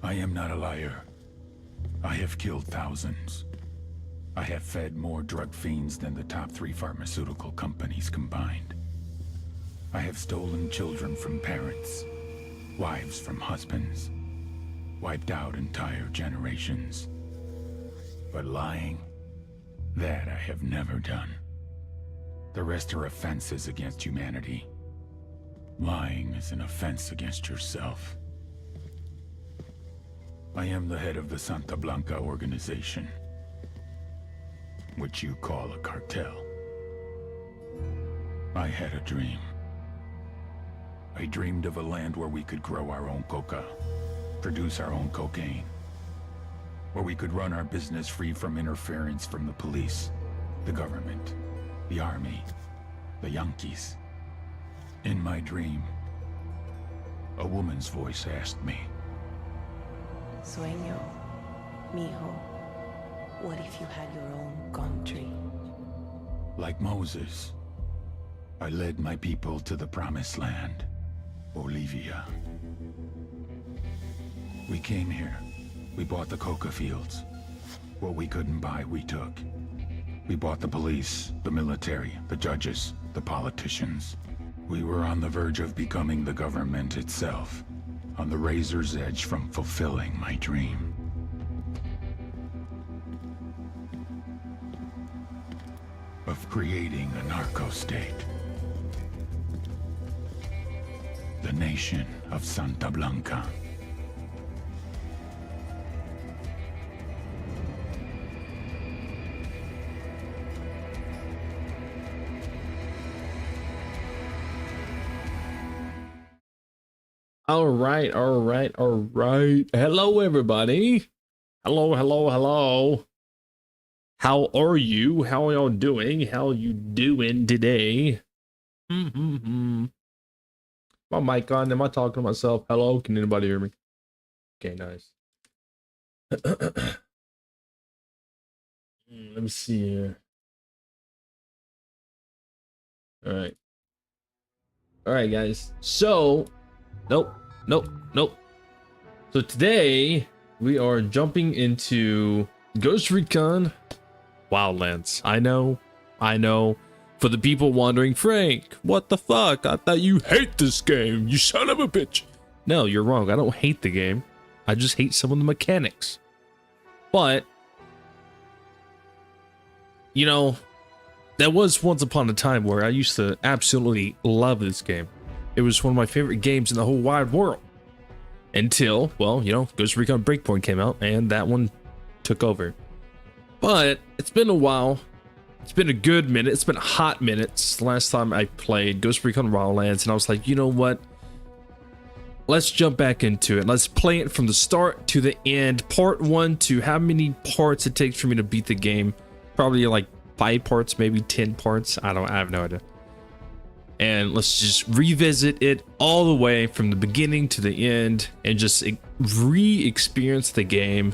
I am not a liar. I have killed thousands. I have fed more drug fiends than the top 3 pharmaceutical companies combined. I have stolen children from parents, wives from husbands, wiped out entire generations. But lying, that I have never done. The rest are offenses against humanity. Lying is an offense against yourself. I am the head of the Santa Blanca organization, which you call a cartel. I had a dream. I dreamed of a land where we could grow our own coca, produce our own cocaine, where we could run our business free from interference from the police, the government, the army, the Yankees. In my dream, a woman's voice asked me, Sueño, mijo, what if you had your own country? like Moses, I led my people to the promised land, Bolivia. We came here. We bought the coca fields. What we couldn't buy, we took. We bought the police, the military, the judges, the politicians. We were on the verge of becoming the government itself, on the razor's edge from fulfilling my dream. Of creating a narco-state. The nation of Santa Blanca. All right. Hello, everybody. Hello. How are you? How are y'all doing? How you doing today? My mic on. Am I talking to myself? Hello? Can anybody hear me? Okay, nice. Let me see here. All right, guys. So, nope. So today we are jumping into Ghost Recon Wildlands. I know. For the people wondering, Frank, what the fuck? I thought you hate this game, you son of a bitch. No, you're wrong. I don't hate the game. I just hate some of the mechanics. But, you know, that was once upon a time where I used to absolutely love this game. It was one of my favorite games in the whole wide world. Until, well, you know, Ghost Recon Breakpoint came out and that one took over. But it's been a while. It's been a good minute. It's been a hot minute since the last time I played Ghost Recon Wildlands, and I was like, you know what? Let's jump back into it. Let's play it from the start to the end. Part 1 to how many parts it takes for me to beat the game. Probably like 5 parts, maybe 10 parts. I have no idea. And let's just revisit it all the way from the beginning to the end and just re-experience the game.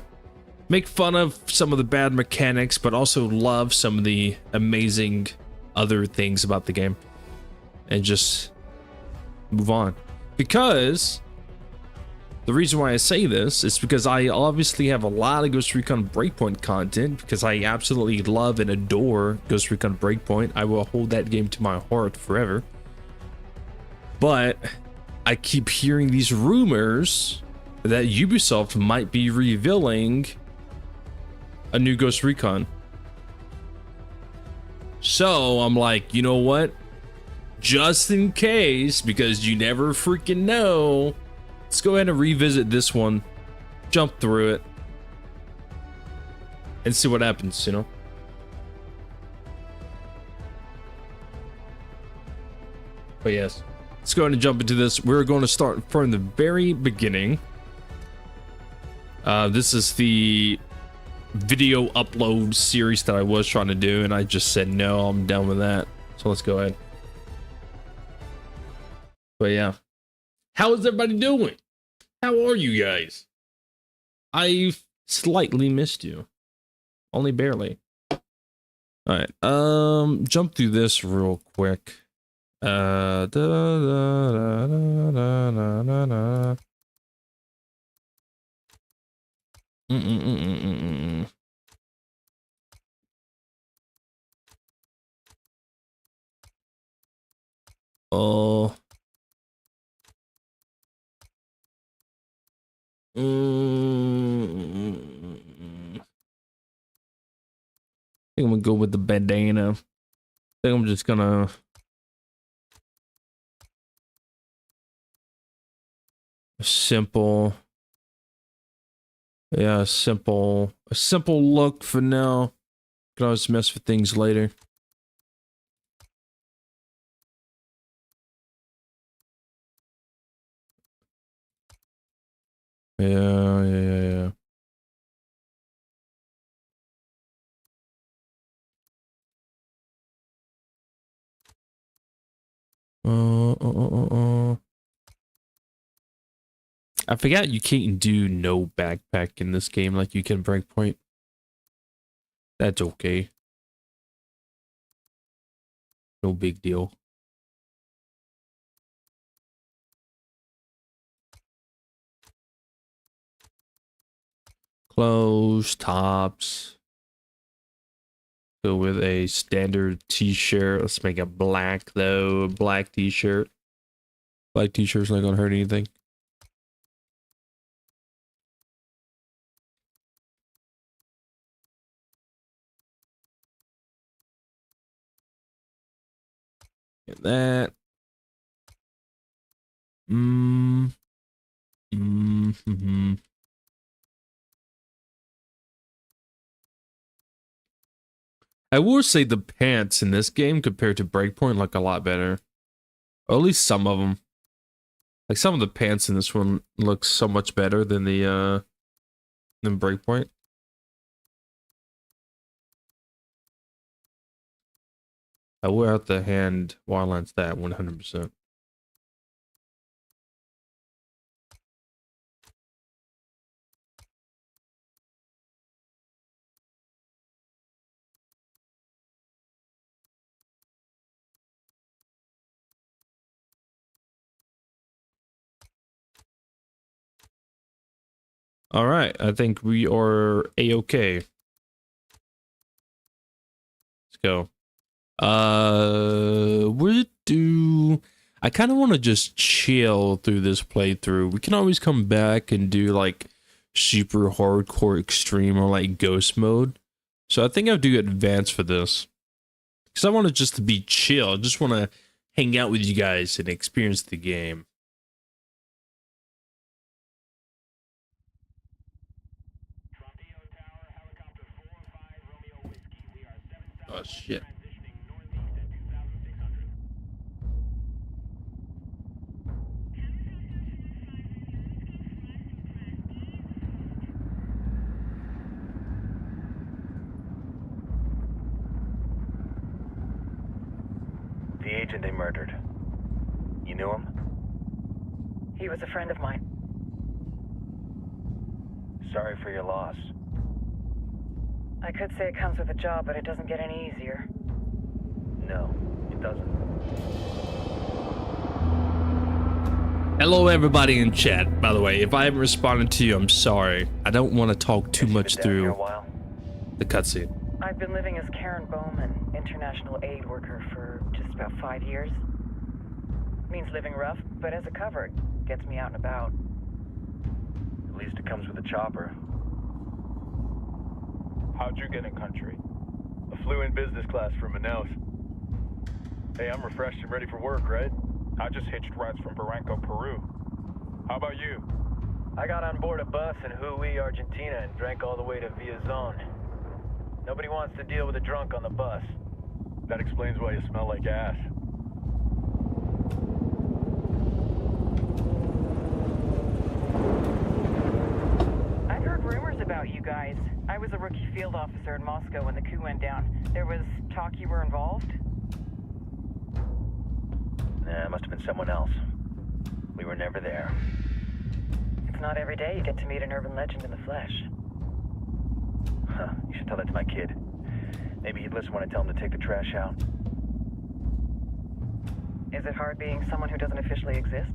Make fun of some of the bad mechanics, but also love some of the amazing other things about the game. And just move on. Because the reason why I say this is because I obviously have a lot of Ghost Recon Breakpoint content, because I absolutely love and adore Ghost Recon Breakpoint. I will hold that game to my heart forever. But I keep hearing these rumors that Ubisoft might be revealing a new Ghost Recon. So I'm like, you know what? Just in case, because you never freaking know, let's go ahead and revisit this one, jump through it, and see what happens, you know? But yes, let's go ahead and jump into this. We're going to start from the very beginning. This is the video upload series that I was trying to do, and I just said no, I'm done with that. So let's go ahead. But yeah, how is everybody doing? How are you guys? I've slightly missed you, only barely. All right, jump through this real quick. think I'm gonna go with the bandana. I think I'm just gonna simple. Yeah, a simple look for now. Can always mess with things later. Yeah. I forgot you can't do no backpack in this game like you can Breakpoint. That's okay. No big deal. Clothes, tops. Go with a standard t-shirt. Let's make it black though. Black t-shirt. Black t-shirt's not gonna hurt anything. Get that. I will say the pants in this game compared to Breakpoint look a lot better. Or at least some of them. Like some of the pants in this one look so much better than the than Breakpoint. I will have to hand Wildlands that 100%. All right, I think we are a-okay. Let's go. I kind of want to just chill through this playthrough. We can always come back and do like super hardcore extreme or like ghost mode. So I think I'll do advanced for this. Because I want it just to be chill. I just want to hang out with you guys and experience the game. Oh shit. The agent they murdered. You knew him? He was a friend of mine. Sorry for your loss. I could say it comes with a job, but it doesn't get any easier. No, it doesn't. Hello everybody in chat, by the way. If I haven't responded to you, I'm sorry. I don't want to talk too much through the cutscene. I've been living as Karen Bowman, international aid worker, for just about 5 years. Means living rough, but as a cover, it gets me out and about. At least it comes with a chopper. How'd you get in country? I flew in business class from Manaus. Hey, I'm refreshed and ready for work, right? I just hitched rides from Barranco, Peru. How about you? I got on board a bus in Jujuy, Argentina, and drank all the way to Villazon. Nobody wants to deal with a drunk on the bus. That explains why you smell like ass. I've heard rumors about you guys. I was a rookie field officer in Moscow when the coup went down. There was talk you were involved? Nah, it must have been someone else. We were never there. It's not every day you get to meet an urban legend in the flesh. Huh, you should tell that to my kid. Maybe he'd listen when I tell him to take the trash out. Is it hard being someone who doesn't officially exist?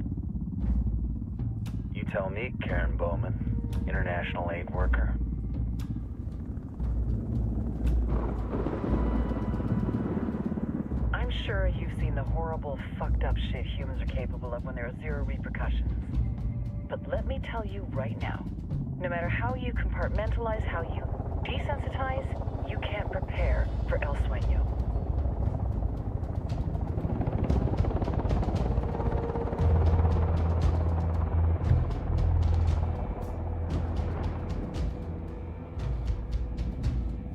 You tell me, Karen Bowman, international aid worker. I'm sure you've seen the horrible, fucked up shit humans are capable of when there are zero repercussions. But let me tell you right now, no matter how you compartmentalize, how you desensitize, you can't prepare for El Sueño.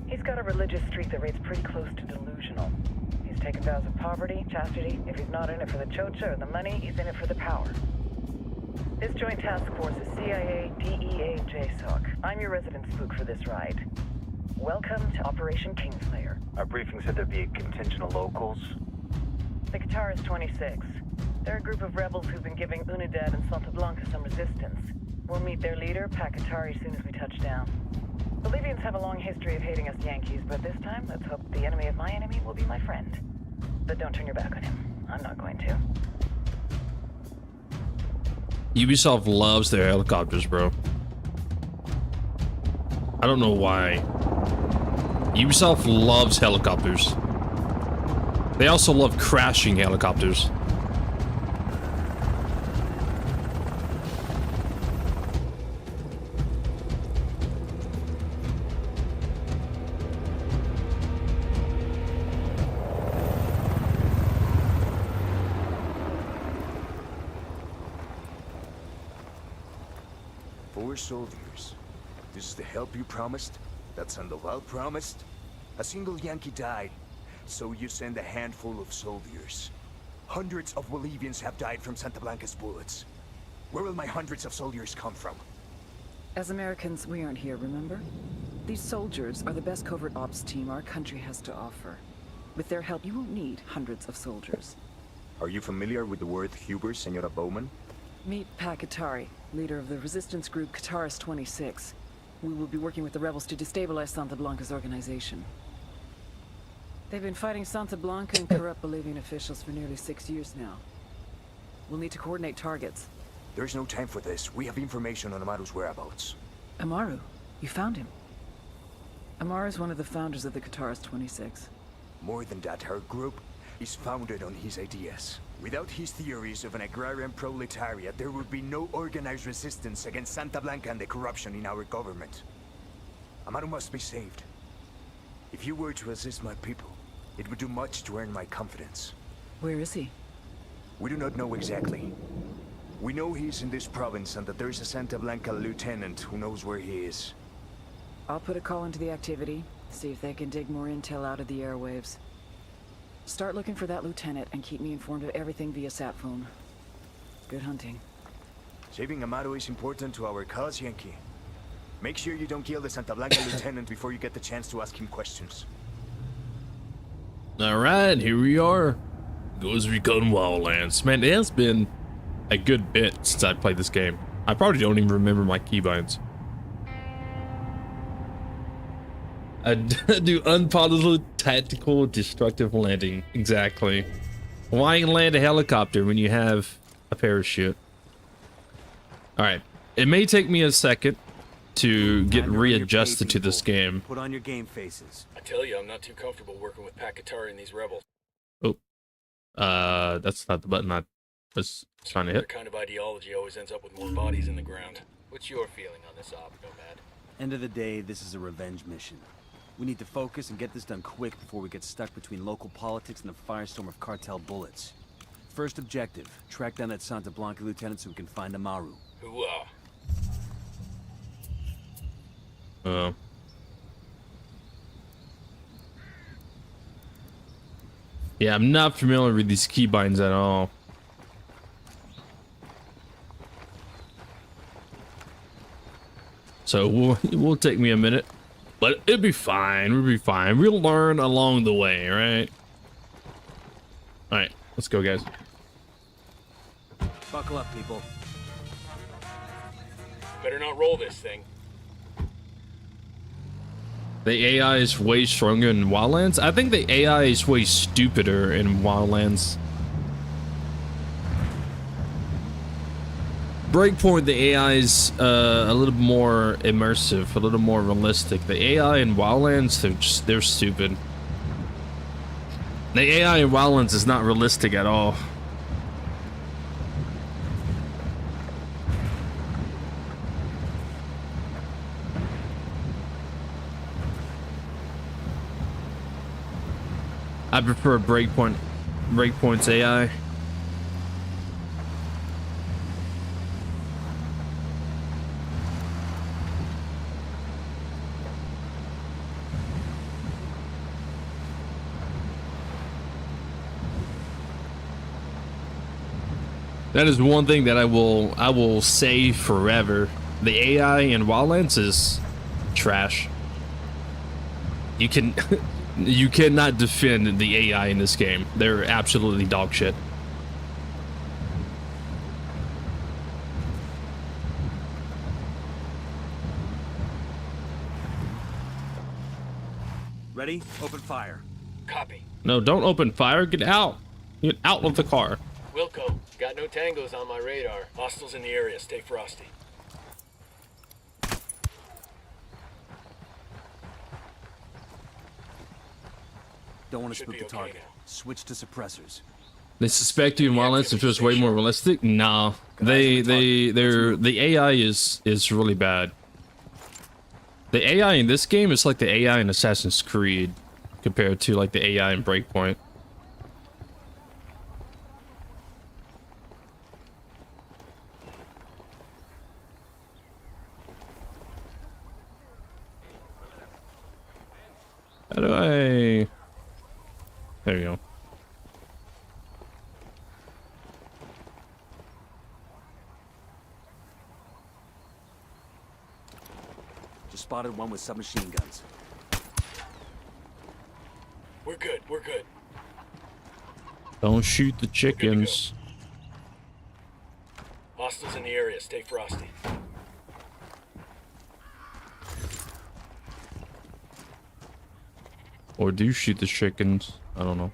He's got a religious streak that rates pretty close to delusional. He's taken vows of poverty, chastity. If he's not in it for the chocha or the money, he's in it for the power. This joint task force is CIA, DEA, and JSOC. I'm your resident spook for this ride. Welcome to Operation Kingslayer. Our briefing said there'd be a contingent of locals. The Qatar is 26. They're a group of rebels who've been giving Unidad and Santa Blanca some resistance. We'll meet their leader, Pakatari, as soon as we touch down. Bolivians have a long history of hating us Yankees, but this time, let's hope the enemy of my enemy will be my friend. But don't turn your back on him. I'm not going to. Ubisoft loves their helicopters, bro. I don't know why. Ubisoft loves helicopters. They also love crashing helicopters. Soldiers. This is the help you promised? That Sandoval promised? A single Yankee died, so you send a handful of soldiers. Hundreds of Bolivians have died from Santa Blanca's bullets. Where will my hundreds of soldiers come from? As Americans, we aren't here, remember? These soldiers are the best covert ops team our country has to offer. With their help, you won't need hundreds of soldiers. Are you familiar with the word Huber, Senora Bowman? Meet Pakatari, leader of the resistance group Qatar's 26. We will be working with the rebels to destabilize Santa Blanca's organization. They've been fighting Santa Blanca and corrupt Bolivian officials for nearly 6 years now. We'll need to coordinate targets. There's no time for this. We have information on Amaru's whereabouts. Amaru? You found him? Amaru is one of the founders of the Qatar's 26. More than that, her group is founded on his ideas. Without his theories of an agrarian proletariat, there would be no organized resistance against Santa Blanca and the corruption in our government. Amaru must be saved. If you were to assist my people, it would do much to earn my confidence. Where is he? We do not know exactly. We know he's in this province and that there is a Santa Blanca lieutenant who knows where he is. I'll put a call into the activity, see if they can dig more intel out of the airwaves. Start looking for that lieutenant and keep me informed of everything via sat phone. Good hunting. Saving Amaru is important to our cause, Yankee. Make sure you don't kill the Santa Blanca lieutenant before you get the chance to ask him questions. Alright, here we are. Ghost Recon Wildlands. Man, it has been a good bit since I played this game. I probably don't even remember my keybinds. I do unpiloted tactical destructive landing. Exactly. Why land a helicopter when you have a parachute? Alright. It may take me a second to get readjusted to this game. Put on your game faces. I tell you, I'm not too comfortable working with Pakatari and these rebels. Oh. That's not the button I was trying to Their hit. kind of ideology always ends up with more bodies in the ground. What's your feeling on this op, Nomad? End of the day, this is a revenge mission. We need to focus and get this done quick before we get stuck between local politics and the firestorm of cartel bullets. First objective, track down that Santa Blanca lieutenant so we can find Amaru. Hooah. Oh. Yeah, I'm not familiar with these keybinds at all. So we'll take me a minute, but it'll be fine. We'll be fine. We'll learn along the way, right? All right, let's go, guys. Buckle up, people. Better not roll this thing. The AI is way stronger in Wildlands. I think the AI is way stupider in Wildlands. Breakpoint, the AI is a little more immersive, a little more realistic. The AI in Wildlands, they're stupid. The AI in Wildlands is not realistic at all. I prefer Breakpoint's AI. That is one thing that I will say forever. The AI in Wildlands is trash. You cannot defend the AI in this game. They're absolutely dog shit. Ready? Open fire. Copy. No, don't open fire. Get out. Get out of the car. Wilco, got no tangos on my radar. Hostiles in the area. Stay frosty. Don't want to Should spook be the okay target. now. Switch to suppressors. They suspect you in Wildlands if it was way more realistic. Nah, the AI is really bad. The AI in this game is like the AI in Assassin's Creed compared to like the AI in Breakpoint. How do I... There you go. Just spotted one with submachine guns. We're good. We're good. Don't shoot the chickens. Hostiles in the area. Stay frosty. Or do shoot the chickens. I don't know.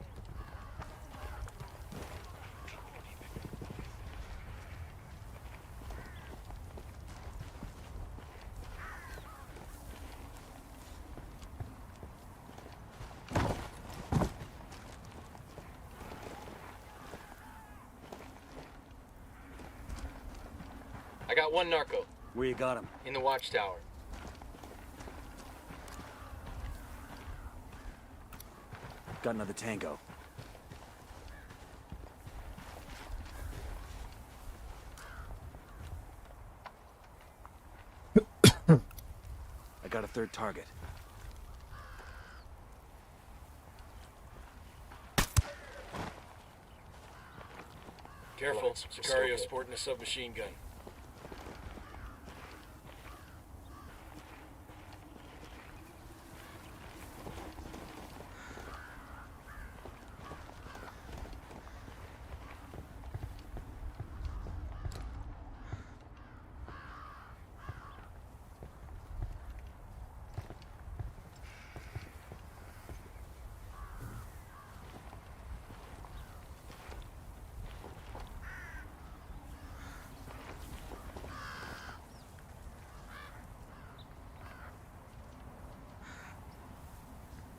I got one narco Where you got him? in the watchtower. Got another tango. I got a third target. Careful. Sicario sporting a submachine gun.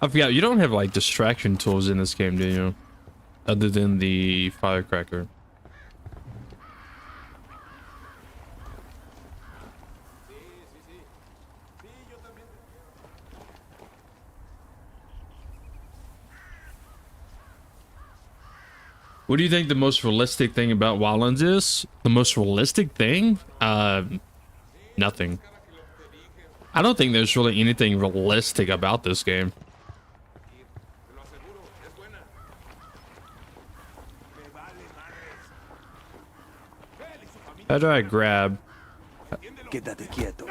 I forgot, you don't have like distraction tools in this game, do you? Other than the firecracker. What do you think the most realistic thing about Wildlands is? The most realistic thing? Nothing. I don't think there's really anything realistic about this game. How do I grab? Quédate quieto.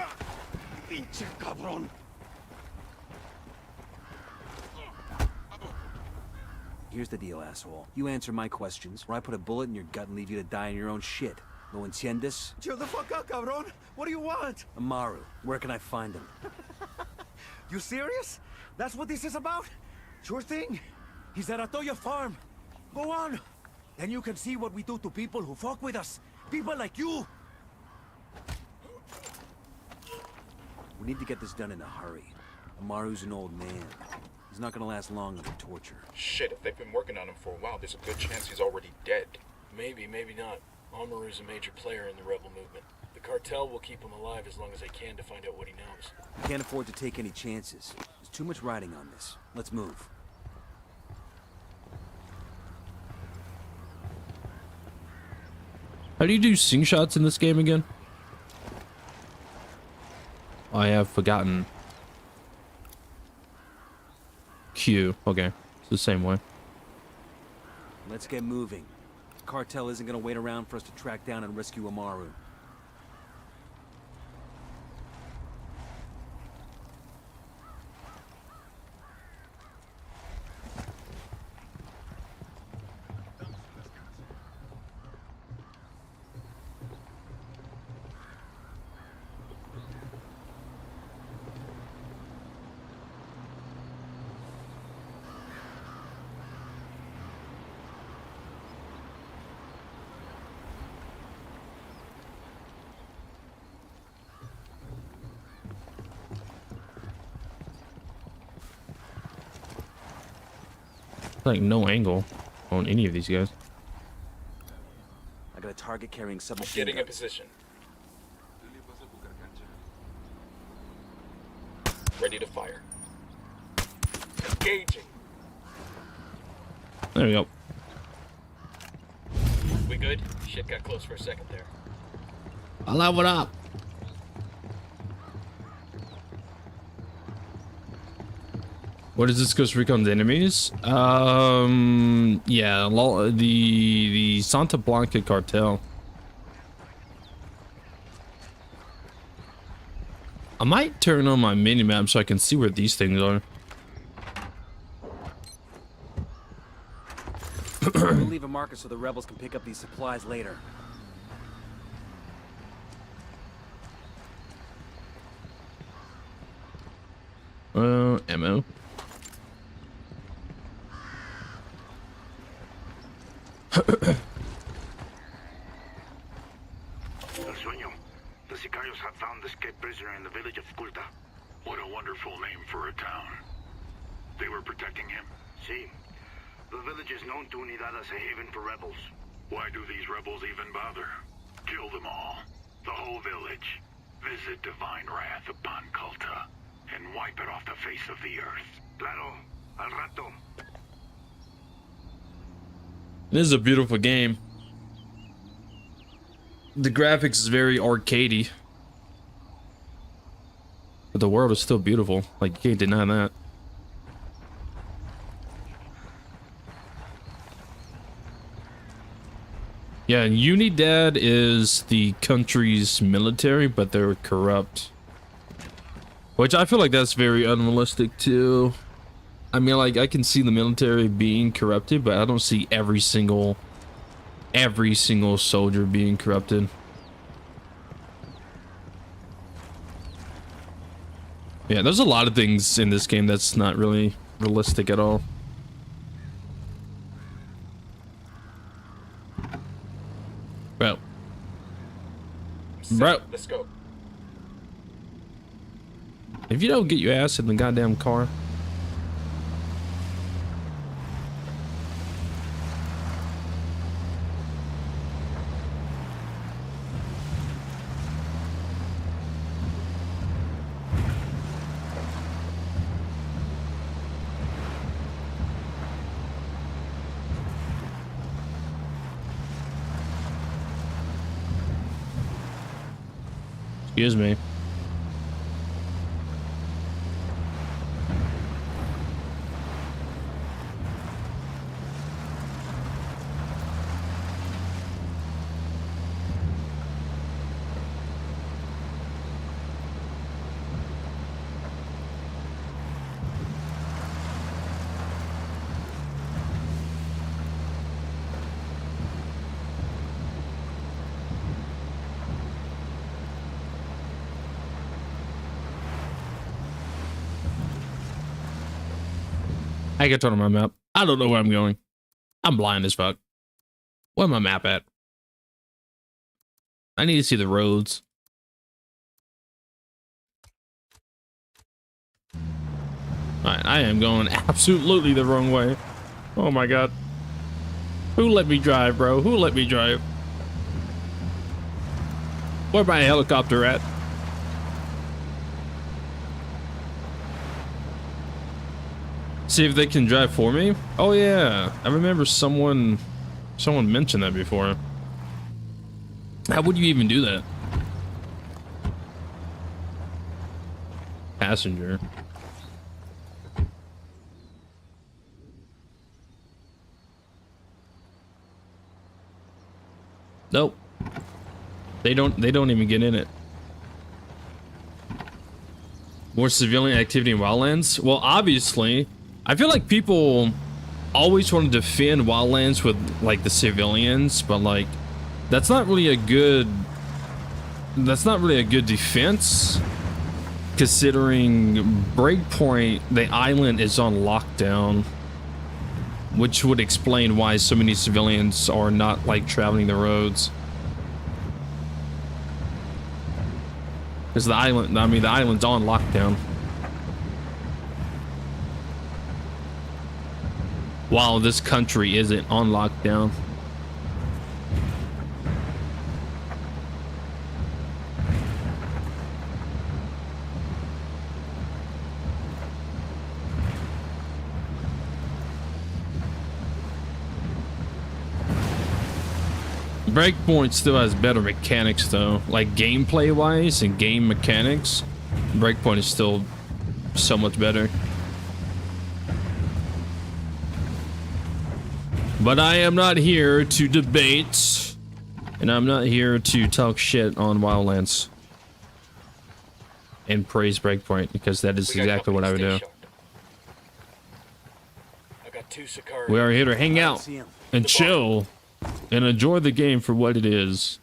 Pinche cabrón. Here's the deal, asshole. You answer my questions, or I put a bullet in your gut and leave you to die in your own shit. ¿No entiendes? Chill the fuck up, cabrón. What do you want? Amaru, where can I find him? You serious? That's what this is about? Sure thing. He's at Atoya farm. Go on. Then you can see what we do to people who fuck with us. People like you. We need to get this done in a hurry. Amaru's an old man. He's not gonna last long under torture. Shit, if they've been working on him for a while, there's a good chance he's already dead. Maybe, maybe not. Amaru's a major player in the rebel movement. The cartel will keep him alive as long as they can to find out what he knows. Can't afford to take any chances. There's too much riding on this. Let's move. How do you do sing shots in this game again? I have forgotten. Q. Okay. It's the same way. Let's get moving. The cartel isn't gonna wait around for us to track down and rescue Amaru. Like no angle on any of these guys. I got a target carrying submachine Getting a guns. position. Ready to fire. Engaging. There we go. We good? Shit got close for a second there. I'll level it up. What is this Ghost Recon's enemies? Yeah, the Santa Blanca cartel. I might turn on my minimap so I can see where these things are. We'll leave a marker so the rebels can pick up these supplies later. Ammo. El Sueño. The Sicarios have found the escaped prisoner in the village of Culta. What a wonderful name for a town. They were protecting him? See. The village is known to Unidad as a haven for rebels. Why do these rebels even bother? Kill them all. The whole village. Visit divine wrath upon Culta. And wipe it off the face of the earth. Claro. Al rato. This is a beautiful game. The graphics is very arcadey, but the world is still beautiful. Like, you can't deny that. Yeah, Unidad is the country's military, but they're corrupt. Which I feel like that's very unrealistic too. I mean, like, I can see the military being corrupted, but I don't see every single soldier being corrupted. Yeah, there's a lot of things in this game that's not really realistic at all. Bro. Let's go. If you don't get your ass in the goddamn car. Excuse me. I can turn on my map. I don't know where I'm going. I'm blind as fuck. Where's my map at? I need to see the roads. Alright, I am going absolutely the wrong way. Oh my god. Who let me drive, bro? Who let me drive? Where's my helicopter at? See if they can drive for me. Oh yeah, I remember someone mentioned that before. How would you even do that? Passenger. Nope. They don't even get in it. More civilian activity in Wildlands? Well, obviously, I feel like people always want to defend Wildlands with like the civilians, but like that's not really a good defense, considering Breakpoint, the island is on lockdown, which would explain why so many civilians are not like traveling the roads. Because the island, I mean, the island's on lockdown. While this country isn't on lockdown. Breakpoint still has better mechanics though, like gameplay wise and game mechanics. Breakpoint is still so much better. But I am not here to debate, and I'm not here to talk shit on Wildlands and praise Breakpoint, because that is exactly what I would do. I got 2 Sicarios. We are here to hang out and chill and enjoy the game for what it is.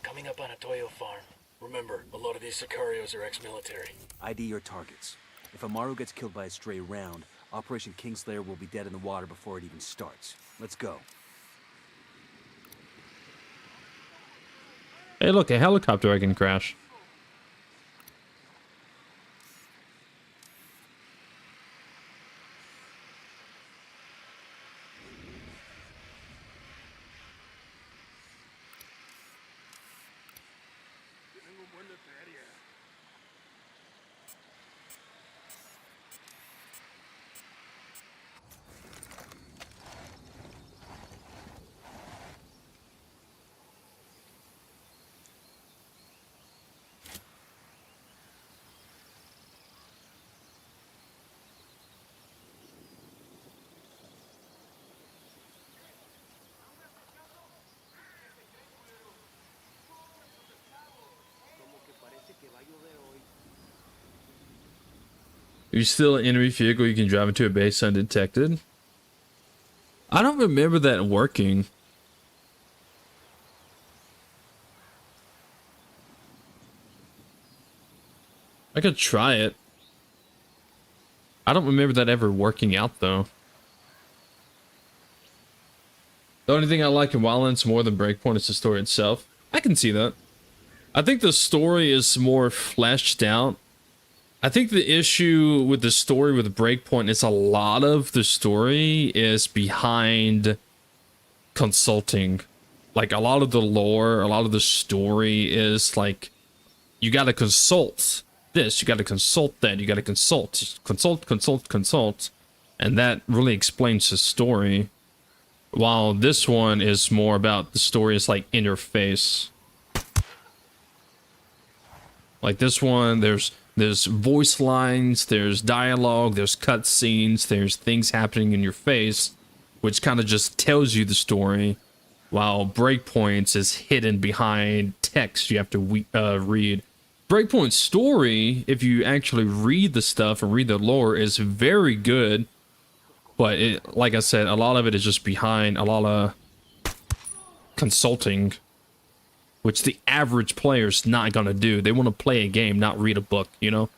Coming up on a Toyo farm. Remember, a lot of these Sicarios are ex-military. ID your targets. If Amaru gets killed by a stray round, Operation Kingslayer will be dead in the water before it even starts. Let's go. Hey, look, a helicopter I can crash. You're still an enemy vehicle you can drive into a base undetected. I don't remember that working. I could try it. I don't remember that ever working out though. The only thing I like in Wildlands more than Breakpoint is the story itself. I can see that. I think the story is more fleshed out. I think the issue with the story with Breakpoint is a lot of the story is behind consulting. Like a lot of the lore, a lot of the story is like, you gotta consult this, you gotta consult that, you gotta consult. And that really explains the story. While this one is more about the story is like interface. Like this one, there's voice lines, there's dialogue, there's cutscenes, there's things happening in your face, which kind of just tells you the story, while Breakpoints is hidden behind text you have to read. Breakpoint's story, if you actually read the stuff and read the lore, is very good, but it, like I said, a lot of it is just behind a lot of consulting, which the average player's not gonna do. They want to play a game, not read a book, you know?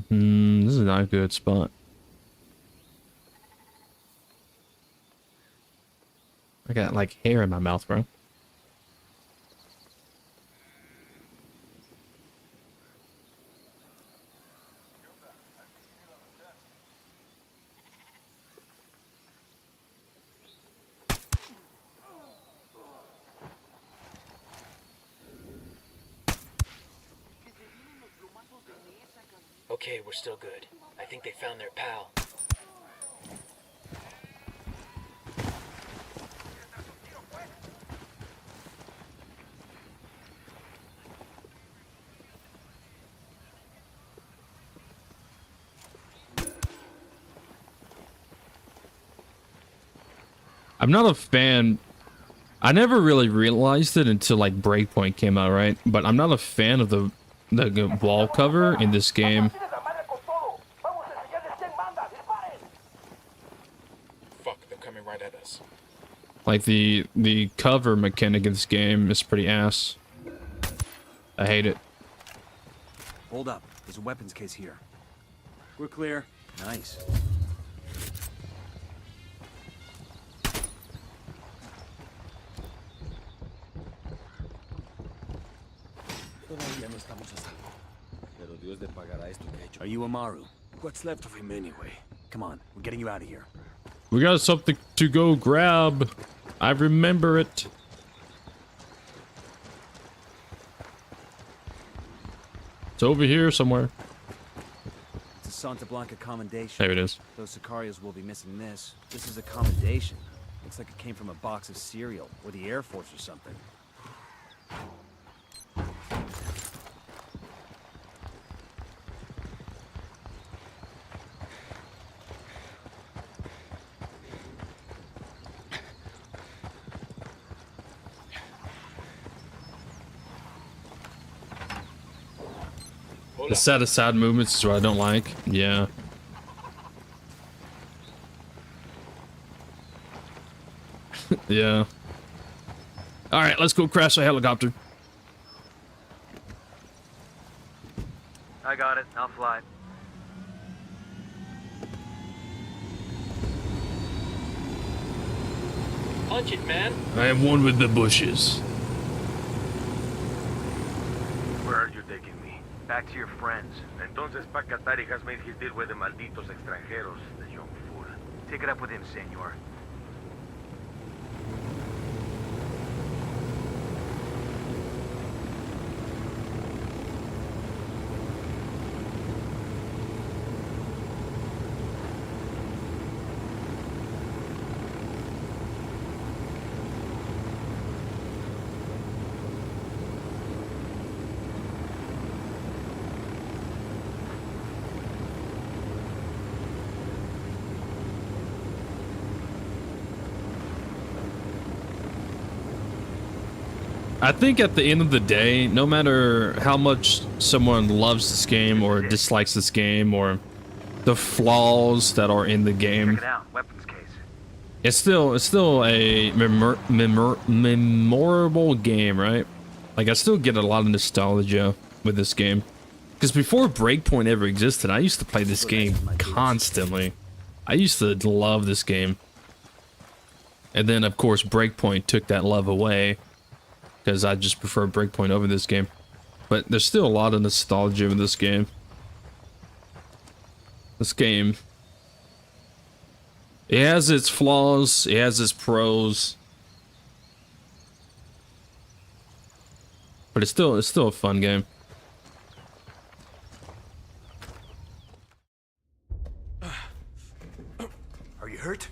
This is not a good spot. I got like hair in my mouth, bro. Okay, we're still good. I think they found their pal. I'm not a fan. I never really realized it until like Breakpoint came out, right? But I'm not a fan of the wall cover in this game. Fuck, they're coming right at us. Like the cover mechanic in this game is pretty ass. I hate it. Hold up. There's a weapons case here. We're clear. Nice. Are you Amaru? What's left of him anyway? Come on, we're getting you out of here. We got something to go grab. I remember it. It's over here somewhere. It's a Santa Blanca commendation. There it is. Those Sicarios will be missing this. This is a commendation. Looks like it came from a box of cereal, or the Air Force or something. The set aside movements is what I don't like. Yeah. Yeah. Alright, let's go crash a helicopter. I got it. I'll fly. Punch it, man. I am one with the bushes. Where are you taking me? Back to your friends. Entonces Pacatari has made his deal with the malditos extranjeros, the young fool. Take it up with him, senor. I think at the end of the day, no matter how much someone loves this game or dislikes this game or the flaws that are in the game, Check it out. Weapons case. it's still a memorable game, right? Like I still get a lot of nostalgia with this game. Because before Breakpoint ever existed, I used to play this game constantly. I used to love this game. And then of course Breakpoint took that love away. Because I just prefer Breakpoint over this game. But there's still a lot of nostalgia in this game. This game. It has its flaws, it has its pros. But it's still a fun game. Are you hurt?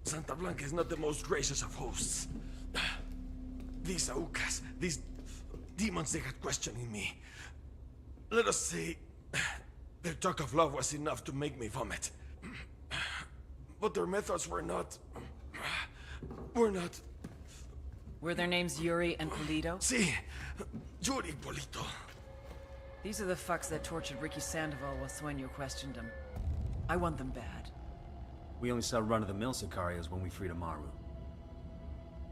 Santa Blanca is not the most gracious of hosts. These Aucas, these demons they had questioning me. Let us say, their talk of love was enough to make me vomit. But their methods were not... Were their names Yuri and Polito? Si, Yuri Polito. These are the fucks that tortured Ricky Sandoval while Sueño questioned him. I want them bad. We only saw run-of-the-mill Sicarios when we freed Amaru.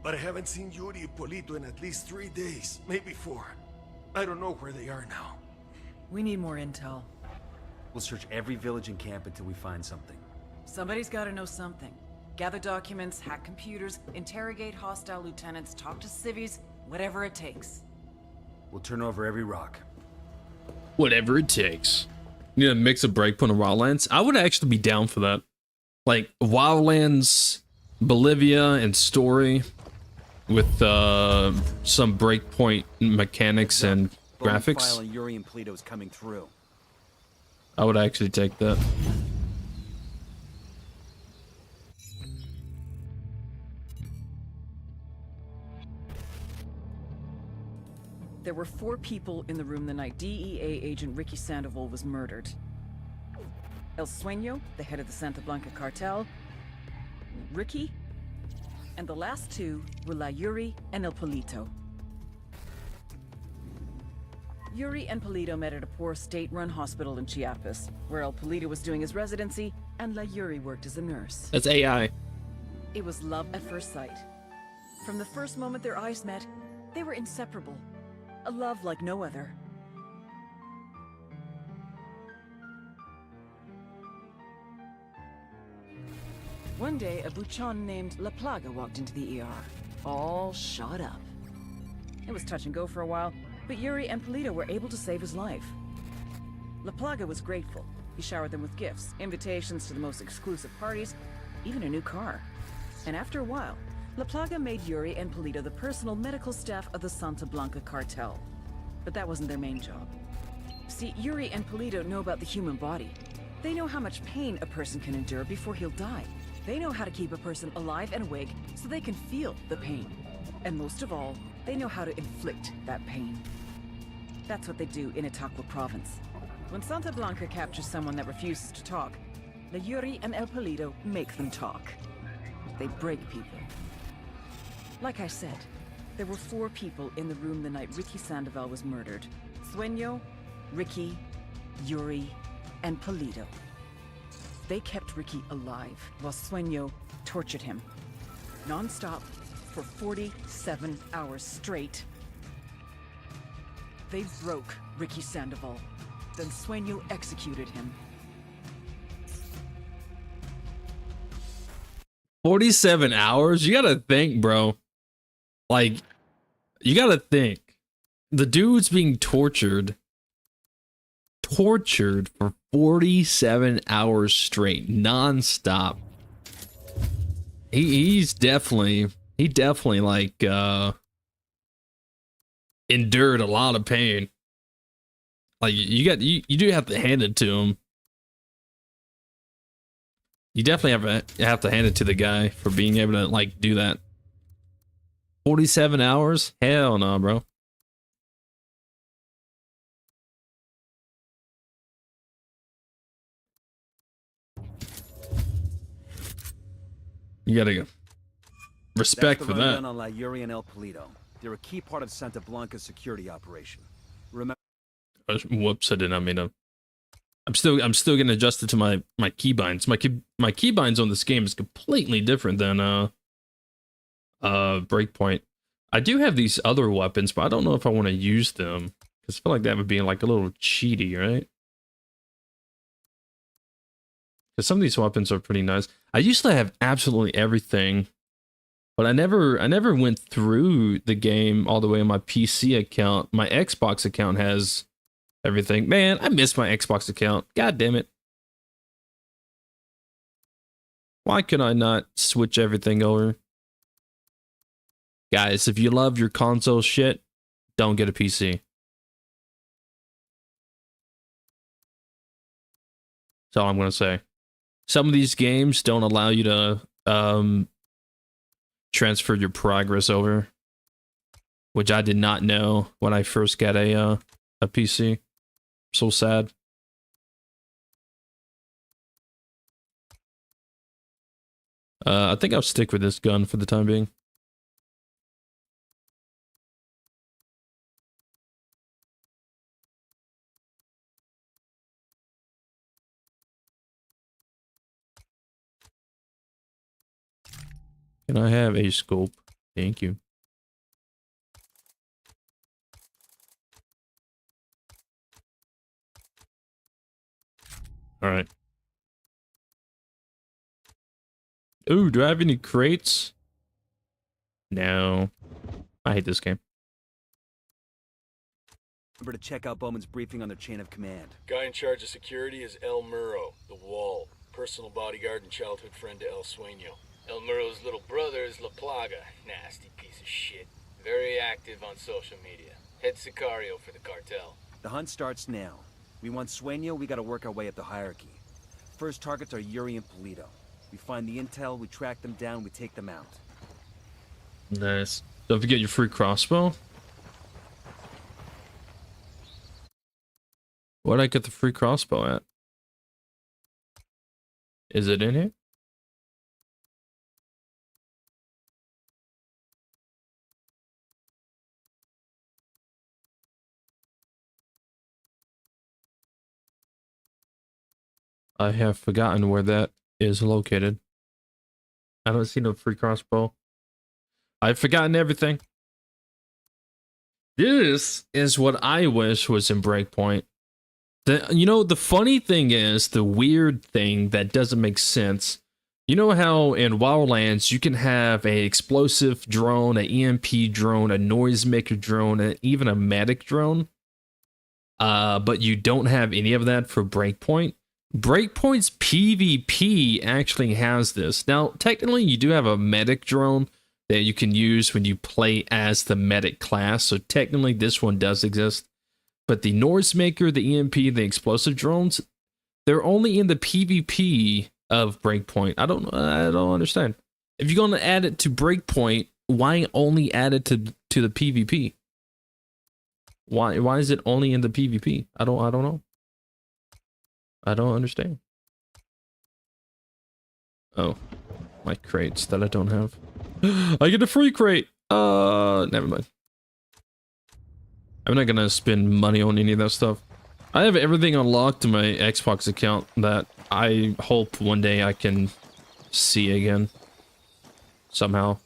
But I haven't seen Yuri and Polito in at least 3 days, maybe 4. I don't know where they are now. We need more intel. We'll search every village and camp until we find something. Somebody's gotta know something. Gather documents, hack computers, interrogate hostile lieutenants, talk to civvies, whatever it takes. We'll turn over every rock. Whatever it takes. You need a mix of Breakpoint and Wildlands. I would actually be down for that. Like Wildlands, Bolivia, and story with some Breakpoint mechanics and graphics. File on Yuri and Polito is coming through. I would actually take that. There were 4 people in the room the night DEA agent Ricky Sandoval was murdered. El Sueño, the head of the Santa Blanca cartel, Ricky, and the last 2 were La Yuri and El Polito. Yuri and Polito met at a poor state-run hospital in Chiapas, where El Polito was doing his residency and La Yuri worked as a nurse. That's AI. It was love at first sight. From the first moment their eyes met, they were inseparable. A love like no other. One day, a buchon named La Plaga walked into the ER, all shot up. It was touch and go for a while, but Yuri and Polito were able to save his life. La Plaga was grateful. He showered them with gifts, invitations to the most exclusive parties, even a new car. And after a while, La Plaga made Yuri and Polito the personal medical staff of the Santa Blanca cartel. But that wasn't their main job. See, Yuri and Polito know about the human body. They know how much pain a person can endure before he'll die. They know how to keep a person alive and awake so they can feel the pain. And most of all, they know how to inflict that pain. That's what they do in Itaqua province. When Santa Blanca captures someone that refuses to talk, the Yuri and El Polito make them talk. They break people. Like I said, there were 4 people in the room the night Ricky Sandoval was murdered. Sueño, Ricky, Yuri, and Polito. They kept Ricky alive while Sueño tortured him. Non-stop for 47 hours straight. They broke Ricky Sandoval. Then Sueño executed him. 47 hours? You gotta think, bro. Like, you gotta think. The dude's being tortured for 47 hours straight, non-stop. He definitely like endured a lot of pain. Like you do have to hand it to him. You definitely have to hand it to the guy for being able to like do that. 47 hours? Hell no, bro. You gotta go. Respect for that. On La Yuri and El Polito. They're a key part of Santa Blanca's security operation. Remember? Whoops! I didn't mean to. I'm still getting adjusted to my keybinds. My keybinds on this game is completely different than Breakpoint. I do have these other weapons, but I don't know if I want to use them because I feel like that would be like a little cheaty, right? Because some of these weapons are pretty nice. I used to have absolutely everything, but I never went through the game all the way on my PC account. My Xbox account has everything. Man, I miss my Xbox account. God damn it. Why could I not switch everything over? Guys, if you love your console shit, don't get a PC. That's all I'm going to say. Some of these games don't allow you to transfer your progress over, which I did not know when I first got a PC. So sad. I think I'll stick with this gun for the time being. Can I have a scope? Thank you. All right. Ooh, do I have any crates? No. I hate this game. Remember to check out Bowman's briefing on their chain of command. Guy in charge of security is El Muro, the Wall. Personal bodyguard and childhood friend to El Sueño. El Muro's little brother is La Plaga. Nasty piece of shit. Very active on social media. Head Sicario for the cartel. The hunt starts now. We want Sueño, we gotta work our way up the hierarchy. First targets are Yuri and Polito. We find the intel, we track them down, we take them out. Nice. Don't forget your free crossbow. Where'd I get the free crossbow at? Is it in here? I have forgotten where that is located. I don't see no free crossbow. I've forgotten everything. This is what I wish was in Breakpoint. You know, the funny thing is, the weird thing that doesn't make sense. You know how in Wildlands you can have a explosive drone, an EMP drone, a noisemaker drone, and even a medic drone? But you don't have any of that for Breakpoint? Breakpoint's PvP actually has this. Now, technically, you do have a medic drone that you can use when you play as the medic class, so technically this one does exist. But the noisemaker, the EMP, the explosive drones, they're only in the PvP of Breakpoint. I don't understand. If you're gonna add it to Breakpoint, why only add it to the PvP? Why is it only in the PvP? I don't know. I don't understand. Oh, my crates that I don't have. I get a free crate. Never mind. I'm not gonna spend money on any of that stuff. I have everything unlocked in my Xbox account that I hope one day I can see again. Somehow.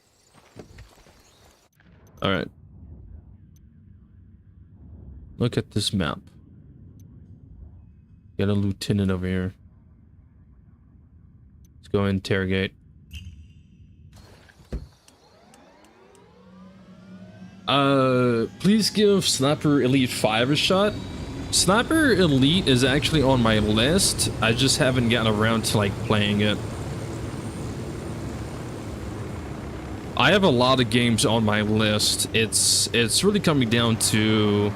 Alright. Look at this map. Got a lieutenant over here. Let's go interrogate. Please give Sniper Elite 5 a shot. Sniper Elite is actually on my list. I just haven't gotten around to like playing it. I have a lot of games on my list. It's really coming down to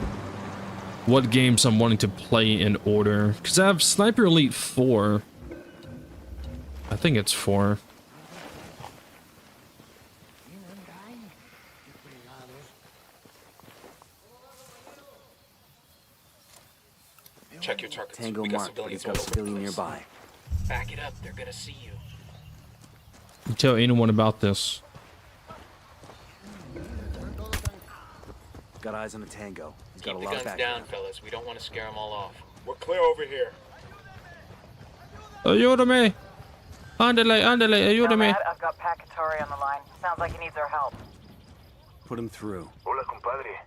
what games I'm wanting to play in order. Because I have Sniper Elite 4. I think it's 4. Check your targets. Tango We got marked, but he's civilians got a all over the civilian place. nearby. Back it up, they're gonna see you. Don't tell anyone about this. Got eyes on a Tango. He's got Keep a the lot of guns back. down, fellas. We don't want to scare them all off. We're clear over here. Ayúdame. Ándale, ayúdame. I've got Pakatari on the line. Sounds like he needs our help. Put him through. Hola, compadre.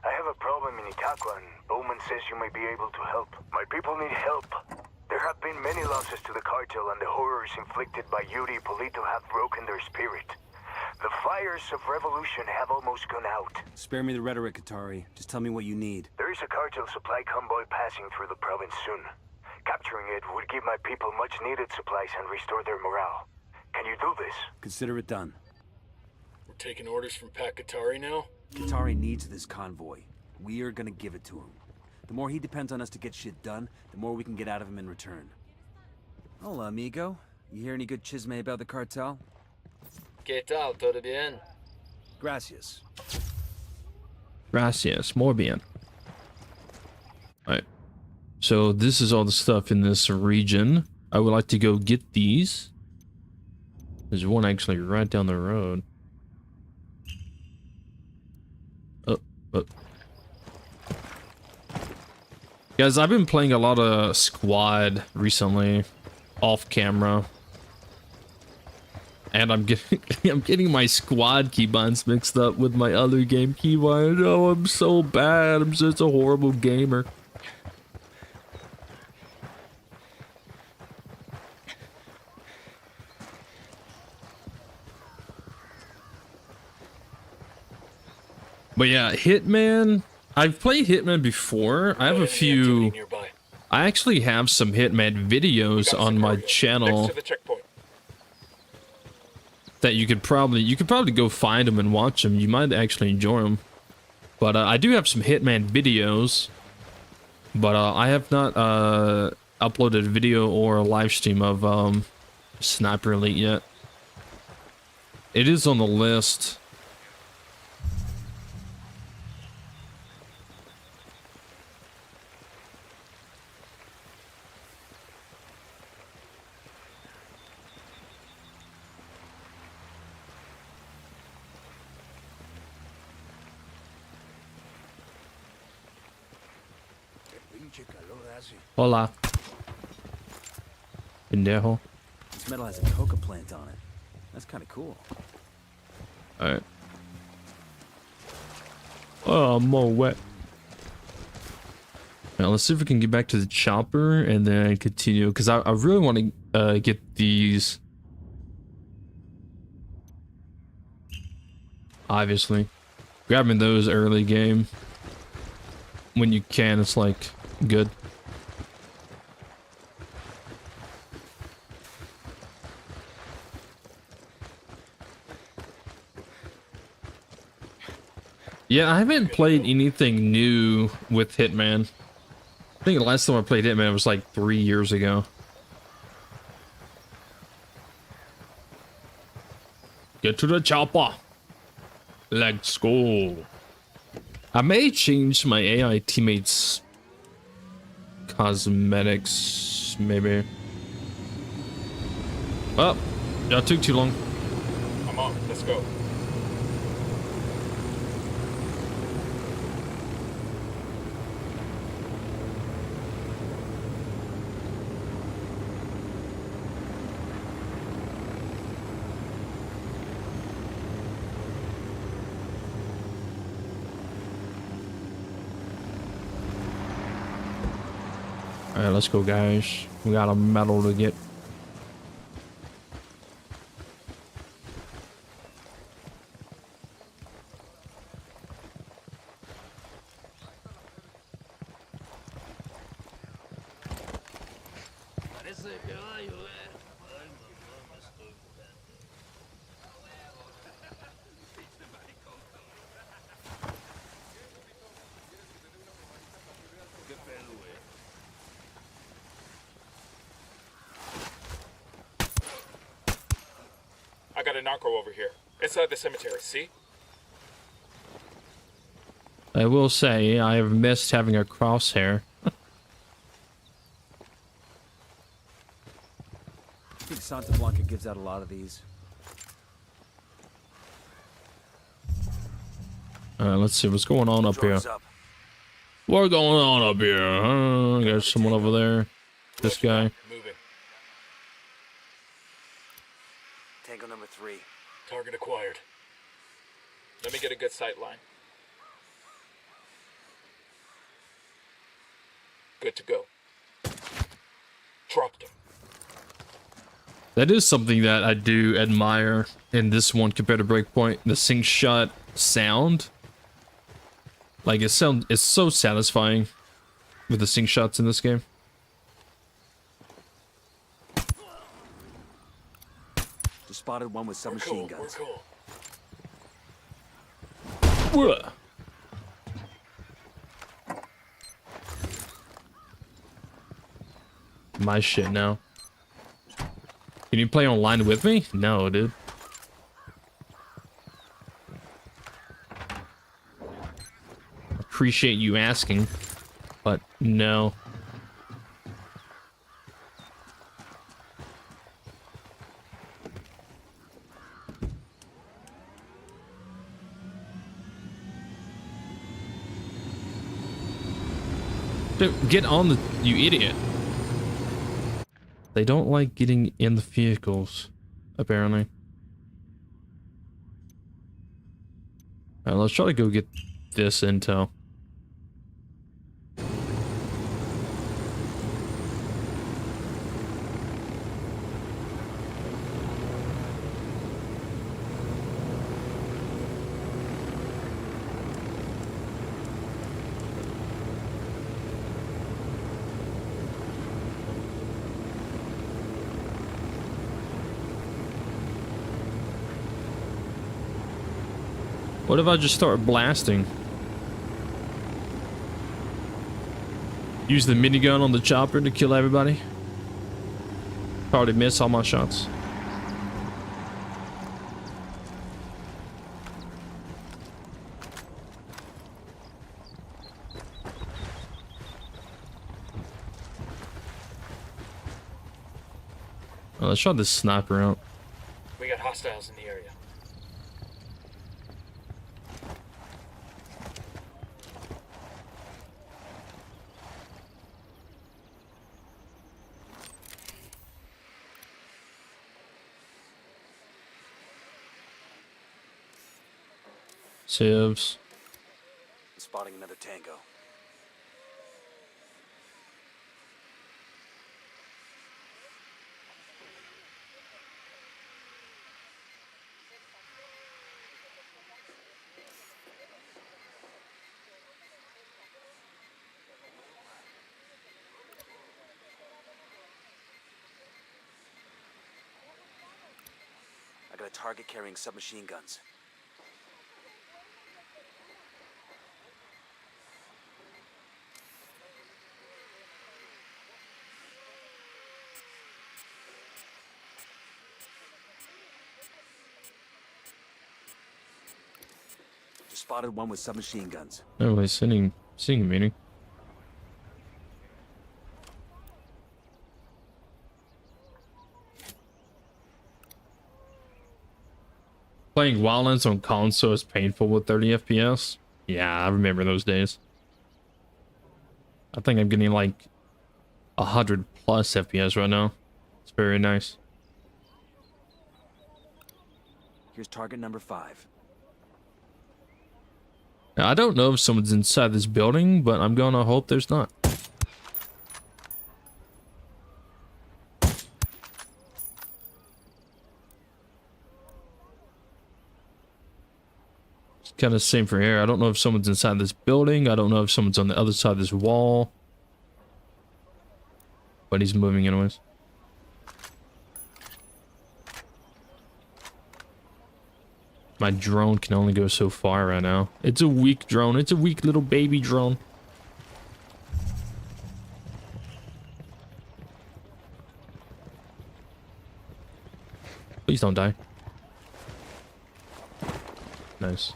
I have a problem in Itaqua, and Bowman says you may be able to help. My people need help. There have been many losses to the cartel, and the horrors inflicted by Yuri and Polito have broken their spirit. The fires of revolution have almost gone out. Spare me the rhetoric, Katari. Just tell me what you need. There is a cartel supply convoy passing through the province soon. Capturing it would give my people much-needed supplies and restore their morale. Can you do this? Consider it done. We're taking orders from Pat Katari now? Katari needs this convoy. We are gonna give it to him. The more he depends on us to get shit done, the more we can get out of him in return. Hola, amigo. You hear any good chisme about the cartel? ¿Qué tal? ¿Todo bien? Gracias. Gracias, muy bien. Alright. So this is all the stuff in this region. I would like to go get these. There's one actually right down the road. Oh. Guys, I've been playing a lot of squad recently, off camera. And I'm getting my squad keybinds mixed up with my other game keybinds. Oh, I'm so bad. I'm such a horrible gamer. But yeah, Hitman. I've played Hitman before. I have a few. I actually have some Hitman videos on my channel that you could probably go find them and watch them. You might actually enjoy them. But I do have some Hitman videos, but I have not uploaded a video or a live stream of Sniper Elite yet. It is on the list. Hola. Pendejo. This metal has a coca plant on it. That's kind of cool. Alright. Oh, I'm all wet. Now let's see if we can get back to the chopper and then continue, because I really want to get these. Obviously, grabbing those early game when you can, it's like good. Yeah, I haven't played anything new with Hitman. I think the last time I played Hitman was like 3 years ago. Get to the chopper. Let's go. I may change my AI teammates' cosmetics, maybe. Oh, that took too long. I'm on. Let's go. Alright, let's go, guys. We got a medal to get. I got a narco over here. Inside the cemetery, see? I will say, I have missed having a crosshair. I think Santa Blanca gives out a lot of these. Alright, let's see what's going on up here. What's going on up here? There's someone over there. This guy. Moving. Tango number 3. Target acquired. Let me get a good sight line. Good to go. Dropped him. That is something that I do admire in this one compared to Breakpoint. The sync shot sound. Like, it's so satisfying with the sync shots in this game. Just spotted one with submachine guns. We're cool. My shit now. Can you play online with me? No, dude. Appreciate you asking, but no. Dude, get on the, you idiot. They don't like getting in the vehicles, apparently. Alright, let's try to go get this intel. What if I just start blasting? Use the minigun on the chopper to kill everybody? Probably miss all my shots. Oh, let's try this sniper out. We got hostiles in the area. Civs. Spotting another tango. I got a target carrying submachine guns. Just spotted one with submachine guns. Oh, he's seeing a meeting. Playing Wildlands on console is painful with 30 FPS. Yeah, I remember those days. I think I'm getting like 100 plus FPS right now. It's very nice. Here's target number 5. Now, I don't know if someone's inside this building, but I'm gonna hope there's not. It's kind of same for here. I don't know if someone's inside this building. I don't know if someone's on the other side of this wall. But he's moving anyways. My drone can only go so far right now. It's a weak drone. It's a weak little baby drone. Please don't die. Nice.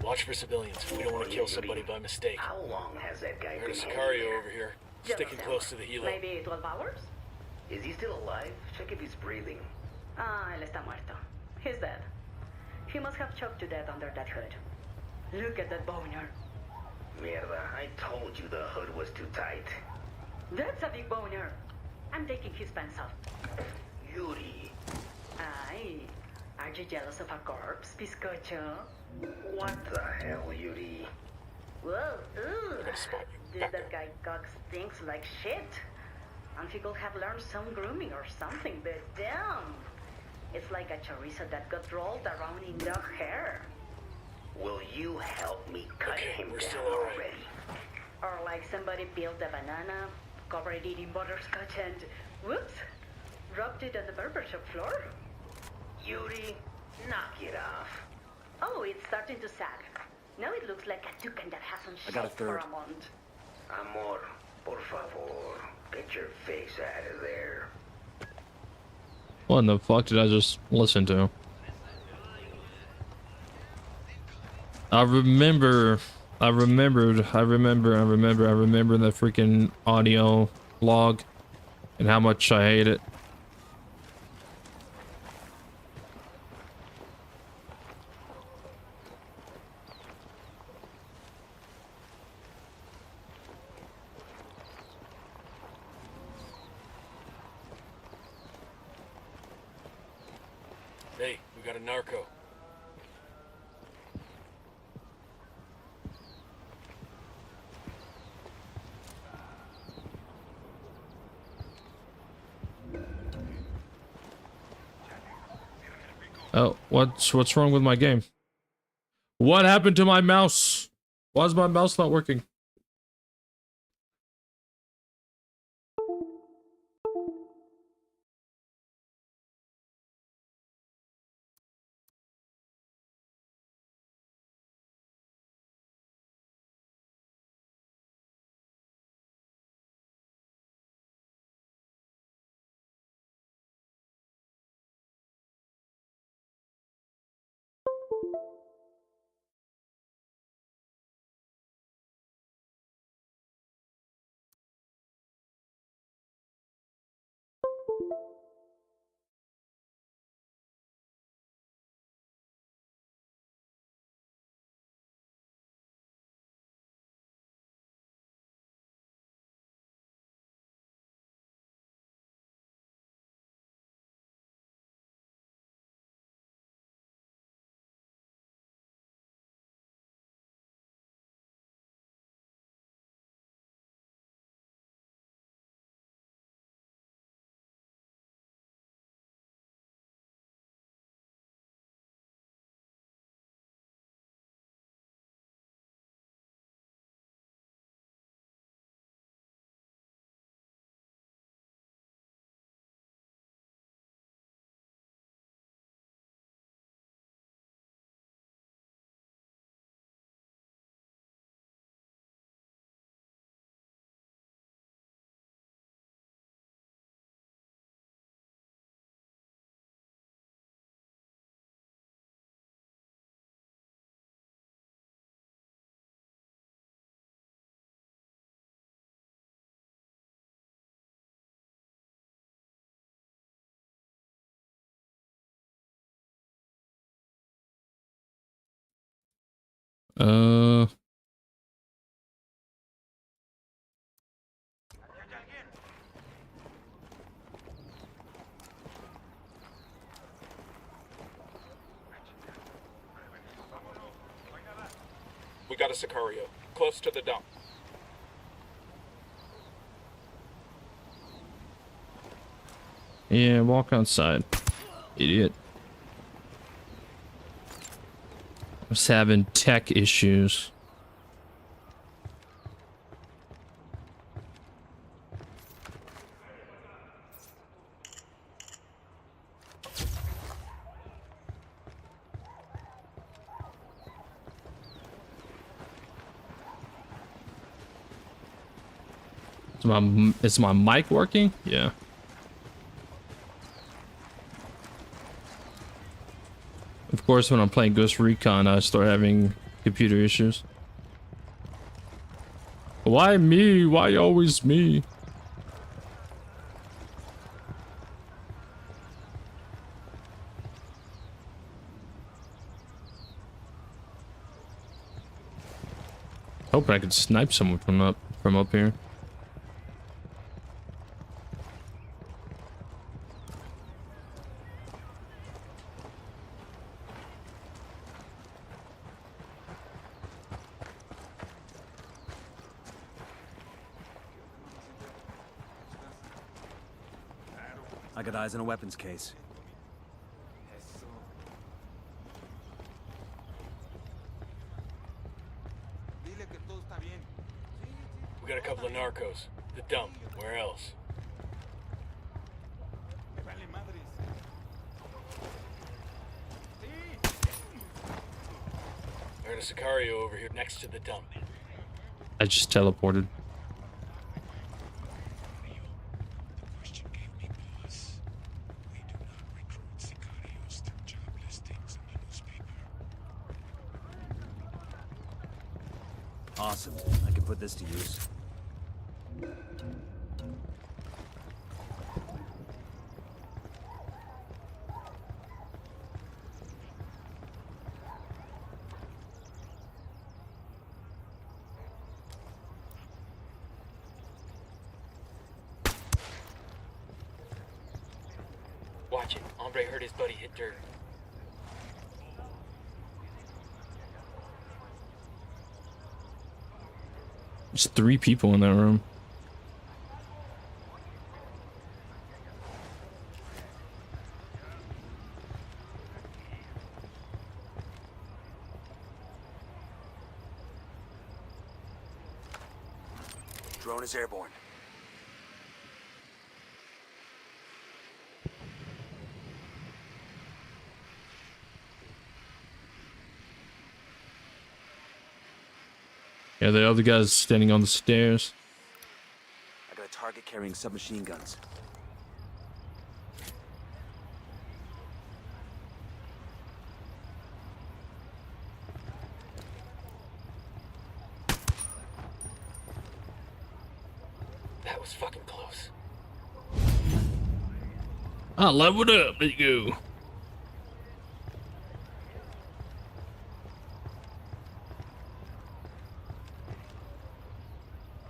Watch for civilians. We don't want to kill somebody by mistake. How long has that guy There's been Sicario over here, sticking close to the helo. Maybe 12 hours? Is he still alive? Check if he's breathing. Ah, él está muerto. He's dead. He must have choked to death under that hood. Look at that boner. Mierda, I told you the hood was too tight. That's a big boner. I'm taking his pants off. Yuri. Ay, are you jealous of a corpse, bizcocho? What the hell, Yuri? Whoa, ooh. Dude, that guy Cox stinks like shit. And he could have learned some grooming or something, but damn. It's like a chorizo that got rolled around in dog hair. Will you help me cut him down already? Or like somebody peeled a banana, covered it in butterscotch and, whoops, dropped it on the barbershop floor. Yuri, knock it off. Oh, it's starting to sag. Now it looks like a toucan that hasn't shaved for a month. Amor, por favor, get your face out of there. What in the fuck did I just listen to? I remember the freaking audio log and how much I hate it. Hey, we got a narco. Oh, what's wrong with my game? What happened to my mouse? Why is my mouse not working? We got a Sicario, close to the dump. Yeah, walk outside. Idiot. I was having tech issues. Is my mic working? Yeah. Of course, when I'm playing Ghost Recon, I start having computer issues. Why me? Why always me? Hoping I could snipe someone from up here. I got eyes on a weapons case. We got a couple of narcos. The dump. Where else? I heard a Sicario over here next to the dump. I just teleported. Awesome. I can put this to use. Watch it. Hombre heard his buddy hit dirt. There's 3 people in that room. Drone is airborne. Yeah, the other guy's standing on the stairs. I got a target carrying submachine guns. That was fucking close. I leveled up. Let's go.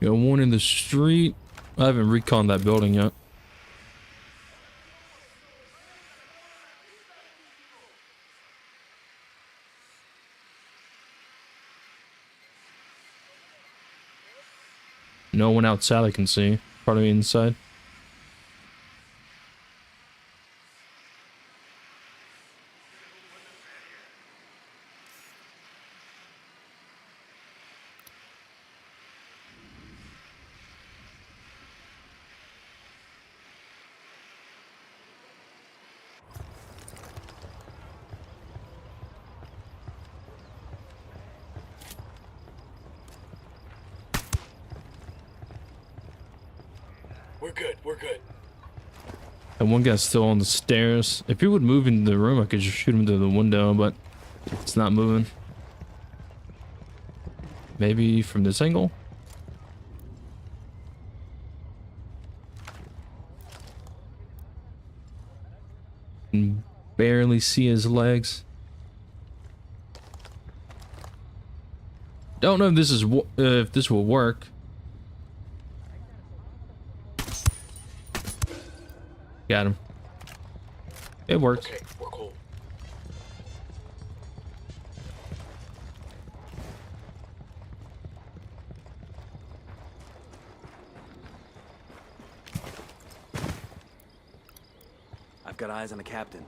Got one in the street. I haven't reconned that building yet. No one outside I can see. Probably inside. We're good, we're good. And one guy's still on the stairs. If he would move into the room, I could just shoot him through the window, but it's not moving. Maybe from this angle? Can barely see his legs. Don't know if this is if this will work. Got him. It works. Okay, we're cool. I've got eyes on the captain.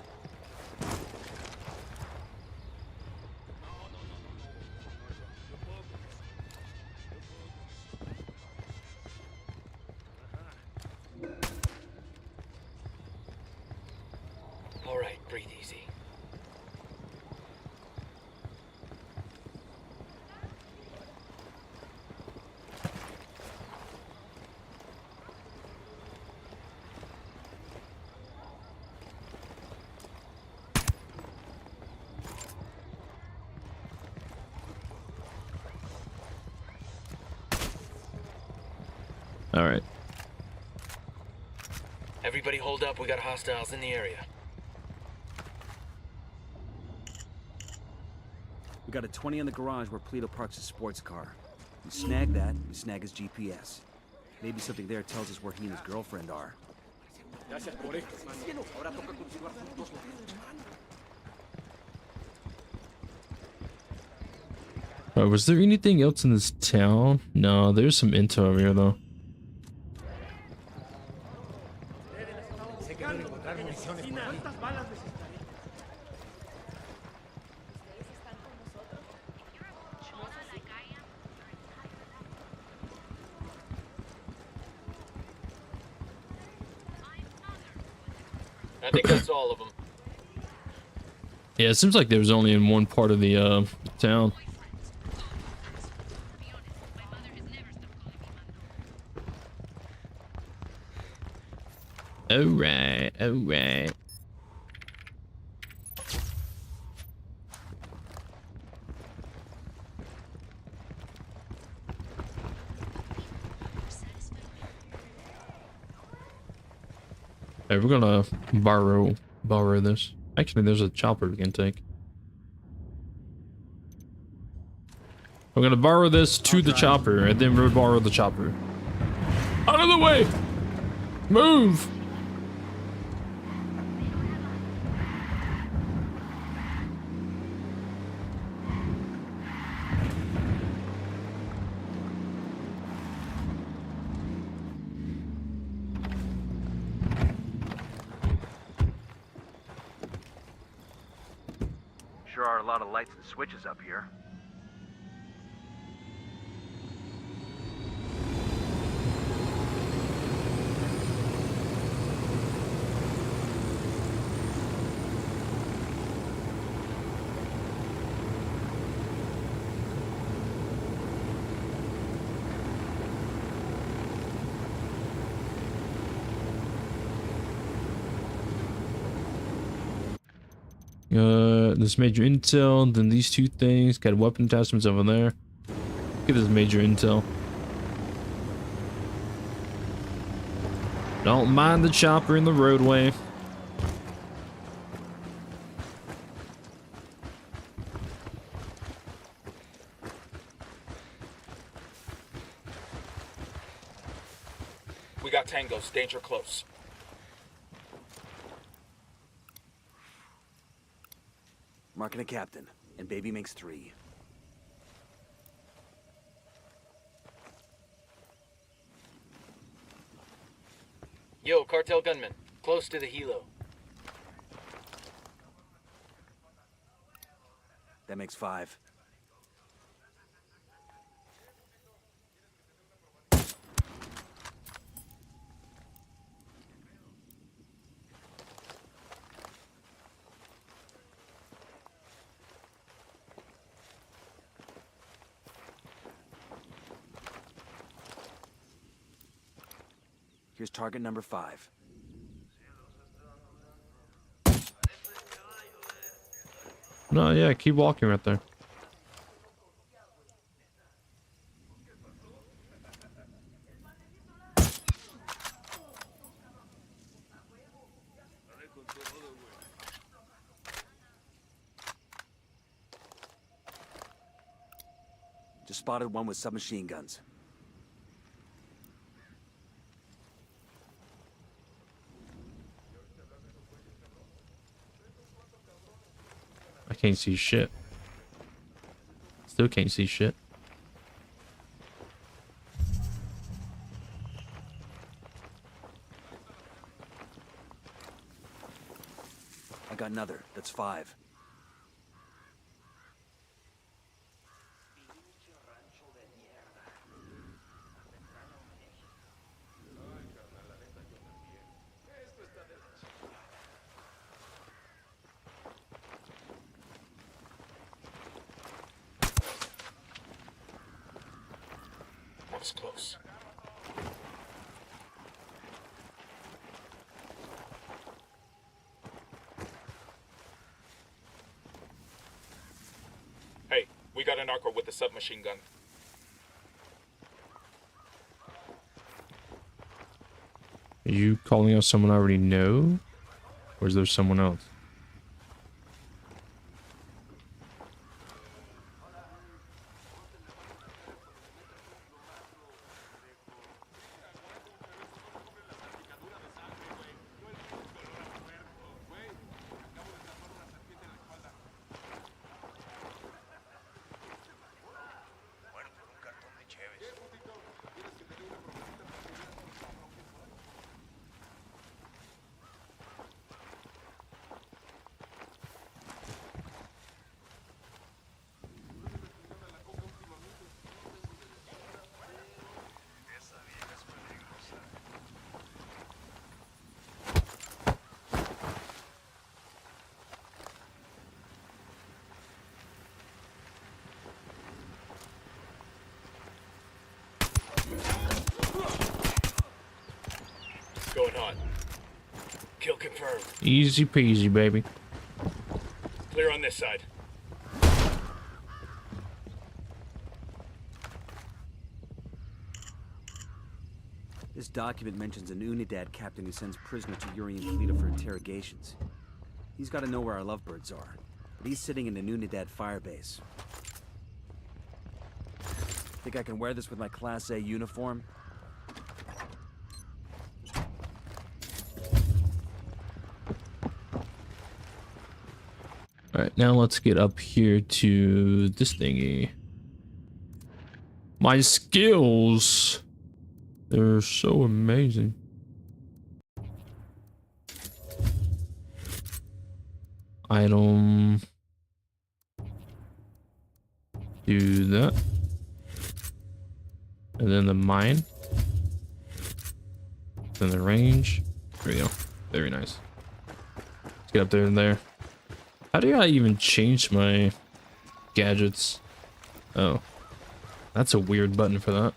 All right, breathe easy. All right. Everybody hold up, we got hostiles in the area. We got a 20 in the garage where Polito parks his sports car. We snag that, we snag his GPS. Maybe something there tells us where he and his girlfriend are. Was there anything else in this town? No, there's some intel over here though. I think that's all of them. Yeah, it seems like there was only in one part of the town. Alright, alright. Hey, we're gonna borrow this. Actually, there's a chopper we can take. We're gonna borrow this to the chopper, and then we'll borrow the chopper. Out of the way! Move! Sure are a lot of lights and switches up here. This major intel, then these two things. Got weapon attachments over there. Look at this major intel. Don't mind the chopper in the roadway. We got tangos, danger close. Marking a captain, and baby makes 3. Yo, cartel gunman. Close to the helo. That makes 5. Here's target number 5. No, yeah, keep walking right there. Just spotted one with submachine guns. I can't see shit. Still can't see shit. I got another. That's 5. That was close. Hey, we got a narco with a submachine gun. Are you calling out someone I already know? Or is there someone else? Going hot. Kill confirmed. Easy peasy, baby. Clear on this side. This document mentions an Unidad captain who sends prisoners to Yuri and Polito for interrogations. He's got to know where our lovebirds are, but he's sitting in an Unidad firebase. Think I can wear this with my Class A uniform? Alright, now let's get up here to this thingy. My skills! They're so amazing. Item. Do that. And then the mine. Then the range. There we go. Very nice. Let's get up there and there. How do I even change my gadgets? Oh. That's a weird button for that.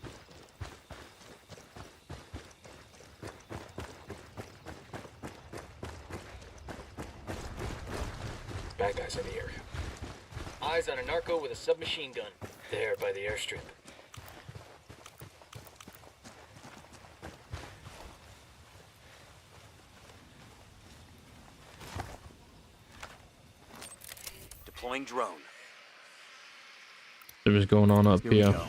bad guys in the area. Eyes on a narco with a submachine gun. There by the airstrip. Deploying drone. There was going on up Here we here. go.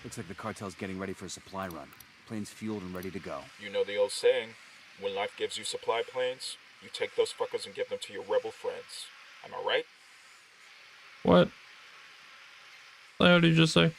Looks like the cartel's getting ready for a supply run. Planes fueled and ready to go. You know the old saying, when life gives you supply planes, you take those fuckers and give them to your rebel friends. Am I right? What? What the hell did you just say?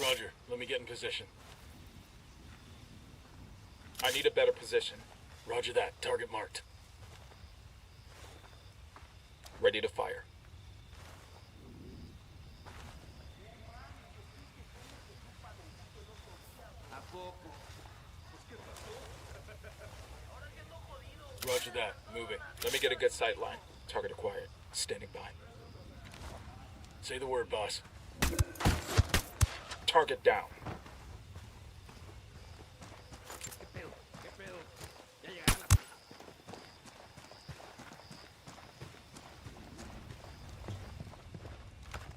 Roger, let me get in position. I need a better position. Roger that, target marked. Ready to fire. Roger that, moving. Let me get a good sight line. Target acquired. Standing by. Say the word, boss. Target down.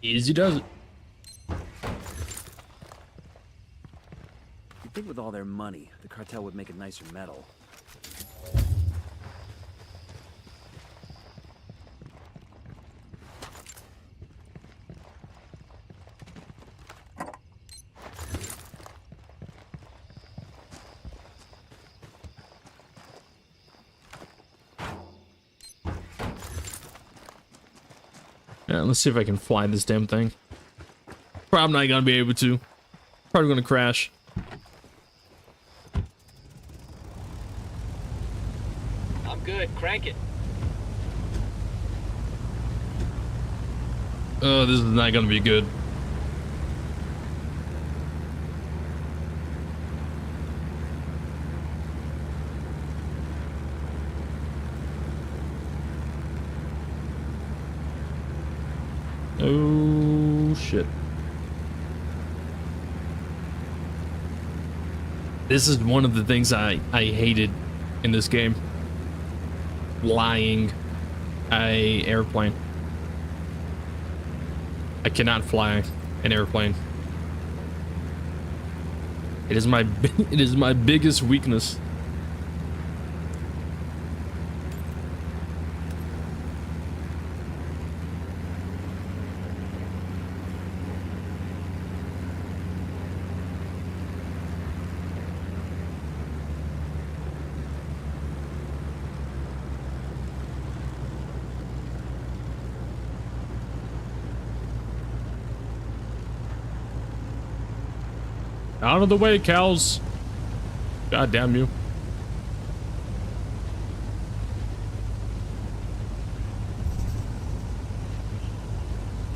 Easy does it. You'd think with all their money, the cartel would make a nicer medal. Yeah, let's see if I can fly this damn thing. Probably not gonna be able to. Probably gonna crash. I'm good. Crank it. Oh, this is not gonna be good. Oh shit. This is one of the things I hated in this game. Flying a airplane. I cannot fly an airplane. It is my biggest weakness. Out of the way, cows. God damn you.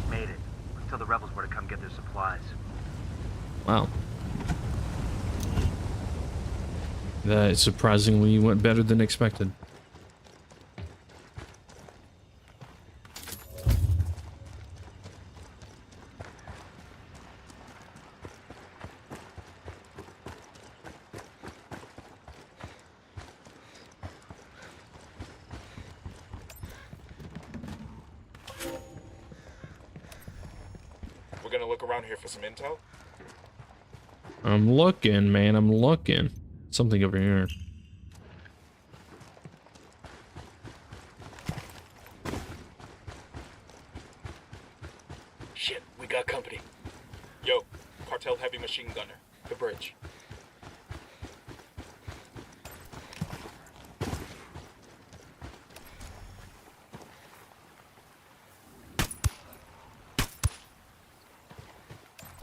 Made it. Until the rebels were to come get their supplies. Wow. That surprisingly went better than expected. We're gonna look around here for some intel. I'm looking, man. I'm looking. Something over here. Shit, we got company. Yo, cartel heavy machine gunner. The bridge.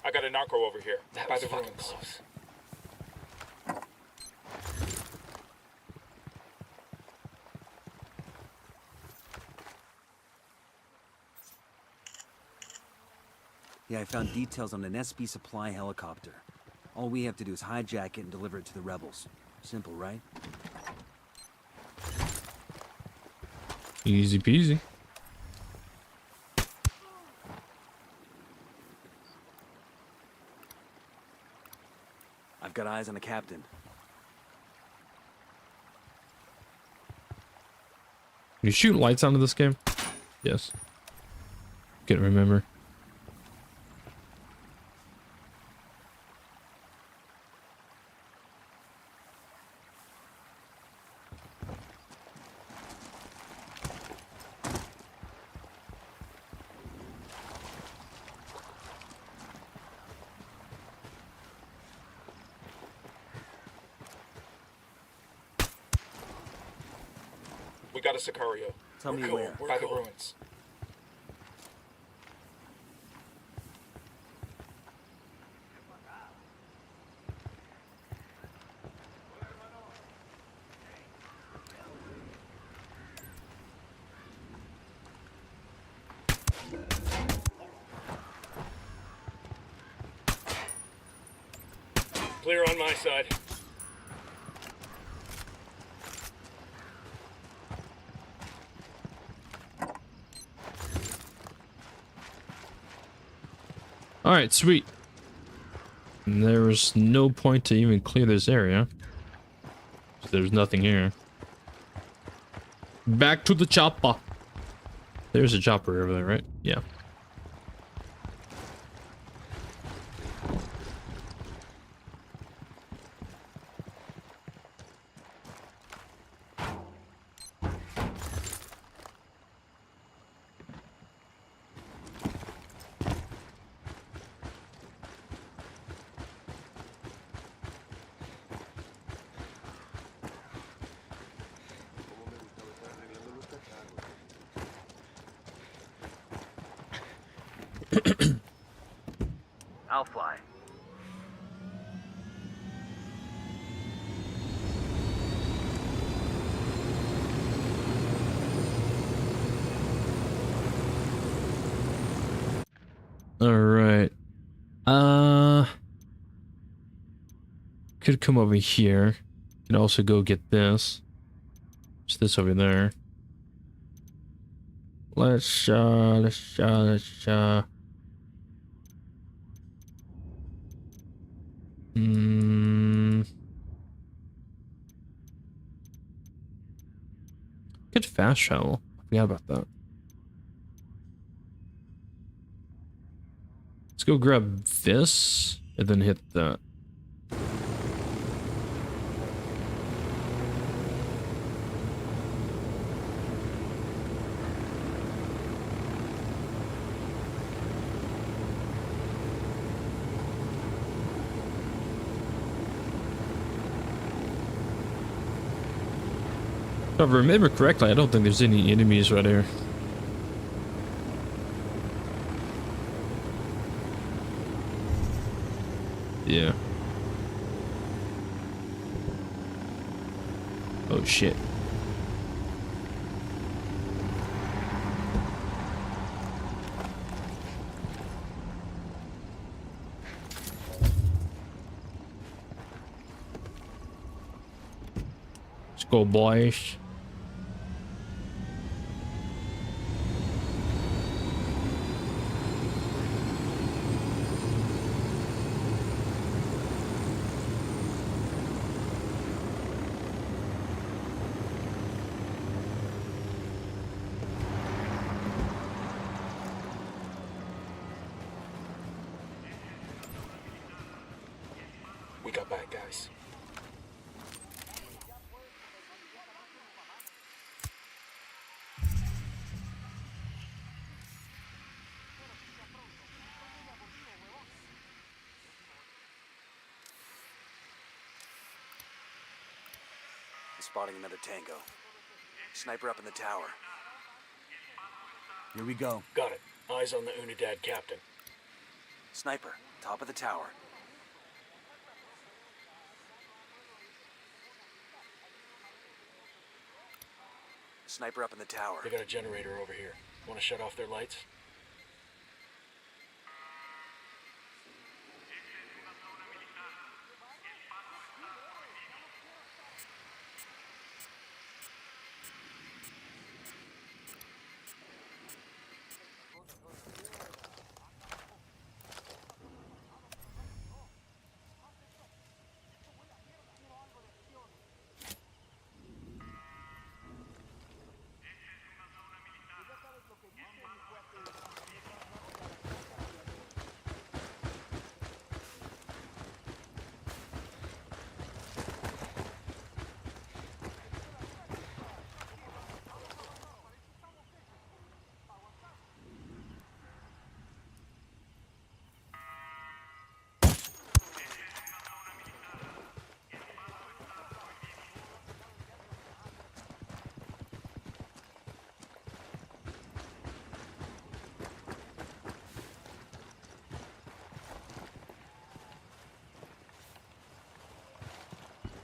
I got a narco over here. That by was the fucking ruins. close. Yeah, I found details on an SP supply helicopter. All we have to do is hijack it and deliver it to the rebels. Simple, right? Easy peasy. I've got eyes on the captain. Can you shoot lights onto this game? Yes. Can't remember. We got a Sicario. Tell me We're where. By the ruins. Clear on my side. All right, sweet. And there was no point to even clear this area. So there's nothing here. Back to the chopper. There's a chopper over there, right? Yeah. I'll fly. All right. Could come over here. Could also go get this. What's this over there? Let's Good fast travel. I forgot about that. Let's go grab this and then hit that. If I remember correctly, I don't think there's any enemies right here. Yeah. Oh shit. Let's go, boys. We got bad guys. Spotting another tango. Sniper up in the tower. Here we go. Got it. Eyes on the Unidad captain. Sniper, top of the tower. Sniper up in the tower. They got a generator over here. Want to shut off their lights?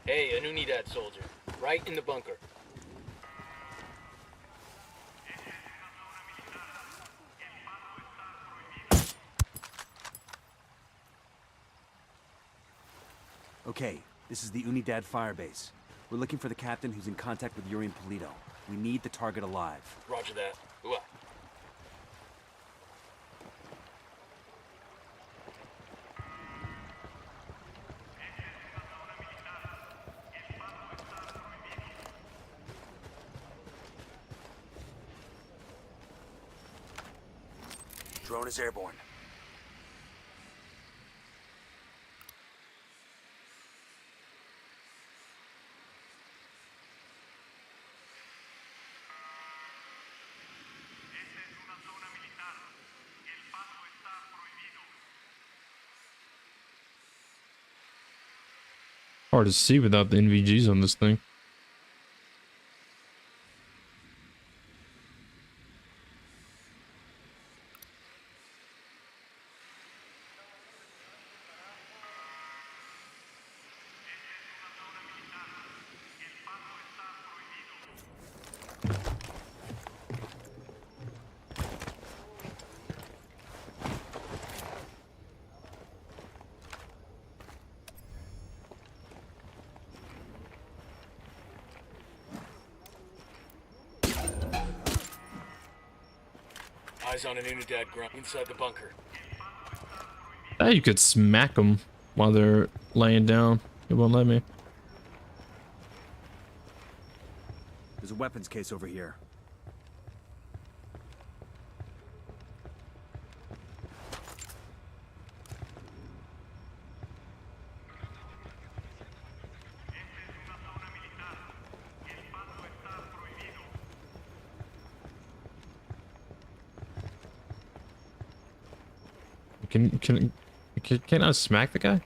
Hey, an Unidad soldier. Right in the bunker. Okay, this is the Unidad firebase. We're looking for the captain who's in contact with Yuri and Polito. We need the target alive. Roger that. Ooh. Drone is airborne. Hard to see without the NVGs on this thing. Eyes on an Unidad grunt inside the bunker. Hey, you could smack them while they're laying down. It won't let me. There's a weapons case over here. Can I smack the guy?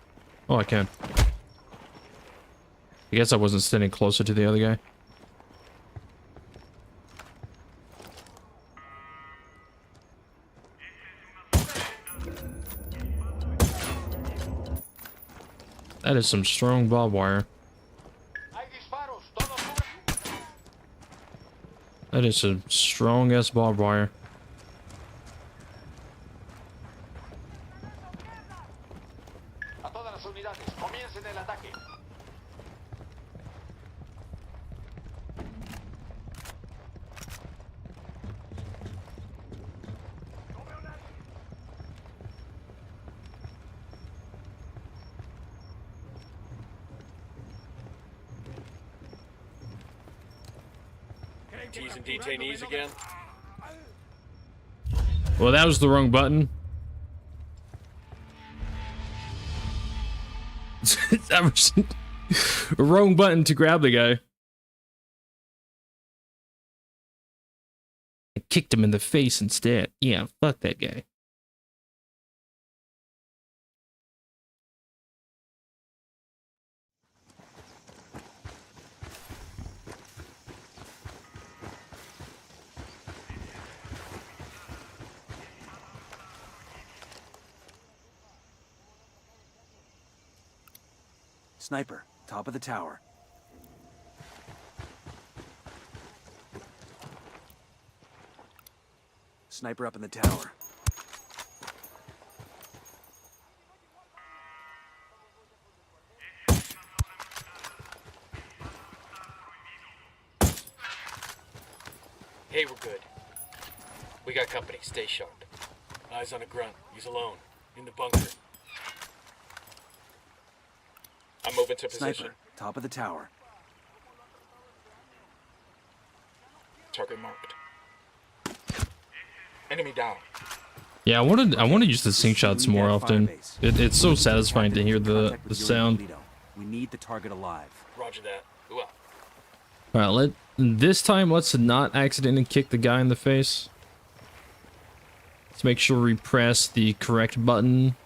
Oh, I can. I guess I wasn't standing closer to the other guy. That is some strong barbed wire. That is some strong ass barbed wire. Teasing detainees again? Well, that was the wrong button. That was wrong button to grab the guy. I kicked him in the face instead. Yeah, fuck that guy. Sniper, top of the tower. Sniper up in the tower. Hey, we're good. We got company. Stay sharp. Eyes on a grunt. He's alone. In the bunker. I'm moving to position. Sniper, top of the tower. Target marked. Enemy down. Yeah, I want to use the sync shots more often. It's so satisfying to hear the sound. We need the target alive. Roger that. Ooh. Alright, this time let's not accidentally kick the guy in the face. Let's make sure we press the correct button.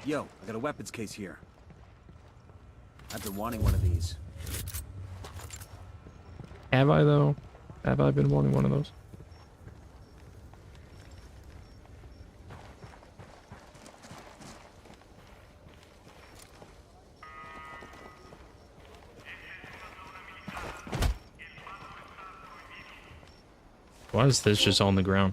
Yo, I got a weapons case here. I've been wanting one of these. Have I though? Have I been wanting one of those? Why is this just on the ground?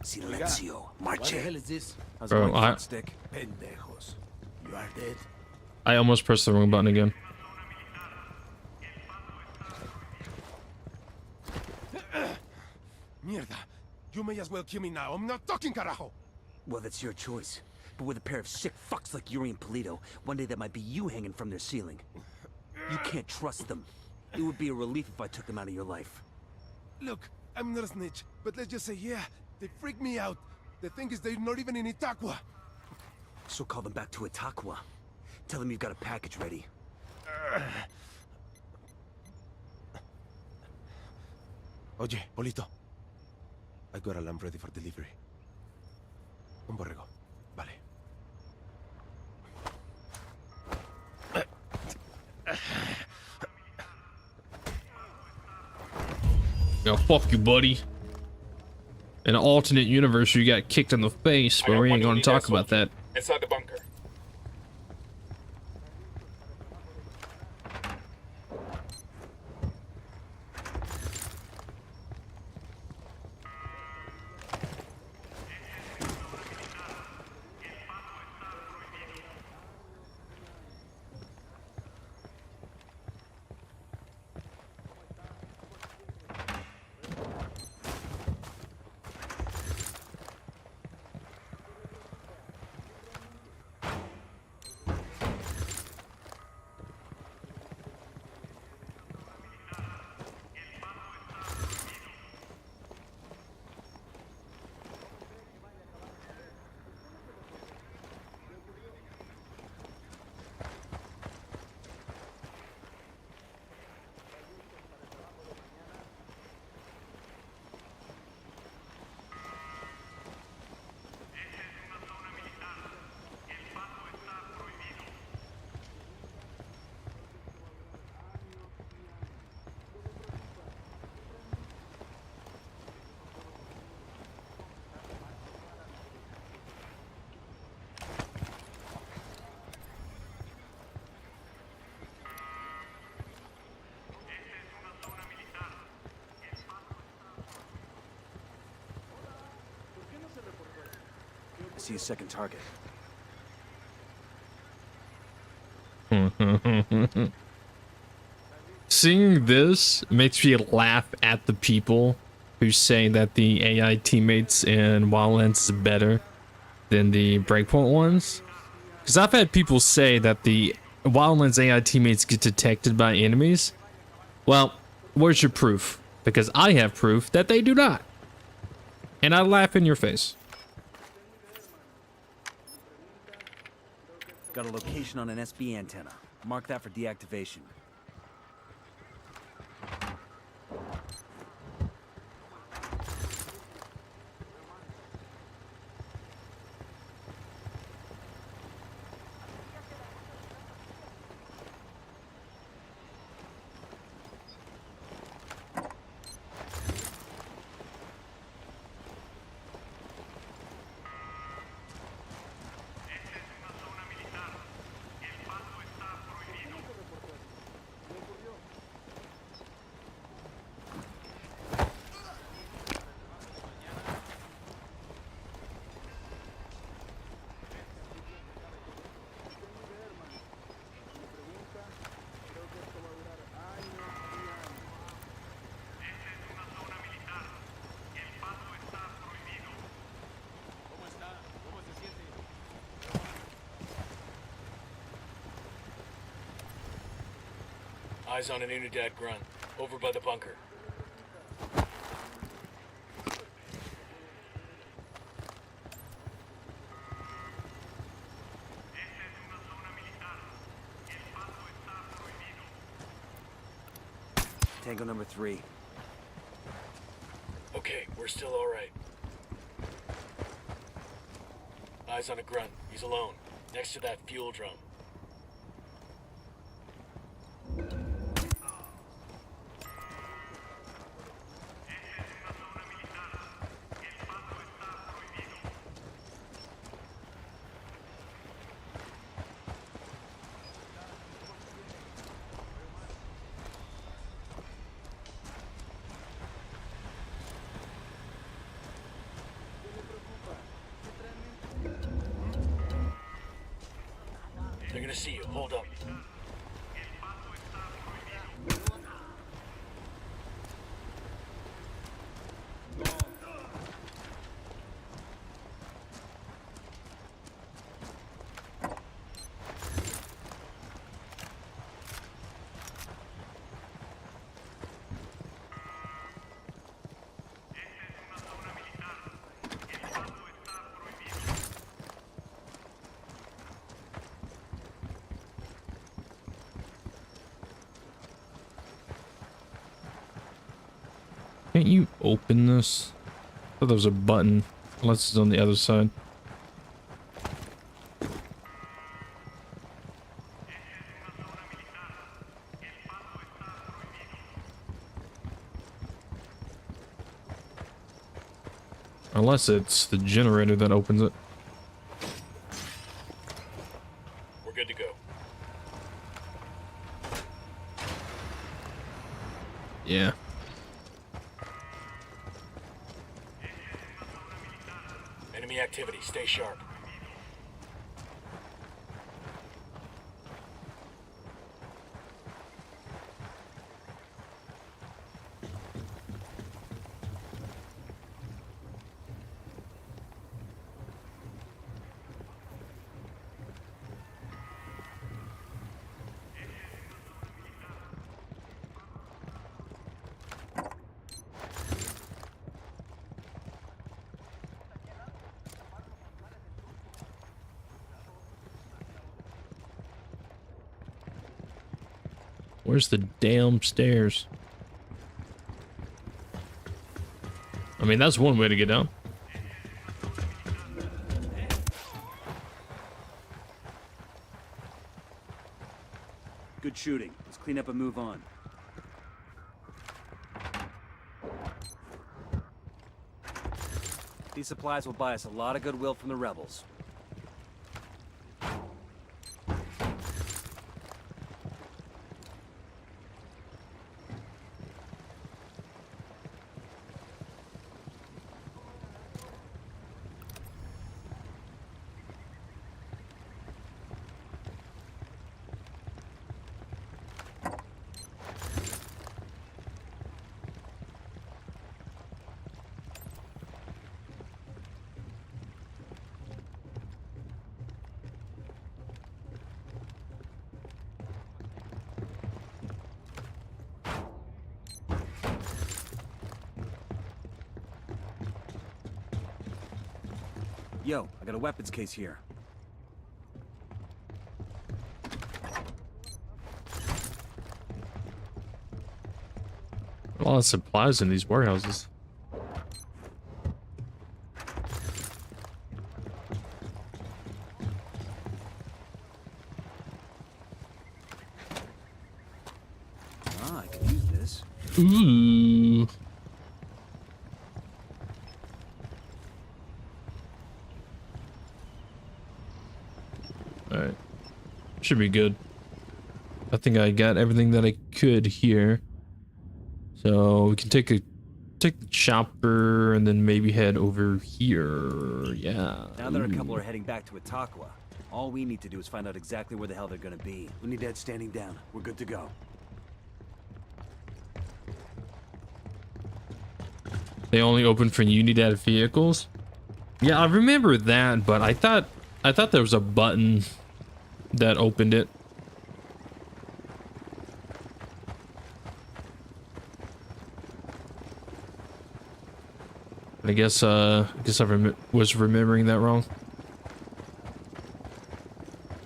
Silencio. Marche. What the hell is this? How's Bro, it going, stick? Pendejos. You are dead. I almost pressed the wrong button again. Mierda. You may as well kill me now. I'm not talking, carajo. Well, that's your choice. But with a pair of sick fucks like Yuri and Polito, one day that might be you hanging from their ceiling. You can't trust them. It would be a relief if I took them out of your life. Look, I'm not a snitch, but let's just say, yeah, they freak me out. The thing is, they're not even in Itaqua. So call them back to Itaqua. Tell them you've got a package ready. Oye, Polito. I got a lamb ready for delivery. Un borrego. Vale. Yo, fuck you, buddy. In an alternate universe, you got kicked in the face, but we ain't gonna talk about that. Inside the bunker. I see a second target. Seeing this makes me laugh at the people who say that the AI teammates in Wildlands is better than the Breakpoint ones. Because I've had people say that the Wildlands AI teammates get detected by enemies. Well, where's your proof? Because I have proof that they do not. And I laugh in your face. Got a location on an SB antenna. Mark that for deactivation. Eyes on an Unidad grunt, over by the bunker. Tango number 3. Okay, we're still alright. Eyes on a grunt. He's alone, next to that fuel drum. They're gonna see you. Hold up. Can't you open this? I thought there was a button, unless it's on the other side. Unless it's the generator that opens it. We're good to go. Yeah. Enemy activity. Stay sharp. Where's the damn stairs? I mean, that's one way to get down. Good shooting. Let's clean up and move on. These supplies will buy us a lot of goodwill from the rebels. Yo, I got a weapons case here. A lot of supplies in these warehouses. Ah, I could use this. Ooh. Alright. Should be good. I think I got everything that I could here. So we can take the chopper and then maybe head over here. Yeah. Now that a couple are heading back to Itaqua, all we need to do is find out exactly where the hell they're gonna be. Unidad standing down. We're good to go. They only open for Unidad vehicles? Yeah, I remember that, but I thought there was a button that opened it. I guess I was remembering that wrong.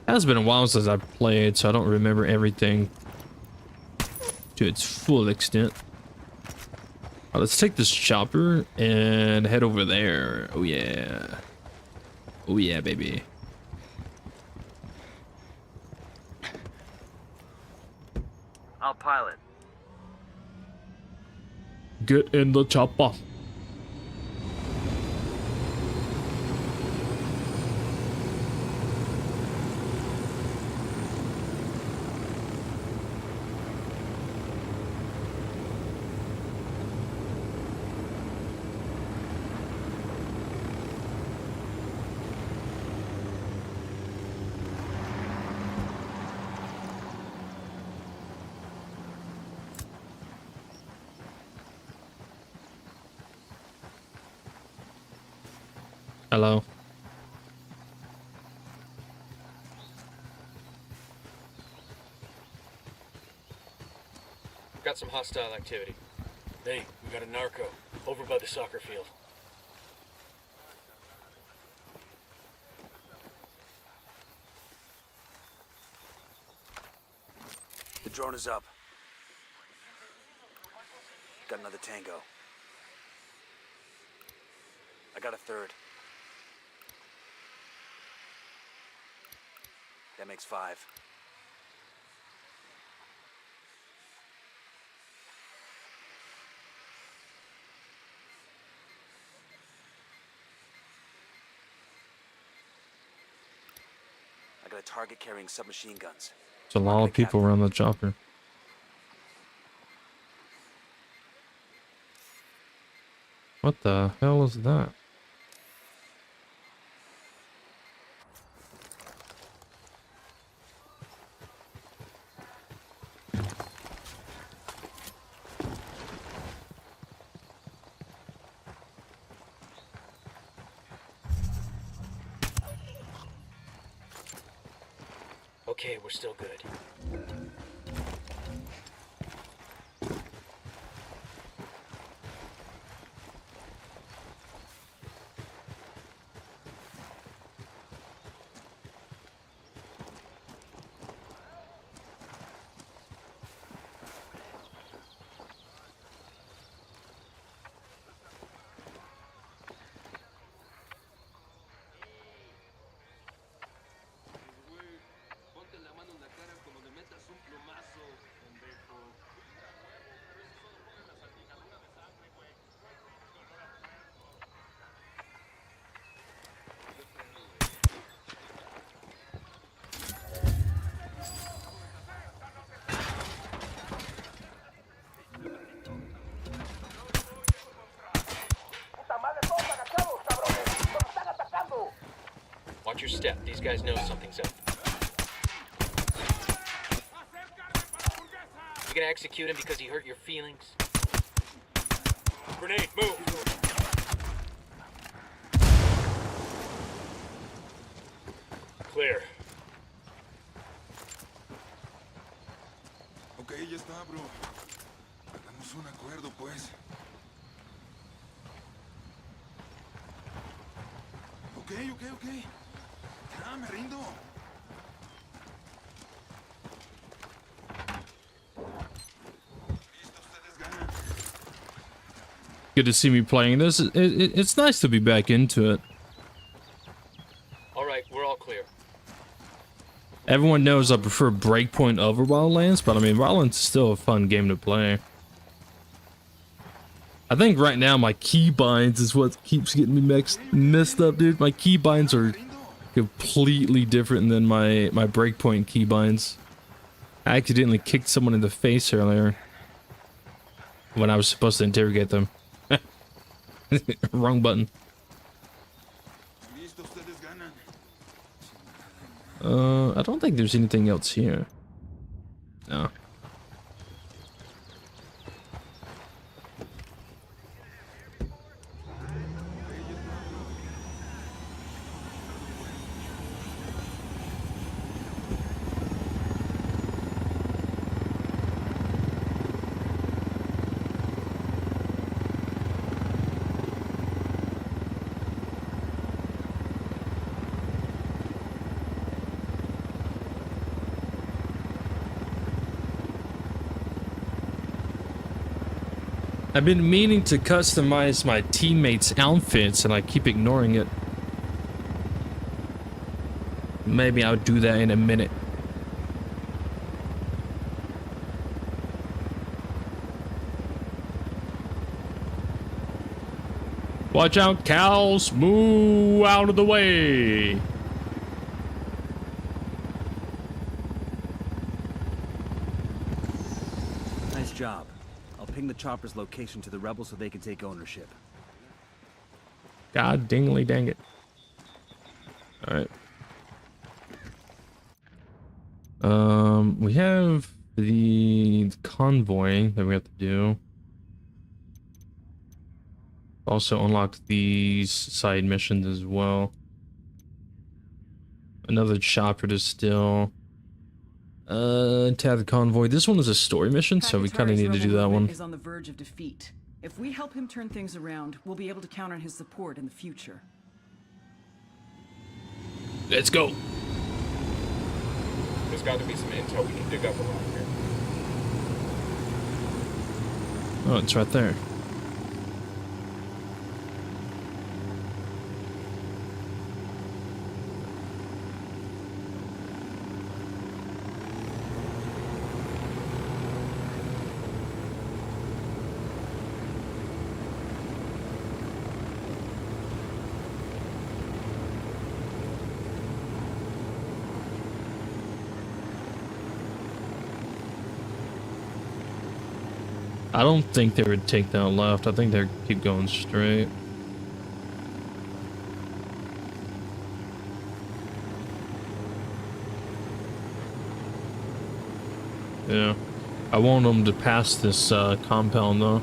It has been a while since I played, so I don't remember everything to its full extent. Let's take this chopper and head over there. Oh yeah. Oh yeah, baby. I'll pilot. Get in the chopper. Hello. Got some hostile activity. Hey, we got a narco over by the soccer field. The drone is up. Got another tango. I got a third. That makes 5. I got a target carrying submachine guns. There's a lot of people around the chopper. What the hell is that? Okay, we're still good. Watch your step. These guys know something's up. You gonna execute him because he hurt your feelings? Grenade, move! Clear. Ok, ya está, bro. Hagamos un acuerdo, pues. Ok. Ya, me rindo. Good to see me playing this. It's nice to be back into it. All right, we're all clear. Everyone knows I prefer Breakpoint over Wildlands, but I mean, Wildlands is still a fun game to play. I think right now my keybinds is what keeps getting me messed up, dude. My keybinds are completely different than my Breakpoint keybinds. I accidentally kicked someone in the face earlier when I was supposed to interrogate them. Wrong button. I don't think there's anything else here. No. I've been meaning to customize my teammates' outfits and I keep ignoring it. Maybe I'll do that in a minute. Watch out, cows! Move out of the way! Nice job. I'll ping the chopper's location to the rebels so they can take ownership. God dingly dang it. Alright. We have the convoy that we have to do. Also unlocked these side missions as well. Another chopper to steal. Tag the convoy. This one is a story mission, so we kind of need to do that one. Is on the verge of defeat. If we help him turn things around, we'll be able to count on his support in the future. Let's go. There's got to be some intel we can dig up around here. Oh, it's right there. I don't think they would take that left. I think they'd keep going straight. Yeah. I want them to pass this compound though.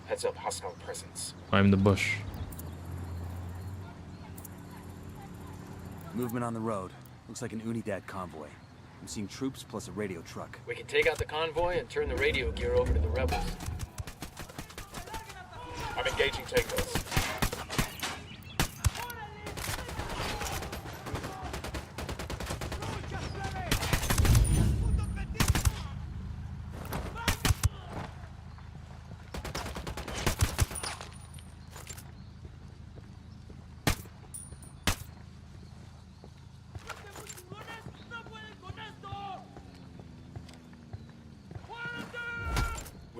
Heads up, hostile presence. I'm the bush. Movement on the road. Looks like an Unidad convoy. I'm seeing troops plus a radio truck. We can take out the convoy and turn the radio gear over to the rebels. I'm engaging takeoffs.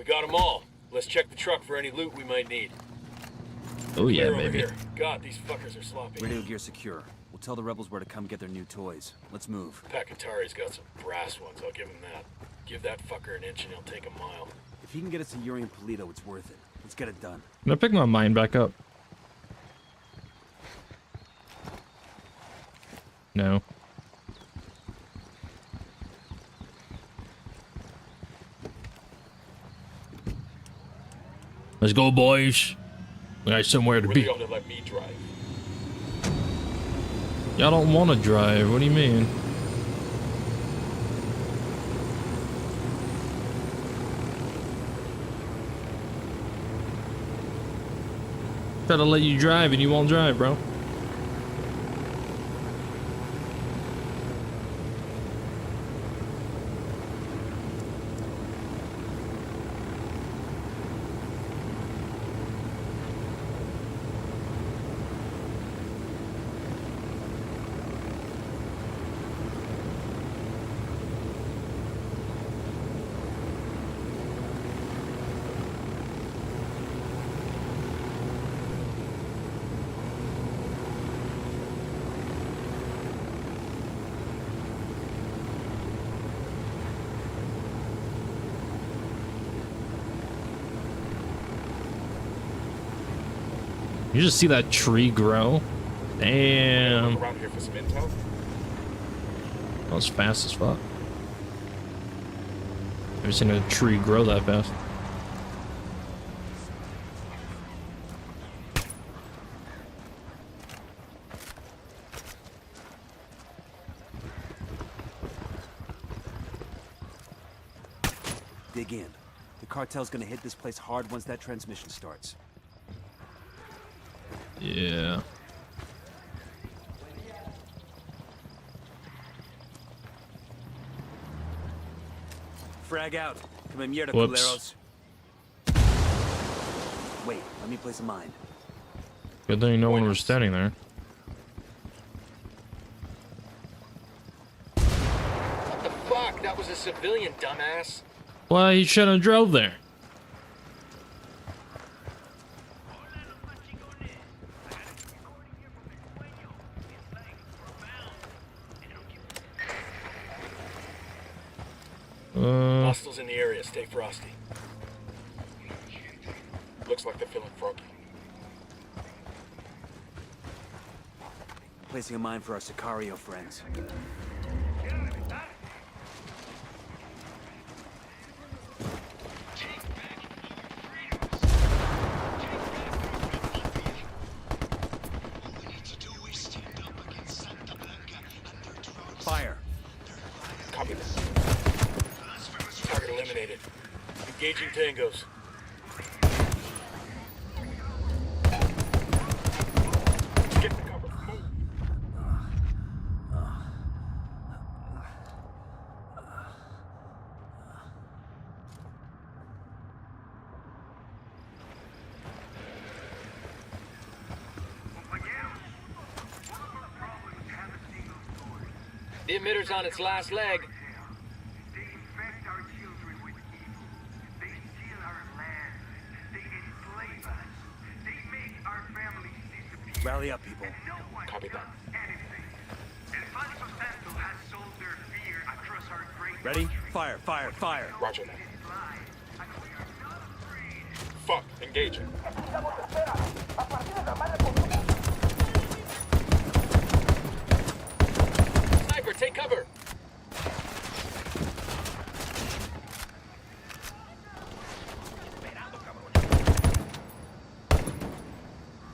Got them all. Let's check the truck for any loot we might need. Oh yeah, Clear over baby. here. God, these fuckers are sloppy. Radio gear secure. We'll tell the rebels where to come get their new toys. Let's move. Packatari's got some brass ones, I'll give him that. Give that fucker an inch and he'll take a mile. If he can get us to Yuri and Polito, it's worth it. Let's get it done. I'm gonna pick my mine back up. No. Let's go, boys. We got somewhere to Really be. going to let me drive? Y'all don't want to drive. What do you mean? Try to let you drive and you won't drive, bro. You just see that tree grow. Damn. Look around here for some intel. That was fast as fuck. Never seen a tree grow that fast. Dig in. The cartel's gonna hit this place hard once that transmission starts. Yeah. Frag out. Come mierda, Whoops. culeros. Wait, let me place a mine. Good thing no one was standing there. What the fuck? That was a civilian, dumbass. Well, he should have drove there. Hostiles in the area. Stay frosty. Looks like they're feeling froggy. Placing a mine for our Sicario friends. Fire. Copy this. Target eliminated. Engaging tangos. Get the cover. Move. The emitter's on its last leg. Rally up, people. Copy that. Ready? Fire, fire, fire. Roger that. Fuck. Engaging. Sniper, take cover.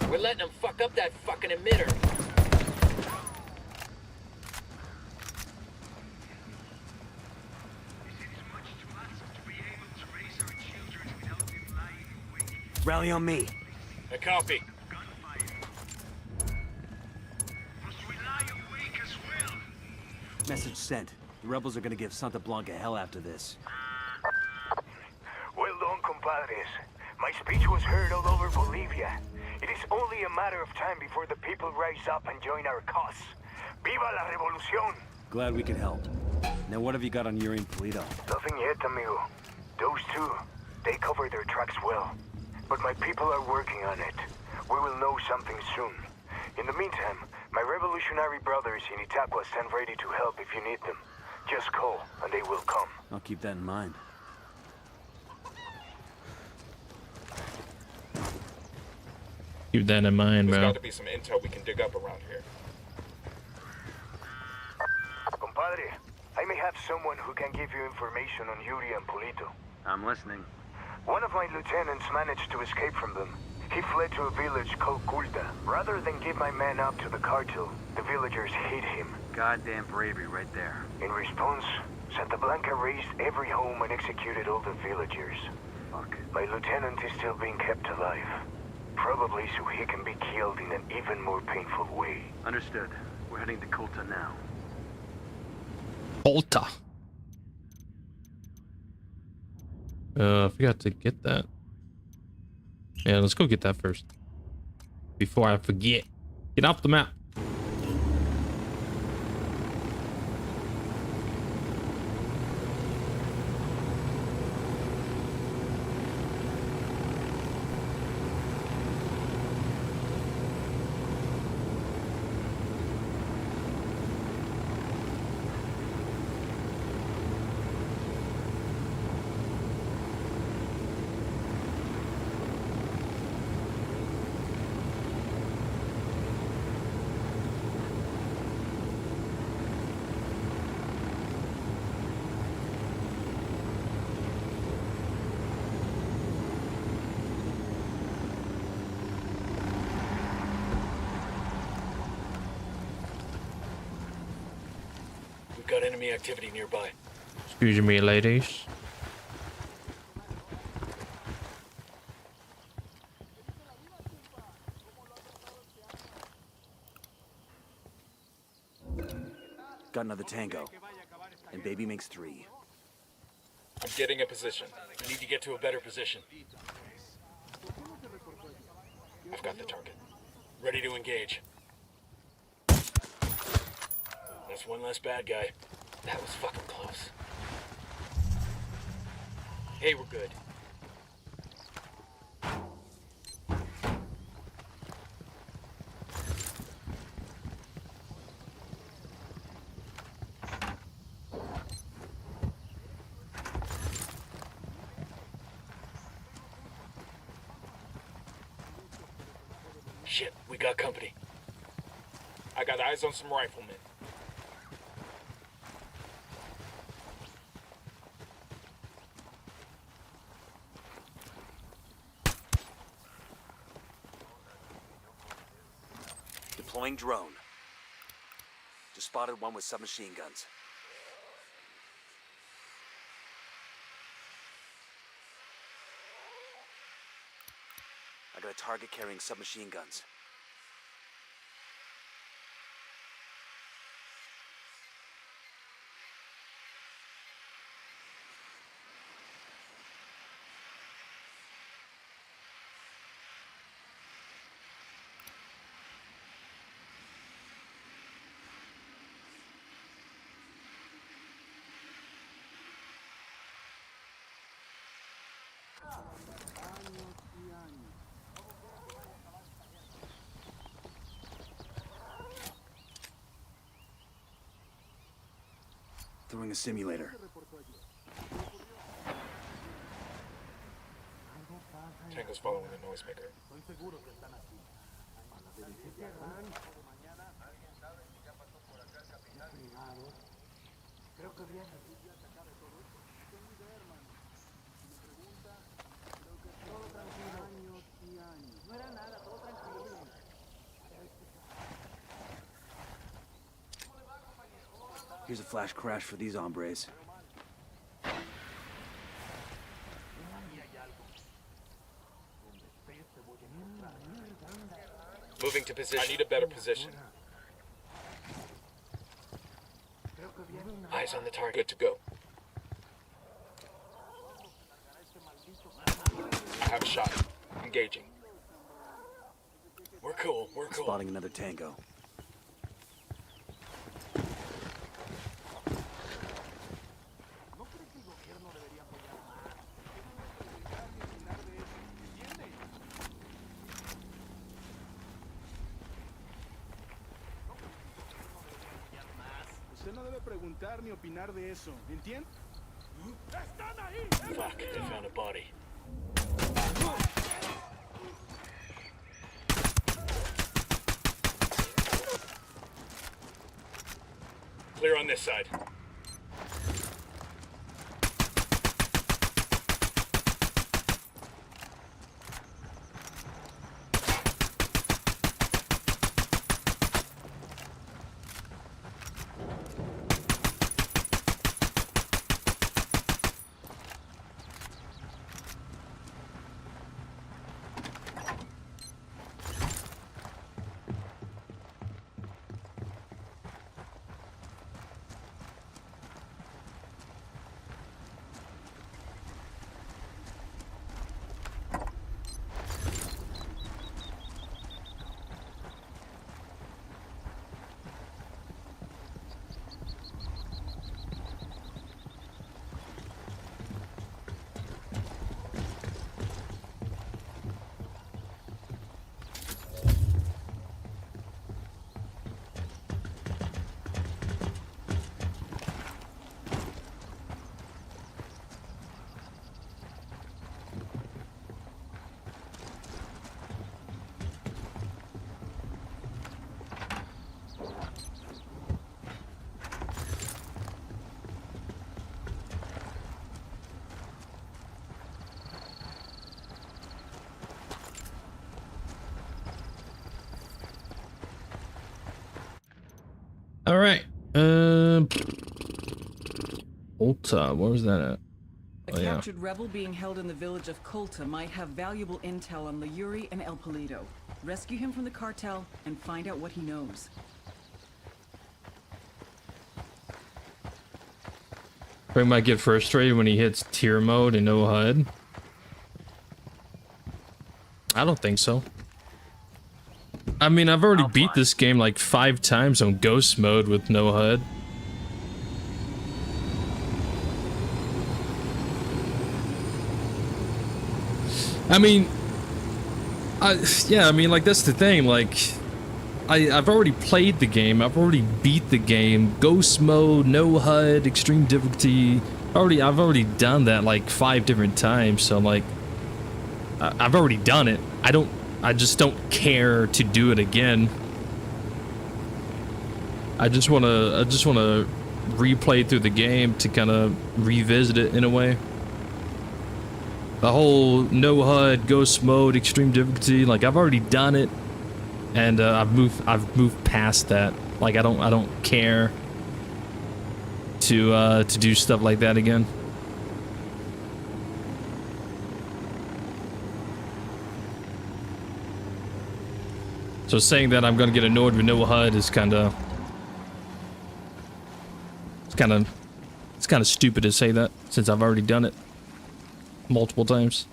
We're letting them fuck up that fucking emitter. Rally on me. A copy. Message sent. The rebels are gonna give Santa Blanca hell after this. Well done, compadres. My speech was heard all over Bolivia. It is only a matter of time before the people rise up and join our cause. Viva la revolución! Glad we could help. Now what have you got on Yuri and Polito? Nothing yet, amigo. Those two, they cover their tracks well. But my people are working on it. We will know something soon. In the meantime, my revolutionary brothers in Itaqua stand ready to help if you need them. Just call, and they will come. I'll keep that in mind. Keep that in mind, There's bro. got to be some intel we can dig up around here. Compadre, I may have someone who can give you information on Yuri and Polito. I'm listening. One of my lieutenants managed to escape from them. He fled to a village called Culta. Rather than give my men up to the cartel, the villagers hid him. Goddamn bravery right there. In response, Santa Blanca razed every home and executed all the villagers. Fuck. My lieutenant is still being kept alive. Probably so he can be killed in an even more painful way. Understood. We're heading to Culta now. Volta. I forgot to get that. Yeah, let's go get that first. Before I forget. Get off the map. We've got enemy activity nearby. Excuse me, ladies. Got another tango. And baby makes 3. I'm getting a position. We need to get to a better position. I've got the target. Ready to engage. That's one less bad guy. That was fucking close. Hey, we're good. Shit, we got company. I got eyes on some riflemen. Deploying drone. Just spotted one with submachine guns. I got a target carrying submachine guns. Throwing a simulator. Tango's following the noisemaker. Here's a flash crash for these hombres. Moving to position. I need a better position. Eyes on the target. Good to go. I have a shot. Engaging. We're cool, we're cool. Spotting another tango. Usted no debe preguntar ni opinar de eso, ¿entiende? ¡Están ahí! Fuck, they found a body. Clear on this side. All right. Ulta, where was that at? A captured rebel being held in the village of Colta might have valuable intel on the Yuri and Polito. Rescue him from the cartel and find out what he knows. Frank might get frustrated when he hits tier mode and no HUD. I don't think so. I mean, I've already beat this game like 5 times on ghost mode with no HUD. I mean, yeah, I mean, like, that's the thing, like, I've already played the game, I've already beat the game, ghost mode, no HUD, extreme difficulty, I've already done that, like, 5 different times, so, like, I've already done it, I just don't care to do it again. I just wanna replay through the game to kind of revisit it in a way. The whole no HUD, ghost mode, extreme difficulty, like I've already done it, and I've moved past that. Like I don't care to do stuff like that again. So saying that I'm gonna get annoyed with no HUD is kind of stupid to say that since I've already done it multiple times.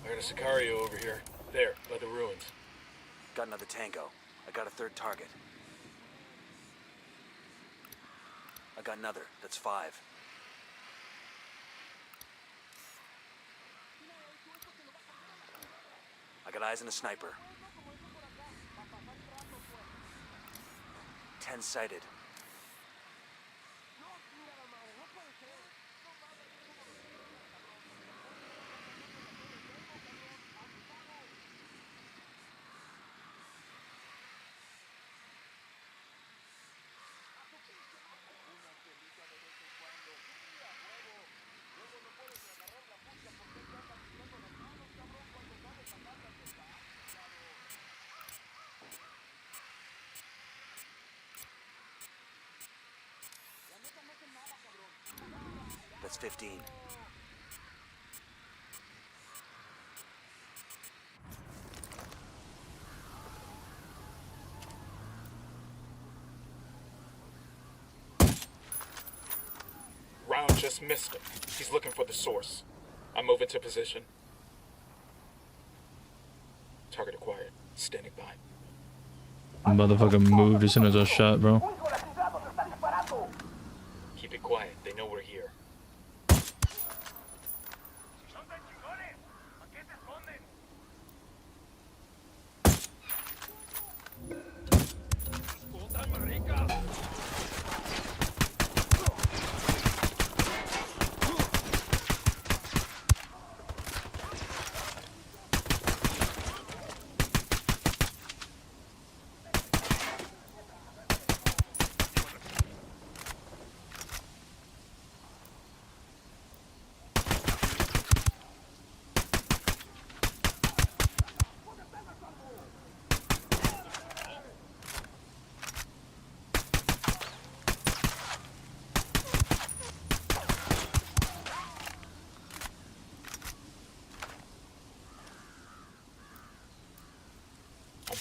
I heard a Sicario over here. There, by the ruins. Got another tango. I got a third target. I got another. That's 5. I got eyes on a sniper. 10 sighted. That's 15. Round just missed him. He's looking for the source. I move into position. Target acquired. Standing by. Motherfucker moved as soon as I shot, bro. Keep it quiet. They know we're here.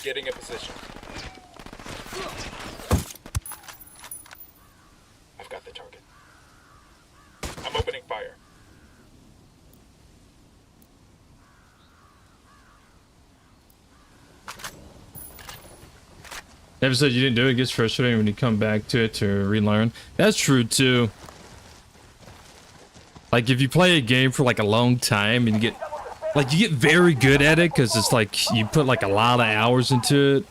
Getting a position. I've got the target. I'm opening fire. Never said you didn't do it. It gets frustrating when you come back to it to relearn. That's true too. Like if you play a game for like a long time and you get very good at it because it's like you put like a lot of hours into it,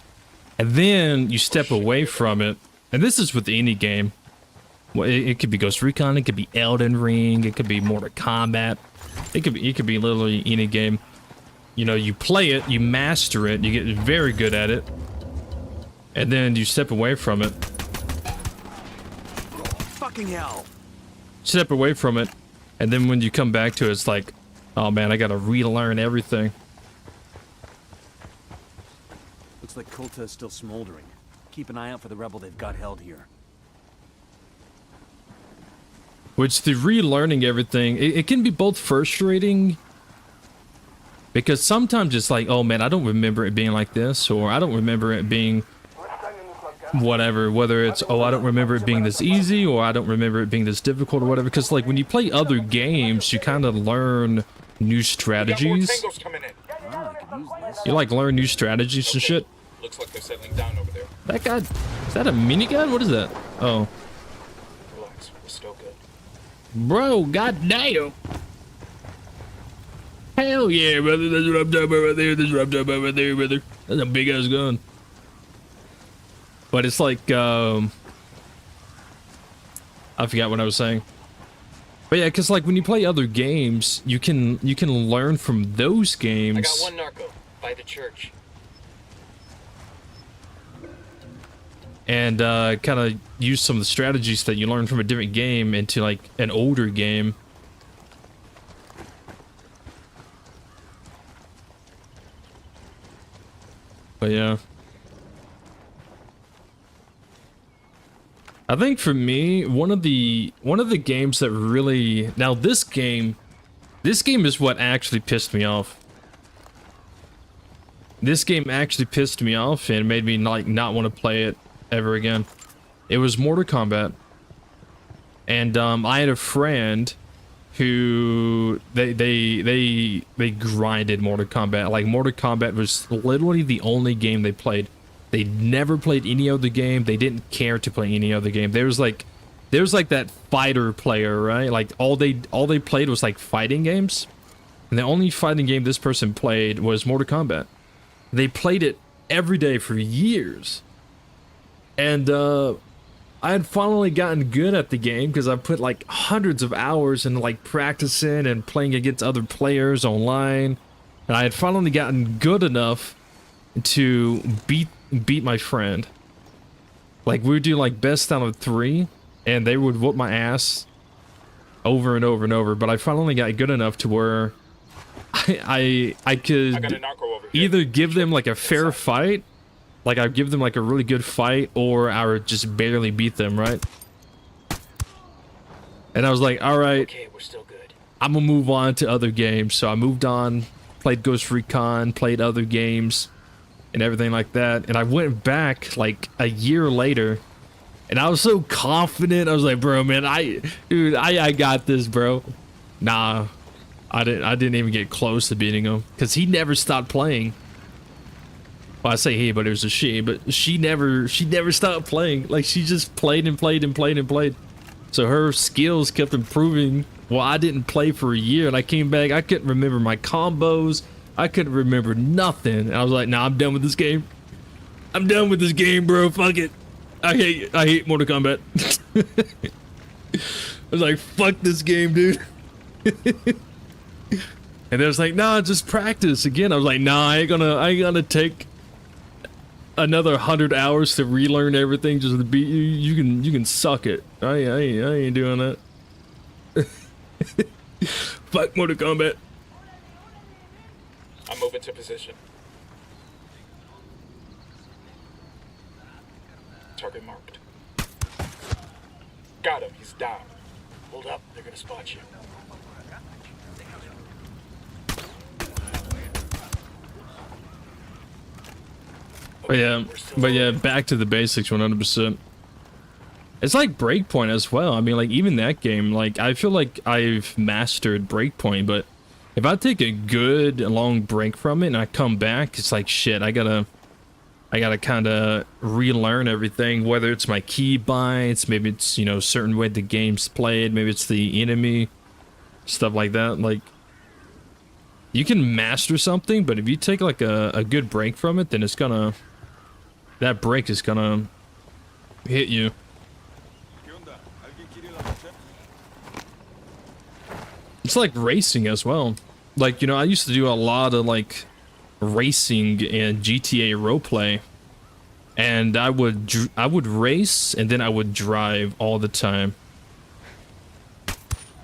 and then you step away from it. And this is with any game. Well, it could be Ghost Recon, it could be Elden Ring, it could be Mortal Kombat, it could be literally any game. You know, you play it, you master it, you get very good at it, and then you step away from it. Fucking hell! Step away from it, And then when you come back to it, it's like, oh man, I gotta relearn everything. Looks like Kulta is still smoldering. Keep an eye out for the rebel they've got held here. Which the relearning everything, it can be both frustrating. Because sometimes it's like, oh man, I don't remember it being like this, or I don't remember it being whatever, whether it's, oh, I don't remember it being this easy, or I don't remember it being this difficult, or whatever. Because like when you play other games, you kind of learn new strategies. You like learn new strategies and shit. Looks like they're settling down over there. That guy, is that a minigun? What is that? Oh. Relax, we're still good. Bro, goddamn. Hell yeah, brother. There's what I'm talking about right there. There's what I'm talking about right there, brother. That's a big ass gun. But it's like, I forgot what I was saying. But yeah, because like when you play other games, you can learn from those games. I got one narco by the church. And kind of use some of the strategies that you learn from a different game into like an older game. But yeah. I think for me, one of the games that really, now this game is what actually pissed me off. This game actually pissed me off and made me like not want to play it ever again. It was Mortal Kombat. And I had a friend who they grinded Mortal Kombat. Like Mortal Kombat was literally the only game they played. They never played any other game. They didn't care to play any other game. There was like that fighter player, right? Like all they played was like fighting games. And the only fighting game this person played was Mortal Kombat. They played it every day for years. And I had finally gotten good at the game because I put like hundreds of hours into like practicing and playing against other players online. And I had finally gotten good enough to beat my friend. Like we would do like best out of 3 and they would whoop my ass over and over and over. But I finally got good enough to where I could either give them like a fair fight, like I'd give them like a really good fight, or I would just barely beat them, right? And I was like, all right, okay, we're still good. I'm gonna move on to other games. So I moved on, played Ghost Recon, played other games and everything like that. And I went back like a year later and I was so confident. I was like, bro, man, I got this, bro. Nah, I didn't even get close to beating him because he never stopped playing. Well, I say he, but it was a she, but she never stopped playing. Like she just played and played and played and played. So her skills kept improving. Well, I didn't play for a year and I came back. I couldn't remember my combos. I couldn't remember nothing. And I was like, nah, I'm done with this game. I'm done with this game, bro. Fuck it. I hate Mortal Kombat. I was like, fuck this game, dude. And they was like, nah, just practice again. I was like, nah, I ain't gonna take another 100 hours to relearn everything just to beat you. You can suck it. I ain't doing that. Fuck Mortal Kombat. I'm moving to position. Target marked. Got him. He's down. Hold up. They're gonna spot you. But yeah, back to the basics 100%. It's like Breakpoint as well. I mean, like even that game, like I feel like I've mastered Breakpoint, but if I take a good long break from it and I come back, it's like shit, I gotta kind of relearn everything, whether it's my key binds, maybe it's, you know, certain way the game's played, maybe it's the enemy, stuff like that. Like you can master something, but if you take like a good break from it, then it's gonna, that break is gonna hit you. It's like racing as well. Like, you know, I used to do a lot of like racing and GTA roleplay, and I would race and then I would drive all the time.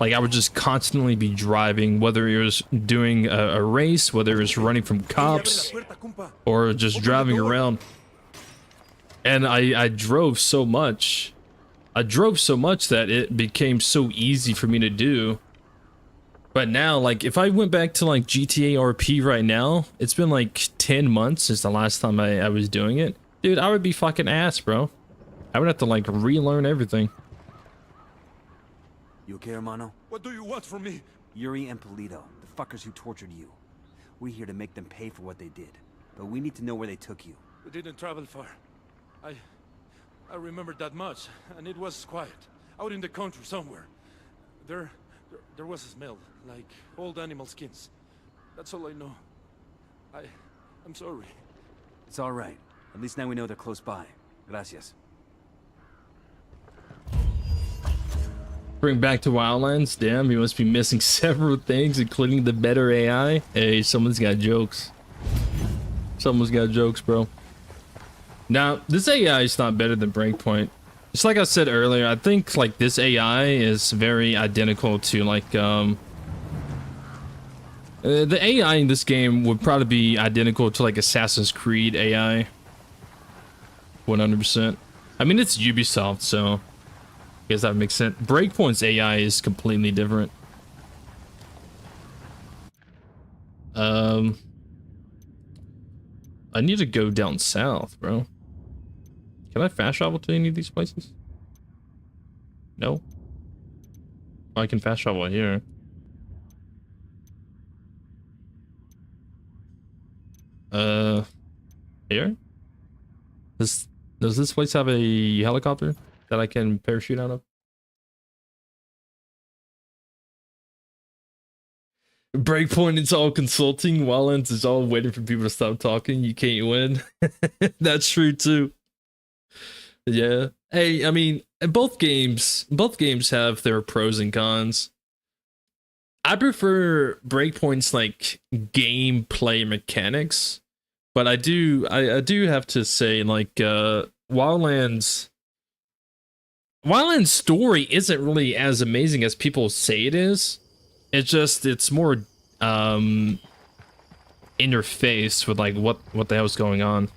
Like, I would just constantly be driving, whether it was doing a race, whether it was running from cops, or just driving around. And I drove so much. I drove so much that it became so easy for me to do. But now, like, if I went back to, like, GTA RP right now, it's been, like, 10 months since the last time I was doing it. Dude, I would be fucking ass, bro. I would have to, like, relearn everything. You okay, hermano? What do you want from me? Yuri and Polito, the fuckers who tortured you. We're here to make them pay for what they did. But we need to know where they took you. We didn't travel far. I remembered that much, and it was quiet. Out in the country somewhere. There was a smell, like old animal skins. That's all I know. I'm sorry. It's all right. At least now we know they're close by. Gracias. Bring back to Wildlands? Damn, you must be missing several things, including the better AI. Hey, someone's got jokes. Someone's got jokes, bro. Now, this AI is not better than Breakpoint. Just like I said earlier, I think, like, this AI is very identical to, like, the AI in this game would probably be identical to, like, Assassin's Creed AI. 100%. I mean, it's Ubisoft, so I guess that makes sense. Breakpoint's AI is completely different. I need to go down south, bro. Can I fast travel to any of these places? No. Oh, I can fast travel here. Here? Does this place have a helicopter that I can parachute out of? Breakpoint, it's all consulting. Wildlands is all waiting for people to stop talking. You can't win. That's true too. Yeah. Hey, I mean, both games have their pros and cons. I prefer Breakpoint's like gameplay mechanics, but I do have to say, like, Wildlands story isn't really as amazing as people say it is. It's more in your face with, like, what the hell's going on.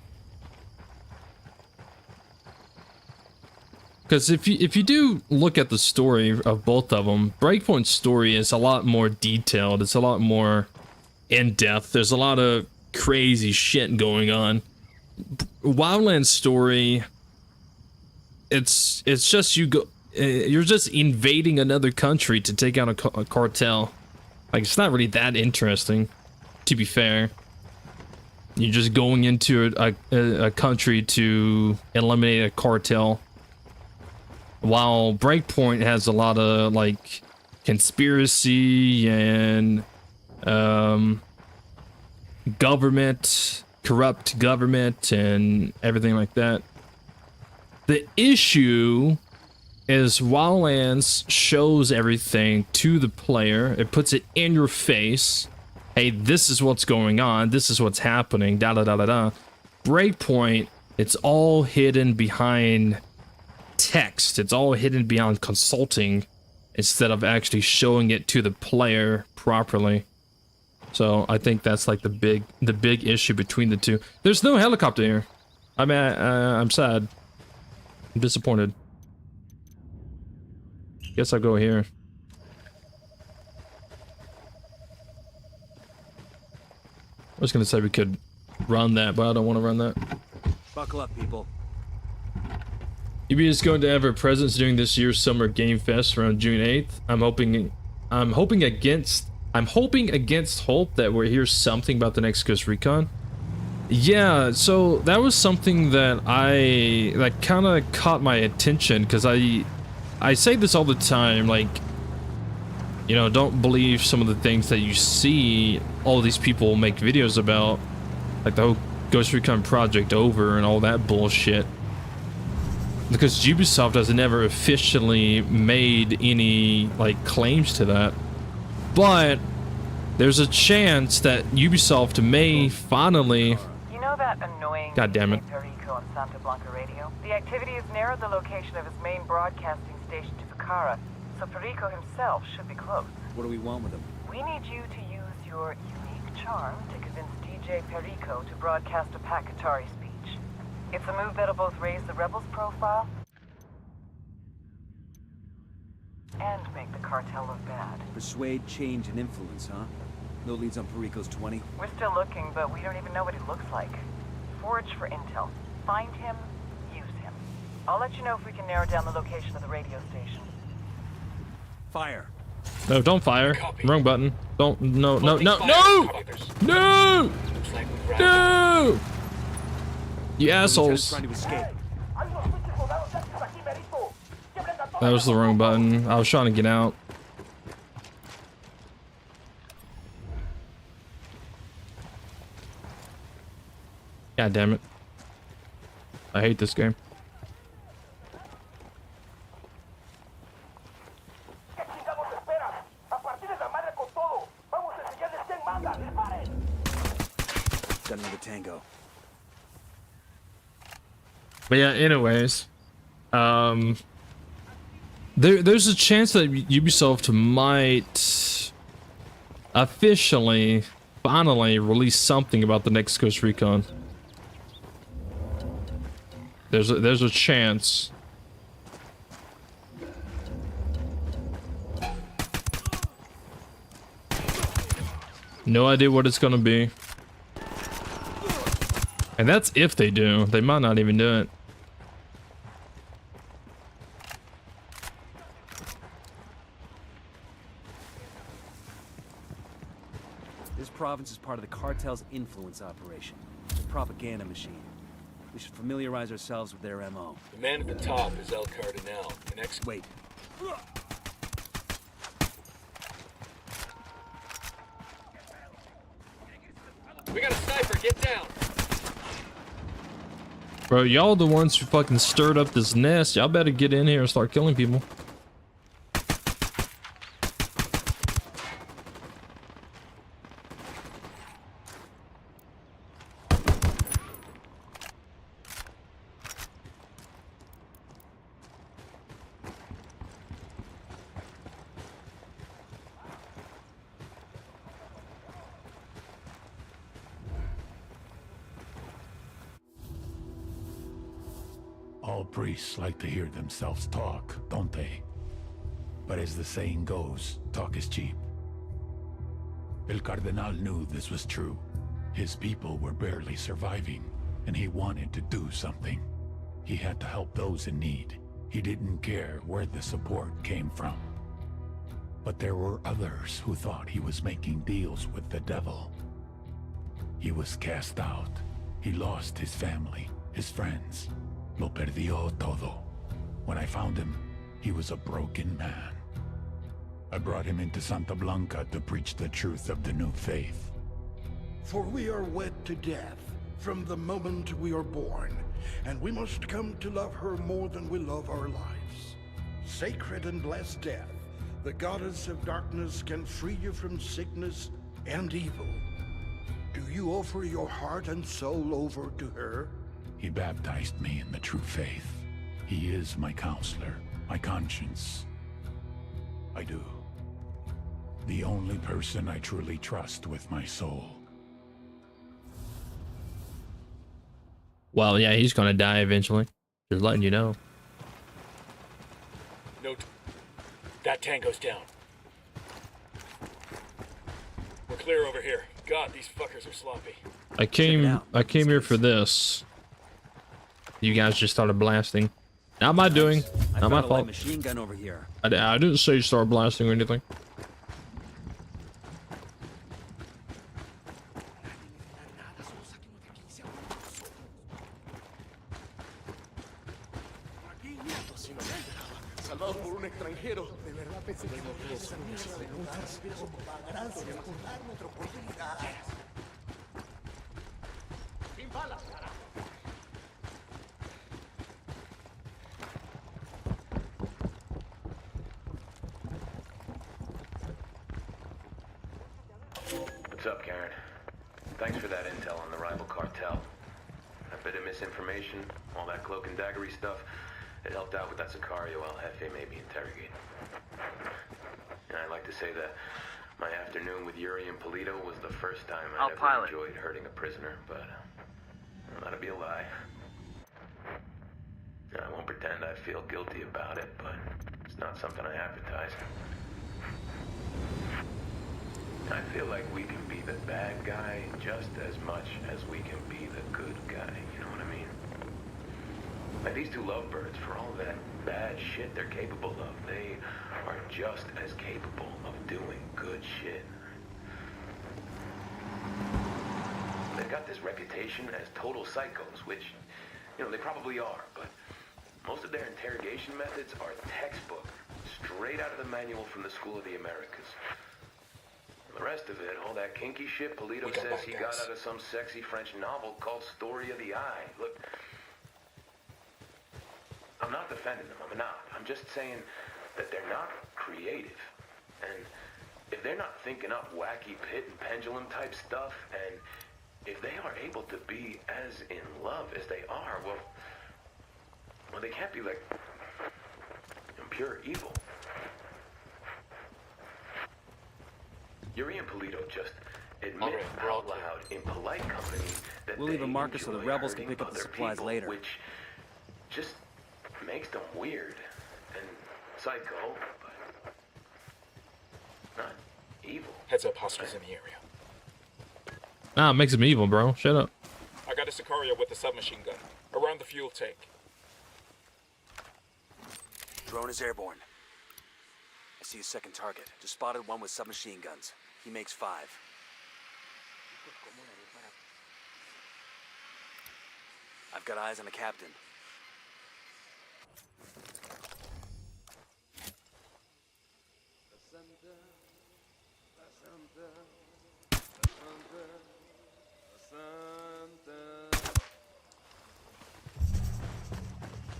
Because if you do look at the story of both of them, Breakpoint's story is a lot more detailed. It's a lot more in depth. There's a lot of crazy shit going on. Wildlands story, it's just you're just invading another country to take out a cartel. Like, it's not really that interesting, to be fair. You're just going into a country to eliminate a cartel. While Breakpoint has a lot of, like, conspiracy and government, corrupt government, and everything like that. The issue is Wildlands shows everything to the player. It puts it in your face. Hey, this is what's going on. This is what's happening. Da da da da da. Breakpoint, it's all hidden behind text. It's all hidden behind consulting instead of actually showing it to the player properly. So I think that's like the big issue between the two. There's no helicopter here. I mean, I'm sad. I'm disappointed. Guess I'll go here. I was gonna say we could run that, but I don't want to run that. Buckle up, people. Ubi is going to have a presence during this year's Summer Game Fest around June 8th. I'm hoping against hope that we'll hear something about the next Ghost Recon. Yeah, so that was something that kind of caught my attention, because I say this all the time, like, you know, don't believe some of the things that you see all these people make videos about, like the whole Ghost Recon Project Over and all that bullshit. Because Ubisoft has never officially made any, like, claims to that. But there's a chance that Ubisoft may finally... You know that annoying God damn it. Perico on Santa Blanca radio? The activity has narrowed the location of his main broadcasting station to Ficara, so Perico himself should be close. What do we want with him? We need you to use your unique charm to convince DJ Perico to broadcast a Pac-Katari speech. It's a move that'll both raise the rebels' profile and make the cartel look bad. Persuade, change, and influence, huh? No leads on Perico's 20? We're still looking, but we don't even know what he looks like. Forage for intel. Find him, use him. I'll let you know if we can narrow down the location of the radio station. Fire. No, don't fire. Wrong button. Don't. No, no, no, no! No! No! You assholes. That was the wrong button. I was trying to get out. God damn it. I hate this game. Got another tango. But yeah, anyways, there's a chance that Ubisoft might officially, finally release something about the next Ghost Recon. There's a chance. No idea what it's gonna be. And that's if they do. They might not even do it. This province is part of the cartel's influence operation. The propaganda machine. We should familiarize ourselves with their MO. The man at the top is El Cardinal, an ex- Wait. We got a sniper, get down! Bro, y'all the ones who fucking stirred up this nest. Y'all better get in here and start killing people. All priests like to hear themselves talk, don't they? But as the saying goes, talk is cheap. El Cardenal knew this was true. His people were barely surviving, and he wanted to do something. He had to help those in need. He didn't care where the support came from. But there were others who thought he was making deals with the devil. He was cast out. He lost his family, his friends. Lo perdió todo. When I found him, he was a broken man. I brought him into Santa Blanca to preach the truth of the new faith. For we are wed to death from the moment we are born, and we must come to love her more than we love our lives. Sacred and blessed death, the goddess of darkness can free you from sickness and evil. Do you offer your heart and soul over to her? He baptized me in the true faith. He is my counselor, my conscience. I do. The only person I truly trust with my soul. Well, yeah, he's gonna die eventually. Just letting you know. Note. That tango's down. We're clear over here. God, these fuckers are sloppy. I came here for this. You guys just started blasting. Not my doing. Not my fault. Machine gun over here. I didn't say start blasting or anything. What's up, Karen? Thanks for that intel on the rival cartel. A bit of misinformation, all that cloak and daggery stuff. It helped out with that Sicario El Jefe made me interrogate. And I'd like to say that my afternoon with Yuri and Polito was the first time I'd ever enjoyed hurting a prisoner, but well, that'd be a lie. And I won't pretend I feel guilty about it, but it's not something I advertise. I feel like we can be the bad guy just as much as we can be the good guy, you know what I mean? Like these two lovebirds, for all that bad shit they're capable of, they are just as capable of doing good shit. They've got this reputation as total psychos, which, you know, they probably are, but most of their interrogation methods are textbook, straight out of the manual from the School of the Americas. The rest of it, all that kinky shit Polito says he got out of some sexy French novel called Story of the Eye. Look, I'm not defending them, I'm not. I'm just saying that they're not creative. And if they're not thinking up wacky pit and pendulum type stuff, and if they are able to be as in love as they are, well, they can't be like pure evil. Yuri and Polito just admit out loud in polite company that we'll leave a marker so the rebels can pick up the supplies later. Which just makes them weird and psycho, but not evil. Heads up, hostiles in the area. Nah, it makes him evil, bro. Shut up. I got a Sicario with a submachine gun around the fuel tank. Drone is airborne. I see a second target. Just spotted one with submachine guns. He makes 5. I've got eyes on the captain.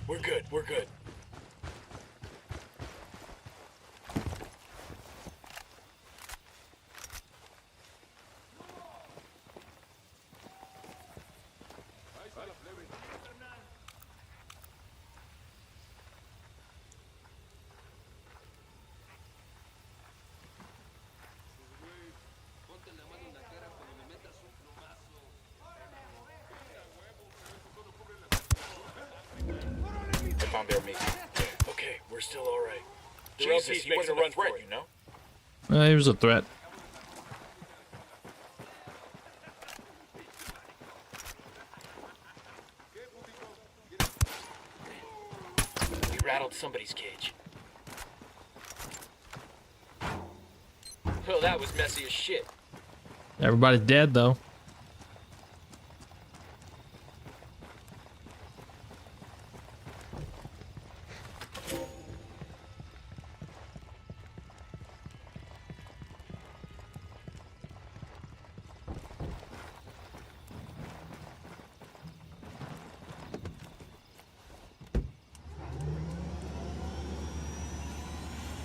We're good, we're good. Found their meat. Okay, we're still all right. Jesus, he wasn't a threat, you know? He was a threat. We rattled somebody's cage. Well, that was messy as shit. Everybody's dead, though.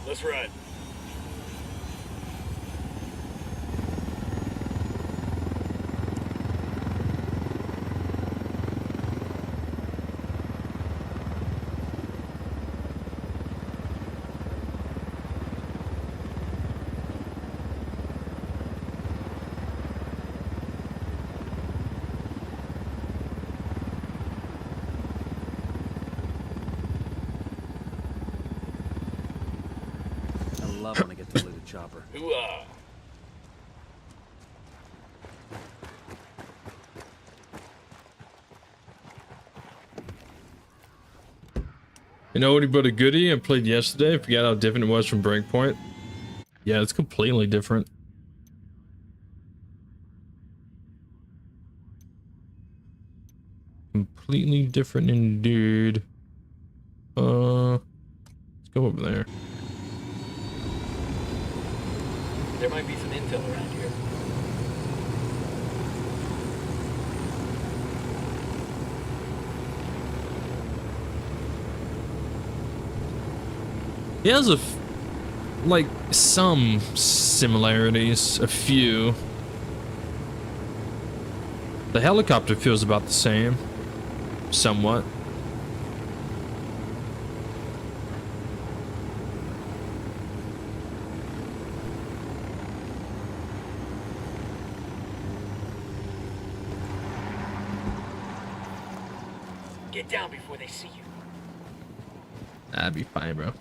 Let's ride. Love when I get to loot a chopper. Hooah! You know what about a goodie I played yesterday? I forgot how different it was from Breakpoint. Yeah, it's completely different. Completely different indeed. Let's go over there. There might be some intel around here. He has like some similarities, a few. The helicopter feels about the same, somewhat. Get down before they see you. That'd be fine, bro.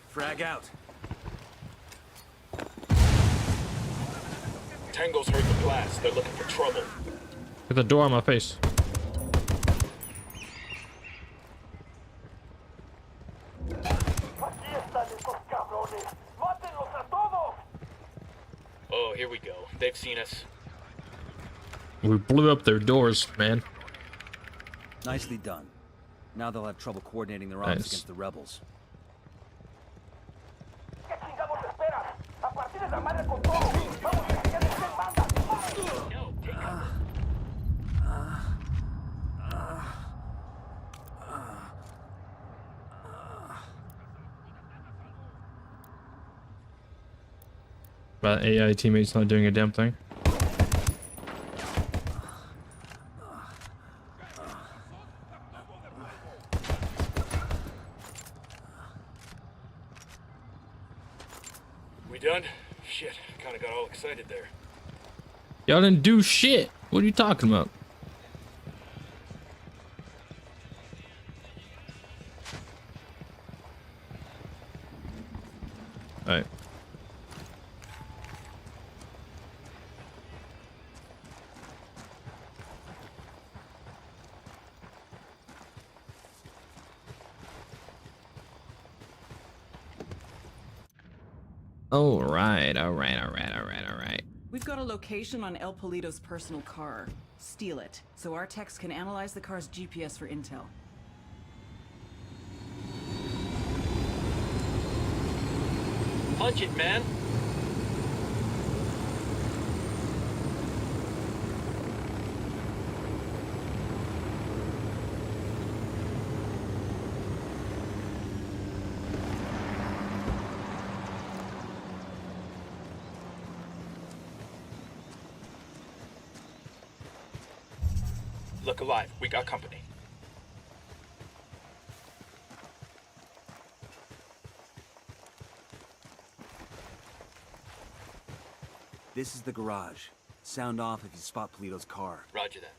Frag out. Tango's heard the blast. They're looking for trouble. Get the door on my face. Oh, here we go. They've seen us. We blew up their doors, man. Nicely done. Now they'll have trouble coordinating their arms against the rebels. But AI teammates not doing a damn thing. We done? Shit, I kinda got all excited there. Y'all didn't do shit. What are you talking about? Alright. Alright. We've got a location on El Polito's personal car. Steal it, so our techs can analyze the car's GPS for intel. Punch it, man. Look alive. We got company. This is the garage. Sound off if you spot Polito's car. Roger that.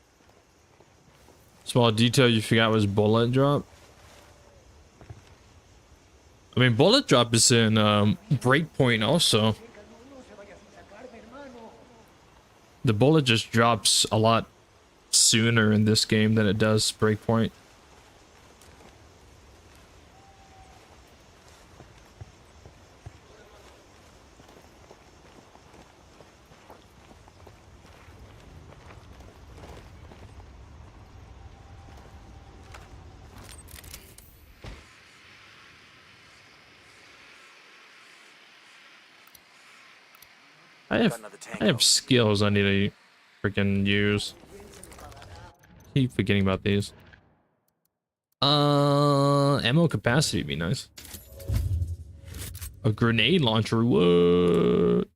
Small detail you forgot was bullet drop. I mean, bullet drop is in Breakpoint also. The bullet just drops a lot sooner in this game than it does Breakpoint. I have skills I need to freaking use. Keep forgetting about these. Ammo capacity would be nice. A grenade launcher, what?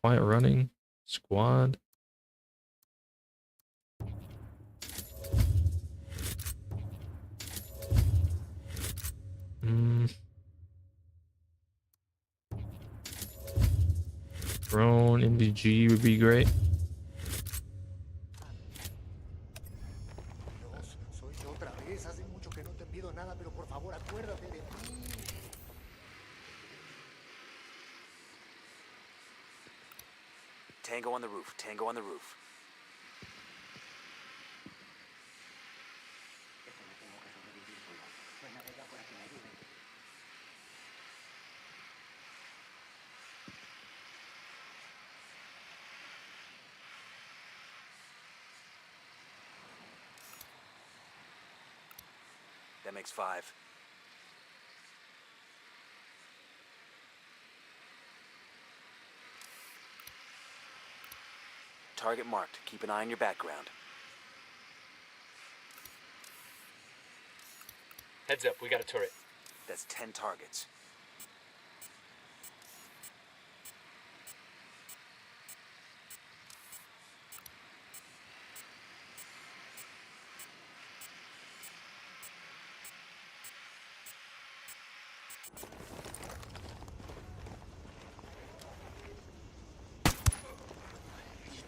Quiet running, squad. Drone, MDG would be great. Tango on the roof. Tango on the roof. That makes 5. Target marked. Keep an eye on your background. Heads up, we got a turret. That's 10 targets.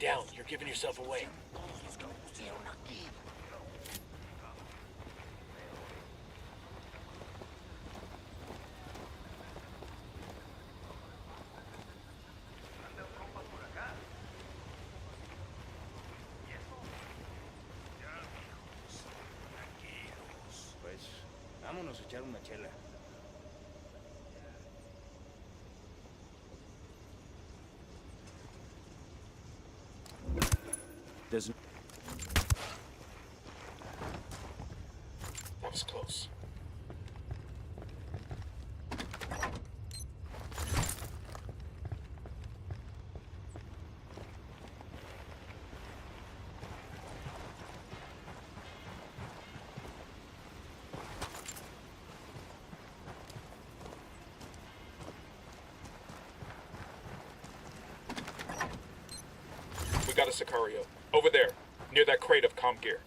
Down, you're giving yourself away. Pues, vámonos a echar una chela. There's... That was close. We got a Sicario. Over there, near that crate of comm gear.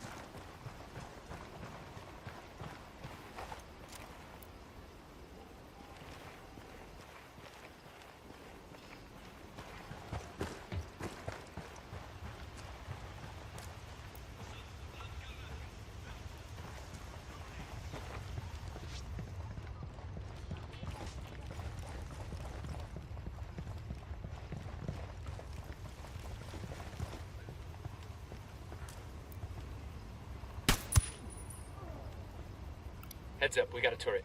Heads up, we got a turret.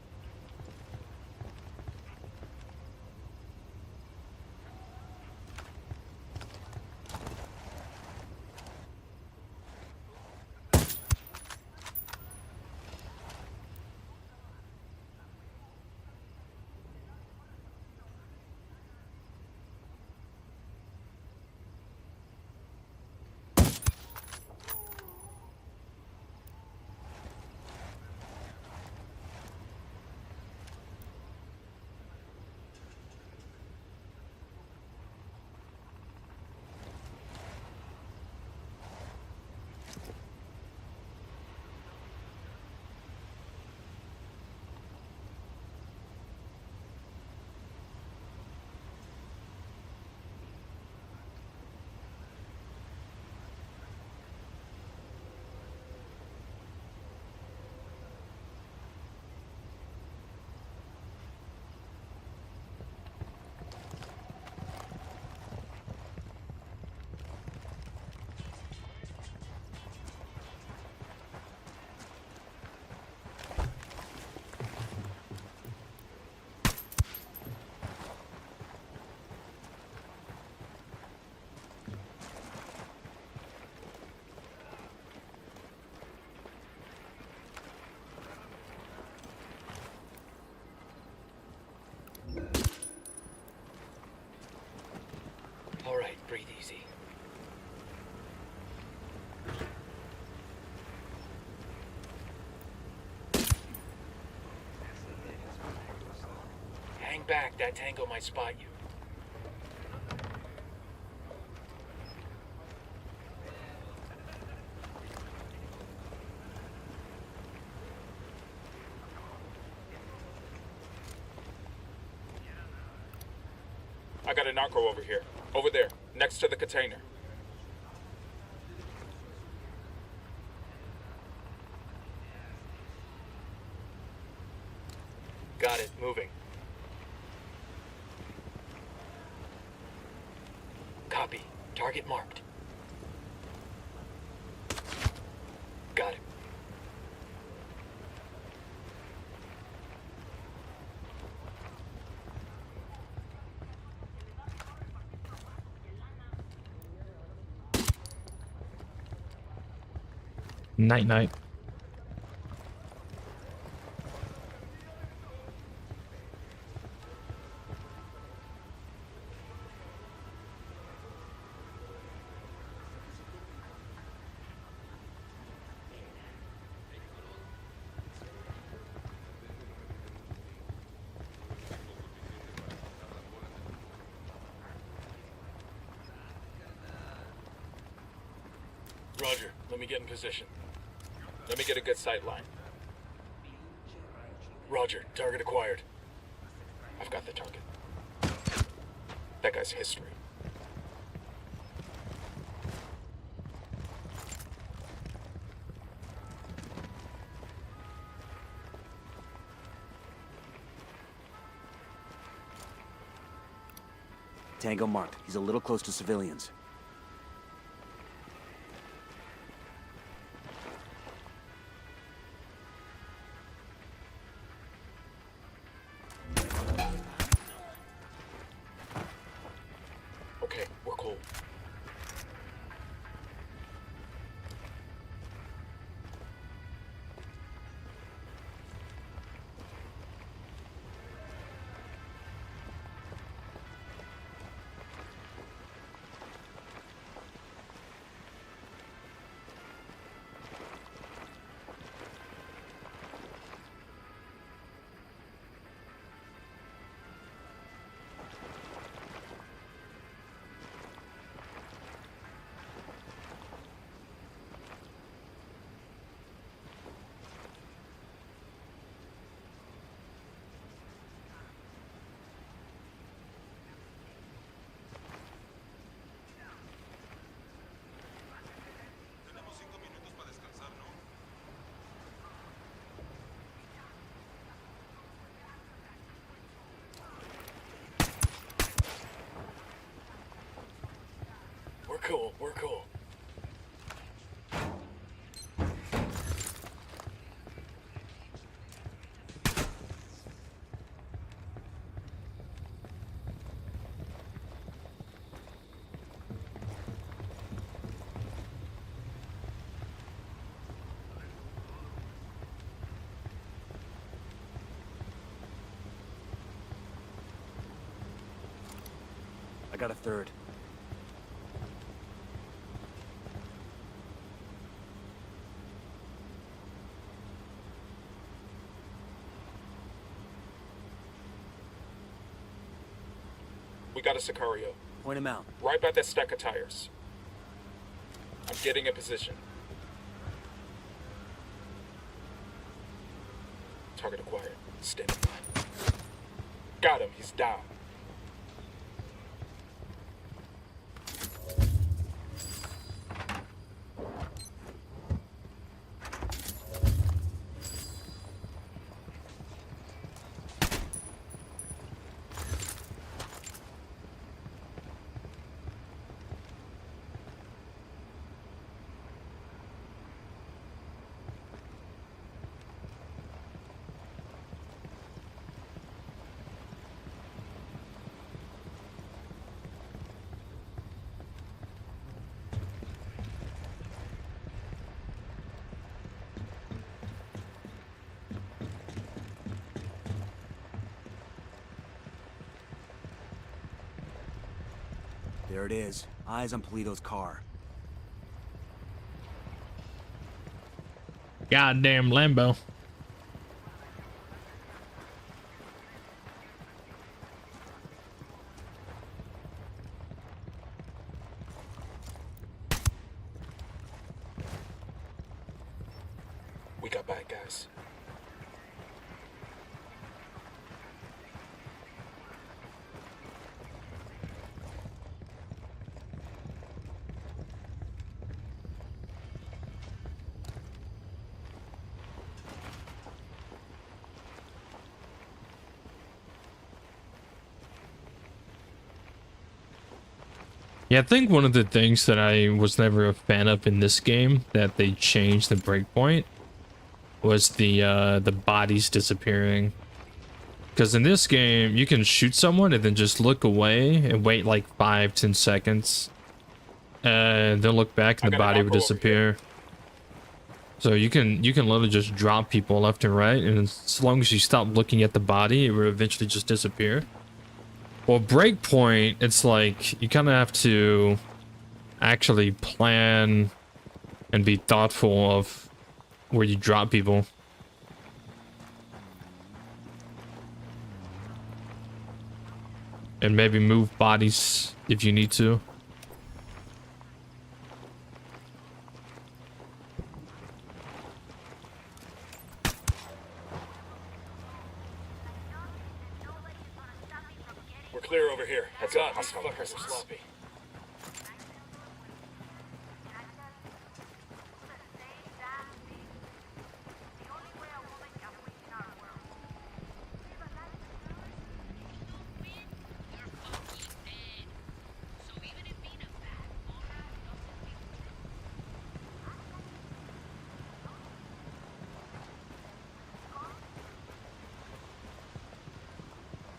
All right, breathe easy. Hang back, that tango might spot you. I got a narco over here. Over there, next to the container. Got it, moving. Copy. Target marked. Got it. Night-night. Let me get in position. Let me get a good sight line. Roger, target acquired. I've got the target. That guy's history. Tango marked. He's a little close to civilians. Okay, we're cool. We're cool. I got a third. We got a Sicario. Point him out. Right by that stack of tires. I'm getting in position. Target acquired. Stand by. Got him. He's down. There it is. Eyes on Polito's car. Goddamn Lambo. We got bad guys. Yeah, I think one of the things that I was never a fan of in this game that they changed the breakpoint was the bodies disappearing. Because in this game, you can shoot someone and then just look away and wait like 5-10 seconds. And then look back and the body will disappear. So you can literally just drop people left and right, and as long as you stop looking at the body, it will eventually just disappear. Well, breakpoint, it's like you kind of have to actually plan and be thoughtful of where you drop people. And maybe move bodies if you need to. clear over here. Heads God, up, these hostile fuckers are presence. sloppy.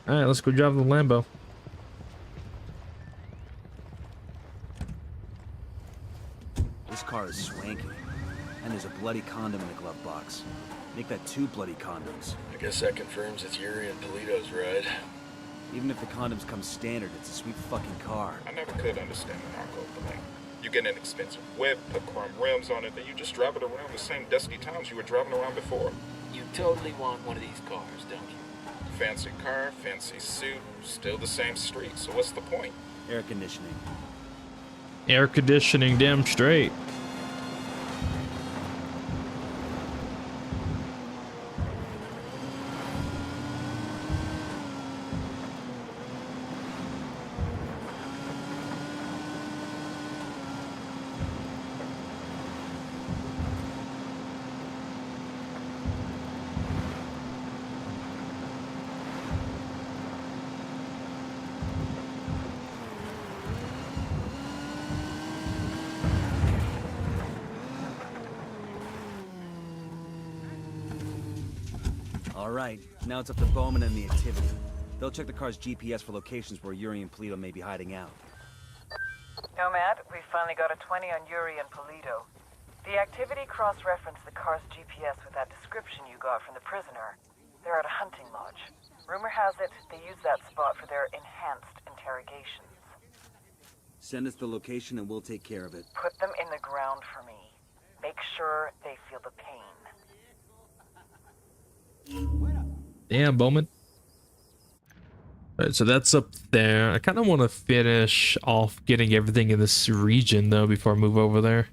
All right, let's go drive the Lambo. This car is swanky. And there's a bloody condom in the glove box. Make that 2 bloody condoms. I guess that confirms it's Yuri and Polito's ride. Even if the condoms come standard, it's a sweet fucking car. I never could understand the narco thing. You get an expensive whip, put chrome rims on it, then you just drive it around the same dusty towns you were driving around before. You totally want one of these cars, don't you? Fancy car, fancy suit, still the same street, so what's the point? Air conditioning. Air conditioning, damn straight. All right, now it's up to Bowman and the activity. They'll check the car's GPS for locations where Yuri and Polito may be hiding out. Nomad, we finally got a 20 on Yuri and Polito. The activity cross-referenced the car's GPS with that description you got from the prisoner. They're at a hunting lodge. Rumor has it they use that spot for their enhanced interrogations. Send us the location and we'll take care of it. Put them in the ground for me. Make sure they feel the pain. Damn, Bowman. Alright, so that's up there. I kind of want to finish off getting everything in this region, though, before I move over there.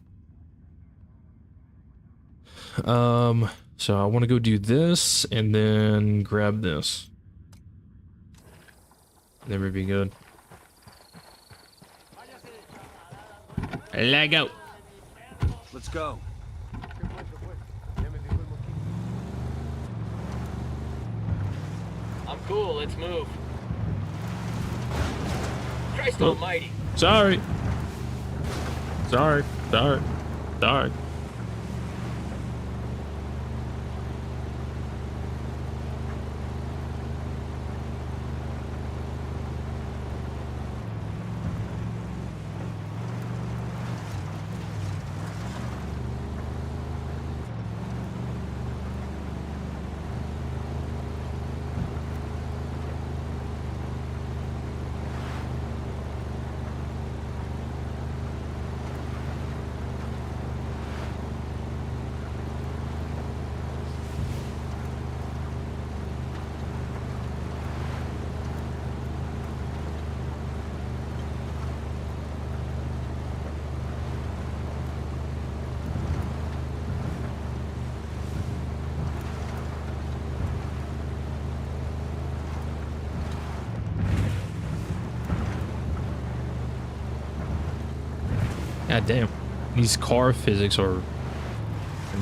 So I want to go do this, and then grab this. That would be good. Leg out. Let's go. I'm cool, let's move. Christ Oh. almighty. Sorry. Sorry. Sorry. Sorry. God damn. These car physics are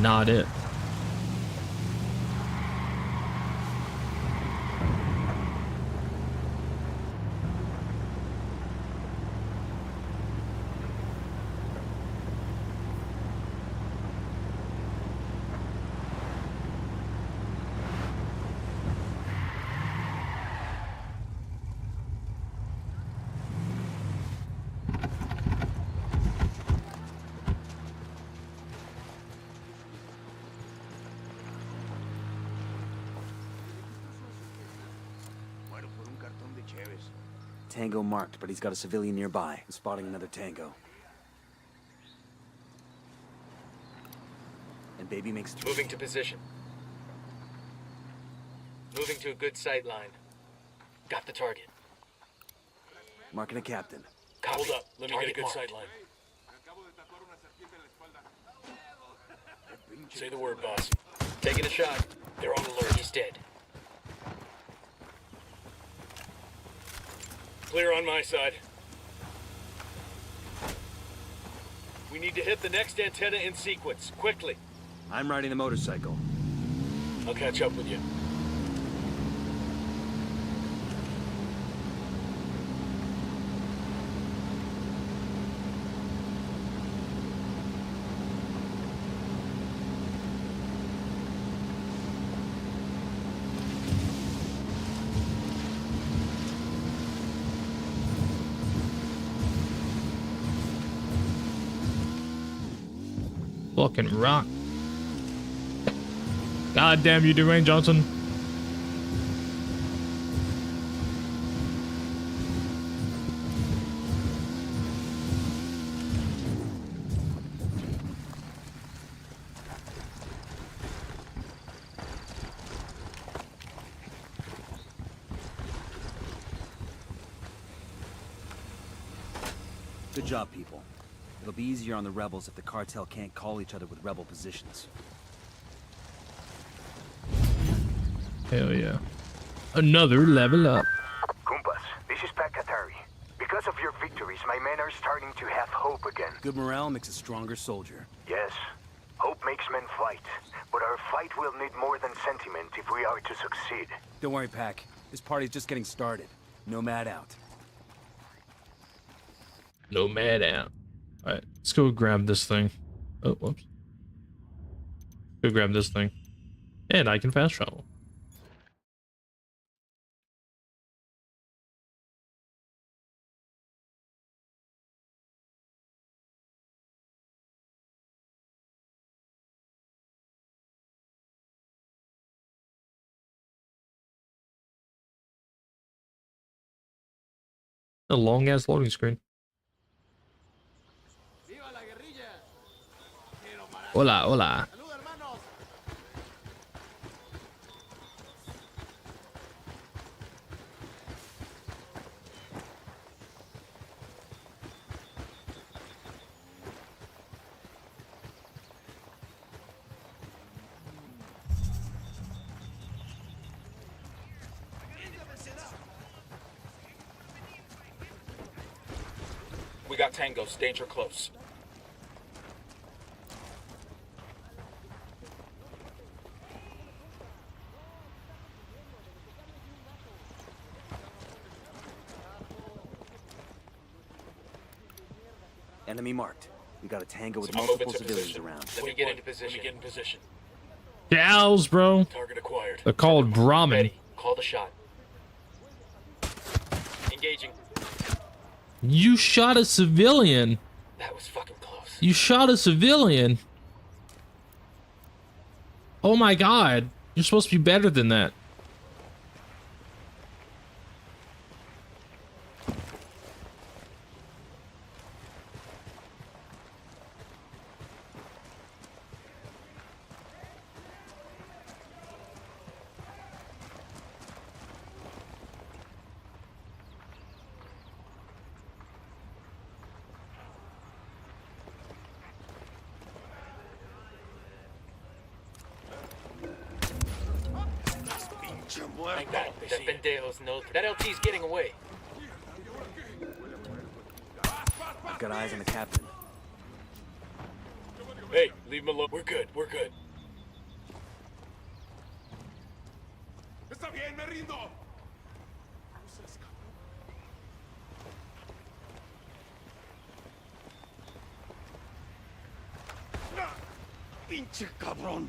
not it. Tango marked, but he's got a civilian nearby. I'm spotting another Tango. And baby makes 3. Moving to position. Moving to a good sight line. Got the target. Marking a captain. Copy. Hold up, let me Target get a good marked. sight line. Say the word, boss. Taking a shot. They're on alert. He's dead. Clear on my side. We need to hit the next antenna in sequence, quickly. I'm riding the motorcycle. I'll catch up with you. Fucking rock. God damn you, Dwayne Johnson. Good job, people. It'll be easier on the rebels if the cartel can't call each other with rebel positions. Hell yeah. Another level up. Kumpas, this is Pakatari. Because of your victories, my men are starting to have hope again. Good morale makes a stronger soldier. Yes, hope makes men fight. But our fight will need more than sentiment if we are to succeed. Don't worry, Pac. This party's just getting started. Nomad out. Nomad out. Alright, let's go grab this thing. Oh, whoops. Go grab this thing. And I can fast travel. A long ass loading screen. Hola, hola. We got tangos, danger close. Enemy marked. We got a tango with I'll multiple civilians around. Let me get into position. Let me get in position. Cows, bro. Target acquired. They're called Brahmin. Ready. Call the shot. Engaging. You shot a civilian. That was fucking close. You shot a civilian. Oh my god. You're supposed to be better than that. Like that pendejos know. That LT's getting away. I've got eyes on the captain. Hey, leave him alone. We're good. We're good. Está bien, me rindo. Pinche cabrón.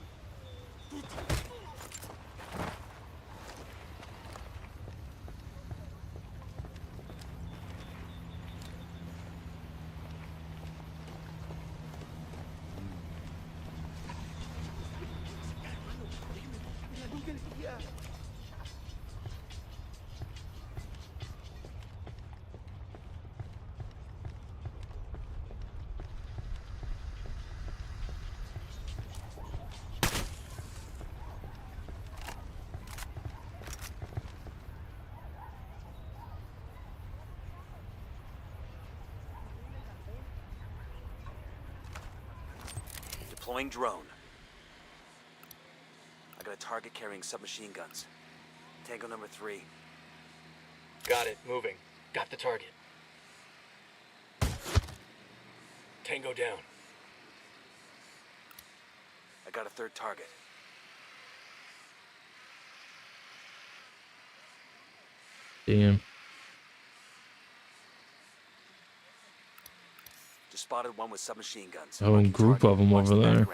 Deploying drone. I got a target carrying submachine guns. Tango number 3. Got it. Moving. Got the target. Tango down. I got a third target. Damn. Just spotted one with submachine guns. A whole group of them over there.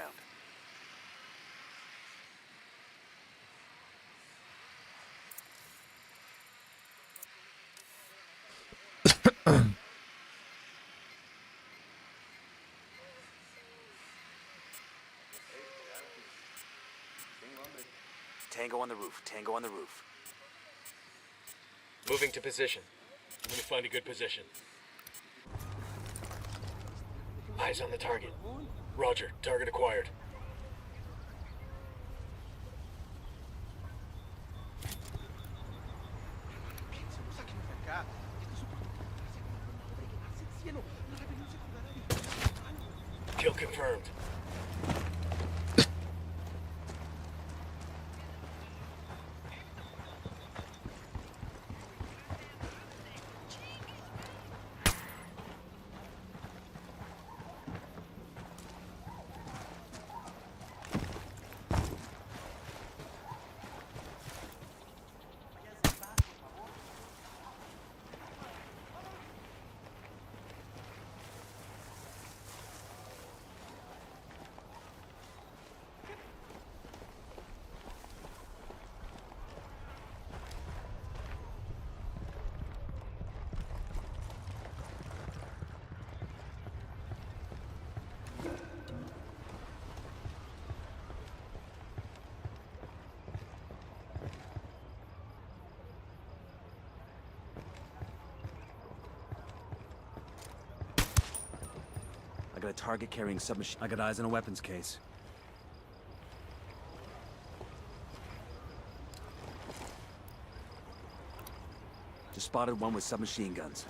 Tango on the roof. Tango on the roof. Moving to position. I'm gonna find a good position. Eyes on the target. Roger. Target acquired. Kill confirmed. I got a target carrying submachine. I got eyes on a weapons case. Just spotted one with submachine guns.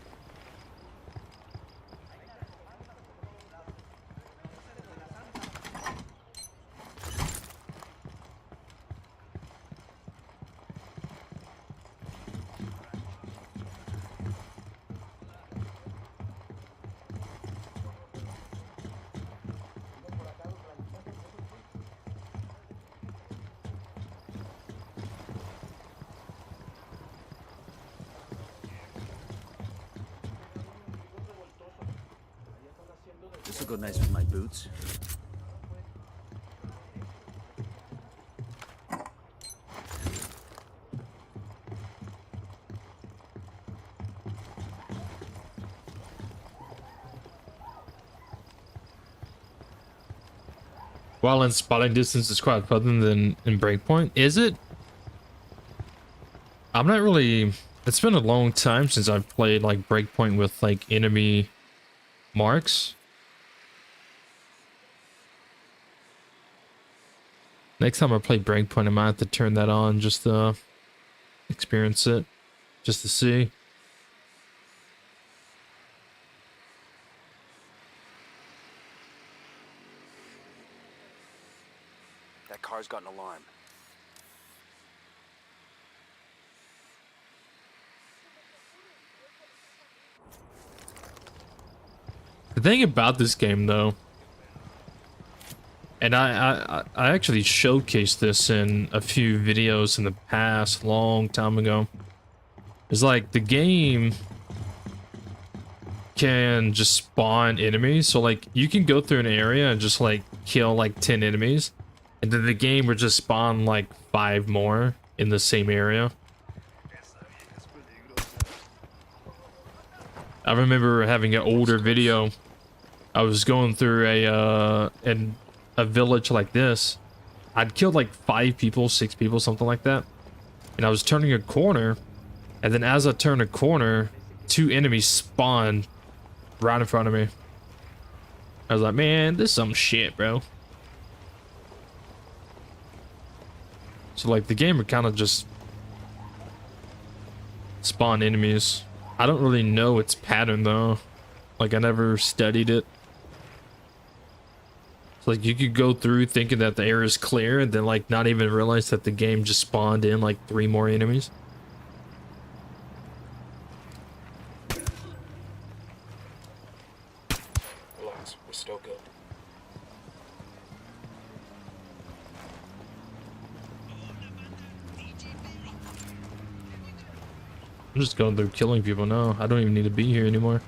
This will go nice with my boots. While in spotting distance is quite further than in Breakpoint, is it? I'm not really. It's been a long time since I've played like Breakpoint with like enemy marks. Next time I play Breakpoint, I might have to turn that on just to experience it, just to see. That car's got an alarm. The thing about this game, though, and I actually showcased this in a few videos in the past, long time ago, is like the game can just spawn enemies. So like you can go through an area and just like kill like 10 enemies, and then the game would just spawn like 5 more in the same area. I remember having an older video. I was going through a village like this. I'd killed like 5 people, 6 people, something like that. And I was turning a corner, and then as I turned a corner, 2 enemies spawned right in front of me. I was like, man, this is some shit, bro. So like the game would kind of just spawn enemies. I don't really know its pattern though. Like I never studied it. So like you could go through thinking that the area is clear and then like not even realize that the game just spawned in like 3 more enemies. Wildlands with Stoker. I'm just going through killing people now. I don't even need to be here anymore.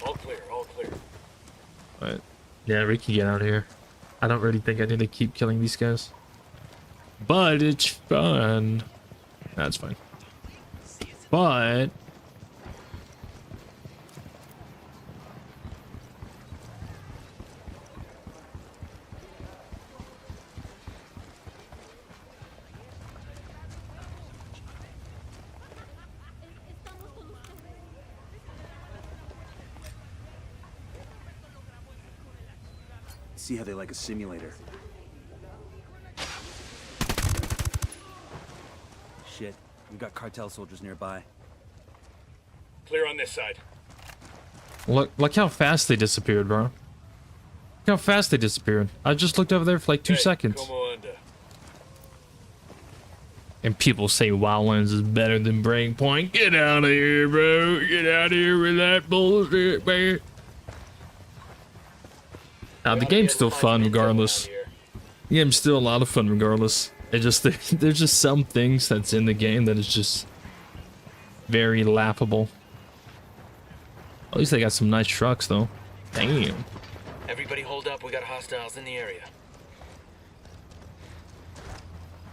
All clear, all clear. Alright. Yeah, we can get out of here. I don't really think I need to keep killing these guys. But it's fun. That's fine. But See how they like a simulator. Shit, we've got cartel soldiers nearby. Clear on this side. look how fast they disappeared, bro. Look how fast they disappeared. I just looked over there for like 2 seconds. Come on. And people say Wildlands is better than Breakpoint. Get out of here, bro. Get out of here with that bullshit, man. Now, the game's still fun regardless. The game's still a lot of fun regardless. It just there's just some things that's in the game that is just very laughable. At least they got some nice trucks though. Damn. Everybody hold up, we got hostiles in the area.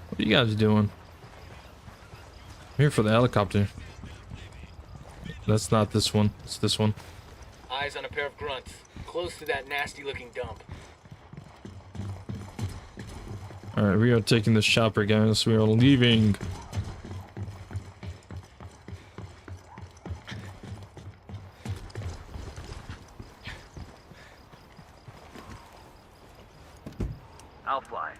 What are you guys doing? I'm here for the helicopter. That's not this one. It's this one. Eyes on a pair of grunts, close to that nasty looking dump. Alright, we are taking the chopper, guys. We are leaving. I'll fly.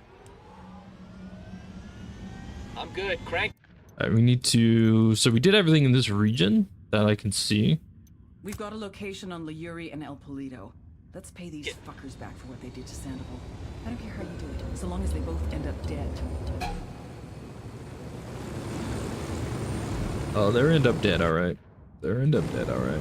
I'm good, crank. Alright, we need to... So we did everything in this region that I can see. We've got a location on Yuri and Polito. Let's pay these fuckers back for what they did to Sandoval. I don't care how you do it, so long as they both end up dead. Oh, they're end up dead, alright. They're end up dead, alright.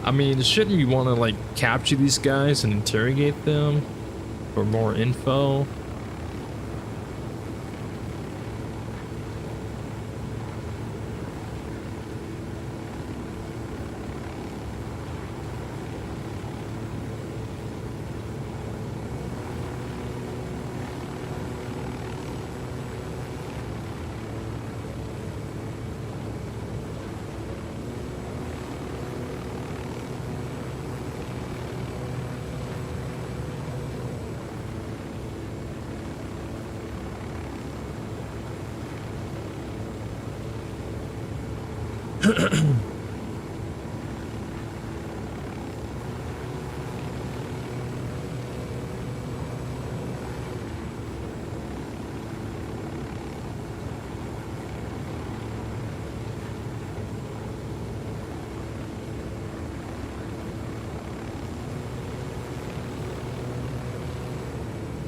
I mean, shouldn't you want to, like, capture these guys and interrogate them for more info?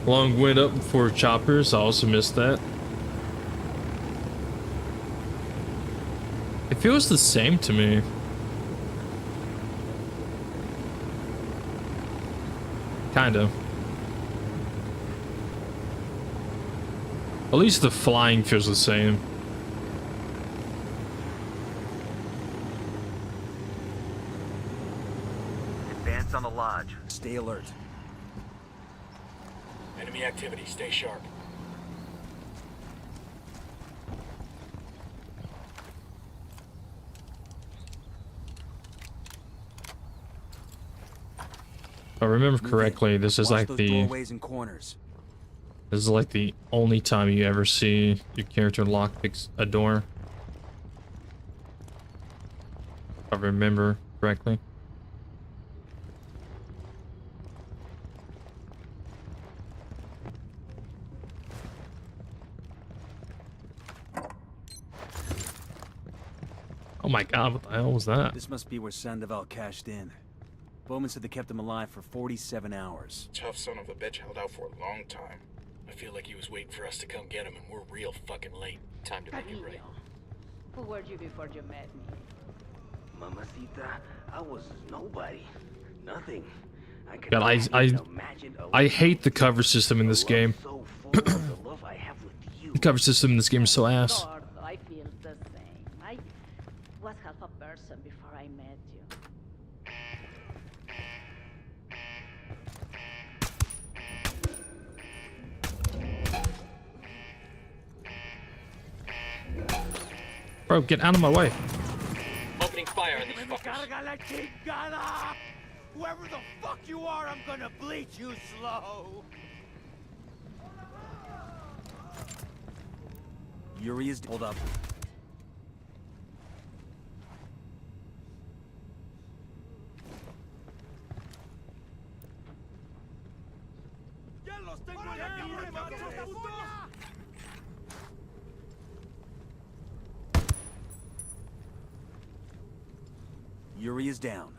Long went up for choppers. I also missed that. It feels the same to me. Kind of. At least the flying feels the same. Advance on the lodge. Stay alert. Enemy activity, stay sharp. If I remember correctly, this is like the doorways and corners. This is like the only time you ever see your character lockpicks a door. If I remember correctly. Oh my god, what the hell was that? This must be where Sandoval cashed in. Bowman said they kept him alive for 47 hours. Tough son of a bitch held out for a long time. I feel like he was waiting for us to come get him, and we're real fucking late. Time to make it right. Who were you before you met me? Mamacita, I was nobody. Nothing. God, I hate the cover system in this game. The cover system in this game is so ass. I feel the same. I was half a person before I met you. Bro, get out of my way. Opening fire on these fuckers. Whoever the fuck you are, I'm gonna bleach you slow. Yuri is... Hold up. Yuri is down.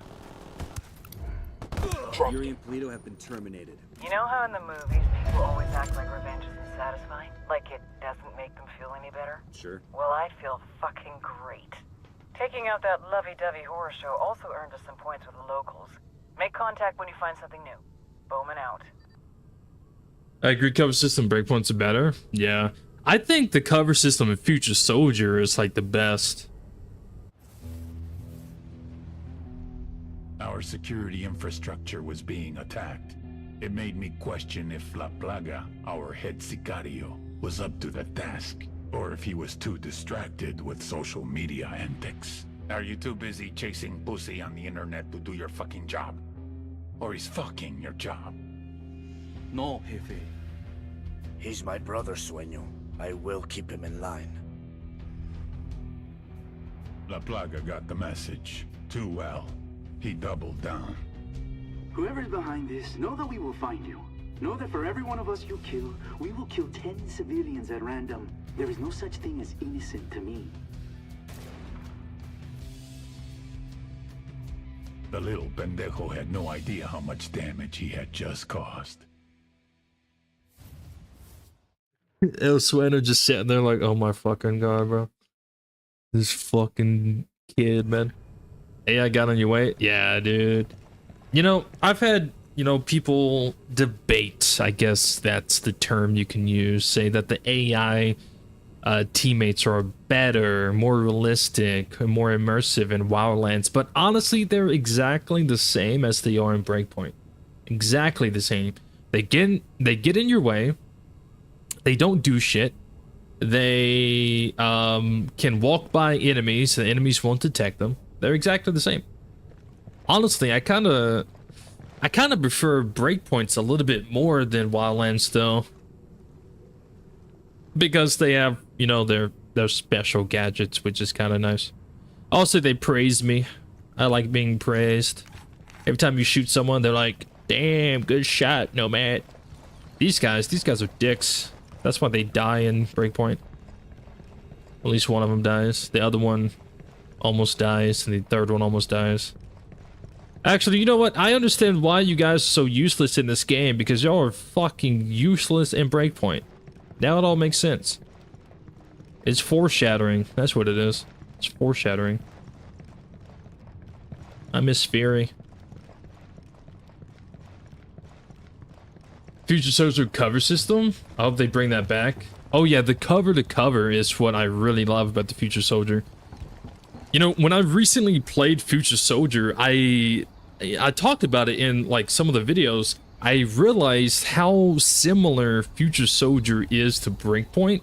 Yuri and Polito have been terminated. You know how in the movies people always act like revenge isn't satisfying? Like it doesn't make them feel any better? Sure. Well, I feel fucking great. Taking out that lovey-dovey horror show also earned us some points with the locals. Make contact when you find something new. Bowman out. I agree, cover system breakpoints are better. Yeah. I think the cover system in Future Soldier is like the best. Our security infrastructure was being attacked. It made me question if La Plaga, our head sicario, was up to the task, or if he was too distracted with social media antics. Are you too busy chasing pussy on the internet to do your fucking job? Or is fucking your job? No, Jefe. He's my brother, Sueño. I will keep him in line. La Plaga got the message. Too well. He doubled down. Whoever's behind this, know that we will find you. Know that for every one of us you kill, we will kill 10 civilians at random. There is no such thing as innocent to me. The little pendejo had no idea how much damage he had just caused. El Sueno just sitting there like, oh my fucking god, bro. This fucking kid, man. AI got on your way? Yeah, dude. You know, I've had, you know, people debate, I guess that's the term you can use, say that the AI teammates are better, more realistic, more immersive in Wildlands, but honestly, they're exactly the same as they are in Breakpoint. Exactly the same. They get in your way. They don't do shit. They can walk by enemies. The enemies won't detect them. They're exactly the same. Honestly, I kind of prefer Breakpoints a little bit more than Wildlands, though, because they have, you know, their special gadgets, which is kind of nice. Also, they praise me. I like being praised. Every time you shoot someone, they're like, "Damn, good shot, Nomad." These guys are dicks. That's why they die in Breakpoint. At least one of them dies. The other one almost dies, and the third one almost dies. Actually, you know what? I understand why you guys are so useless in this game, because y'all are fucking useless in Breakpoint. Now it all makes sense. It's foreshadowing. That's what it is. It's foreshadowing. I miss Fury. Future Soldier cover system? I hope they bring that back. Oh yeah, the cover to cover is what I really love about the Future Soldier. You know, when I recently played Future Soldier, I talked about it in like some of the videos. I realized how similar Future Soldier is to Breakpoint.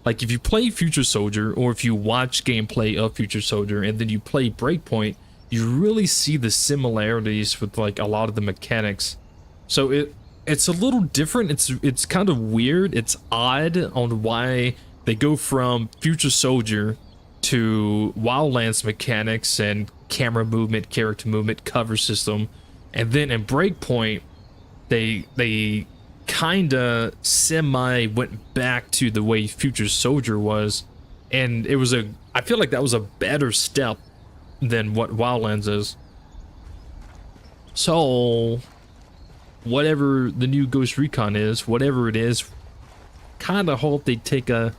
Like if you play Future Soldier, or if you watch gameplay of Future Soldier and then you play Breakpoint, you really see the similarities with like a lot of the mechanics. So it's a little different. It's kind of weird. It's odd on why they go from Future Soldier to Wildlands mechanics and camera movement, character movement, cover system, and then in Breakpoint they kinda semi went back to the way Future Soldier was, and it was a I feel like that was a better step than what Wildlands is. So, whatever the new Ghost Recon is, whatever it is, kind of hope they take a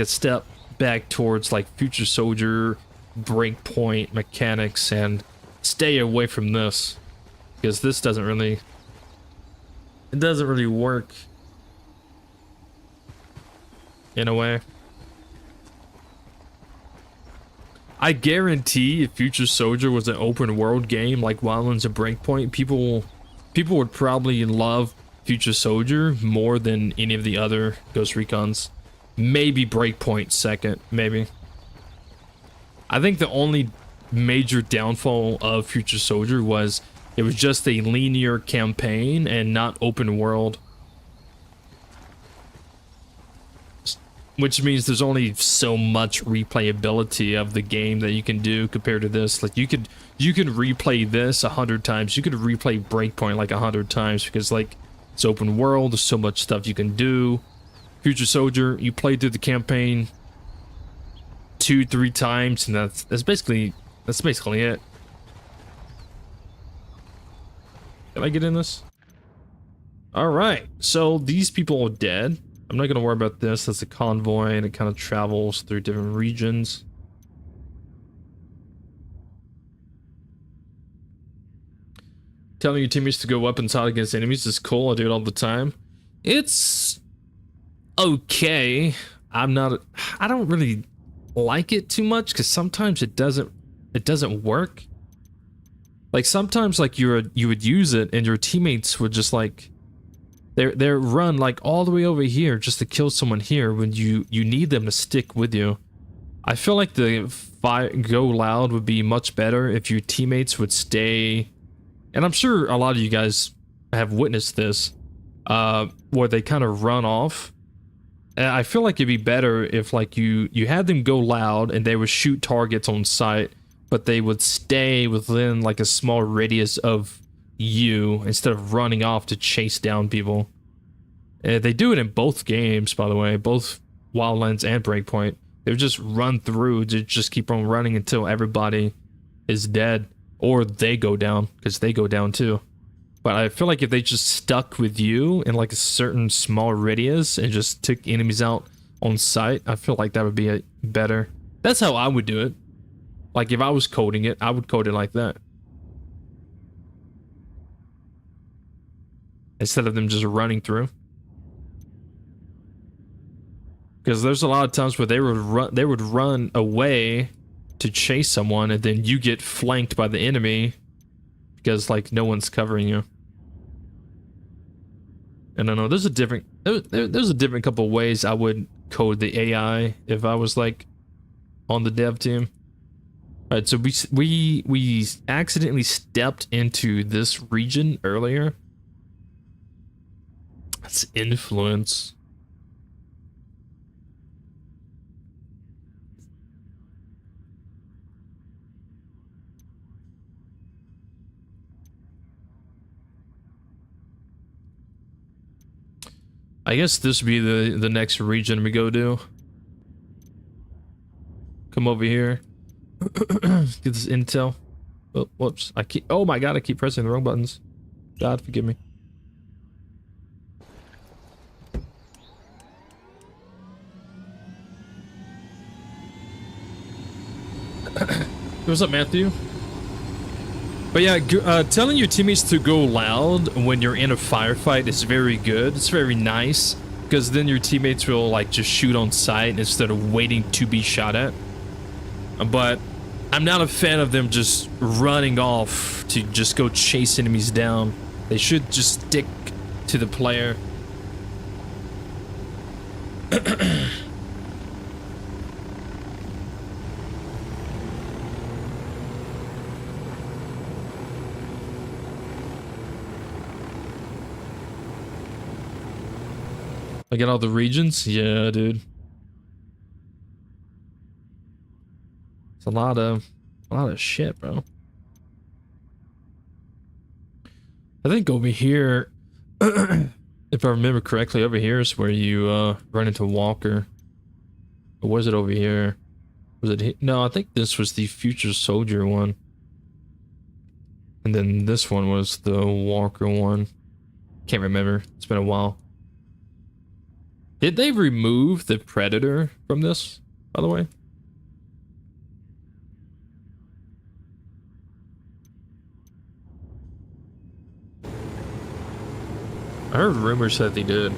step back towards like Future Soldier, Breakpoint mechanics, and stay away from this, because this doesn't really work in a way. I guarantee if Future Soldier was an open world game like Wildlands and Breakpoint, people would probably love Future Soldier more than any of the other Ghost Recons. Maybe Breakpoint second, maybe. I think the only major downfall of Future Soldier was it was just a linear campaign and not open world. Which means there's only so much replayability of the game that you can do compared to this. Like you could replay this 100 times. You could replay Breakpoint like 100 times because like it's open world. There's so much stuff you can do. Future Soldier, you play through the campaign 2-3 times, and that's basically it. Can I get in this? All right. So these people are dead. I'm not going to worry about this. That's a convoy, and it kind of travels through different regions. Telling your teammates to go weapons hot against enemies is cool. I do it all the time. It's okay. I don't really like it too much because sometimes it doesn't work. Like sometimes like you would use it and your teammates would just like they're run like all the way over here just to kill someone here when you need them to stick with you. I feel like the go loud would be much better if your teammates would stay, and I'm sure a lot of you guys have witnessed this, where they kind of run off. And I feel like it'd be better if like you had them go loud and they would shoot targets on sight, but they would stay within like a small radius of you instead of running off to chase down people. They do it in both games, by the way, both Wildlands and Breakpoint. They would just run through to just keep on running until everybody is dead, or they go down, because they go down too. But I feel like if they just stuck with you in like a certain small radius and just took enemies out on sight, I feel like that would be better. That's how I would do it. Like if I was coding it, I would code it like that. Instead of them just running through. Because there's a lot of times where they would run away to chase someone, and then you get flanked by the enemy because like no one's covering you. And I know there's a different couple ways I would code the AI if I was like on the dev team. All right, so we accidentally stepped into this region earlier. That's influence. I guess this would be the next region we go to. Come over here. Get this intel. Oh, whoops. Oh my god, I keep pressing the wrong buttons. God, forgive me. What's up, Matthew? But yeah, telling your teammates to go loud when you're in a firefight is very good. It's very nice, because then your teammates will like just shoot on sight instead of waiting to be shot at. But I'm not a fan of them just running off to just go chase enemies down. They should just stick to the player. I get all the regions? Yeah, dude. It's a lot of shit, bro. I think over here, if I remember correctly, over here is where you run into Walker. Or was it over here? Was it? No, I think this was the Future Soldier one. And then this one was the Walker one. Can't remember. It's been a while. Did they remove the Predator from this, by the way? I heard rumors that they did.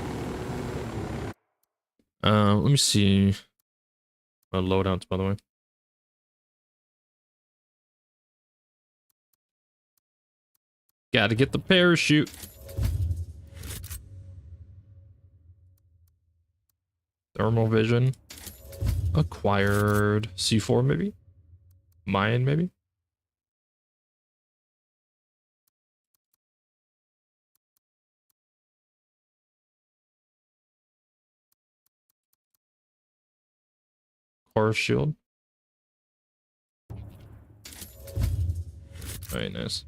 Let me see. Loadouts, by the way. Gotta get the parachute. Thermal vision. Acquired C4 maybe? Mine maybe? Core shield. Very nice.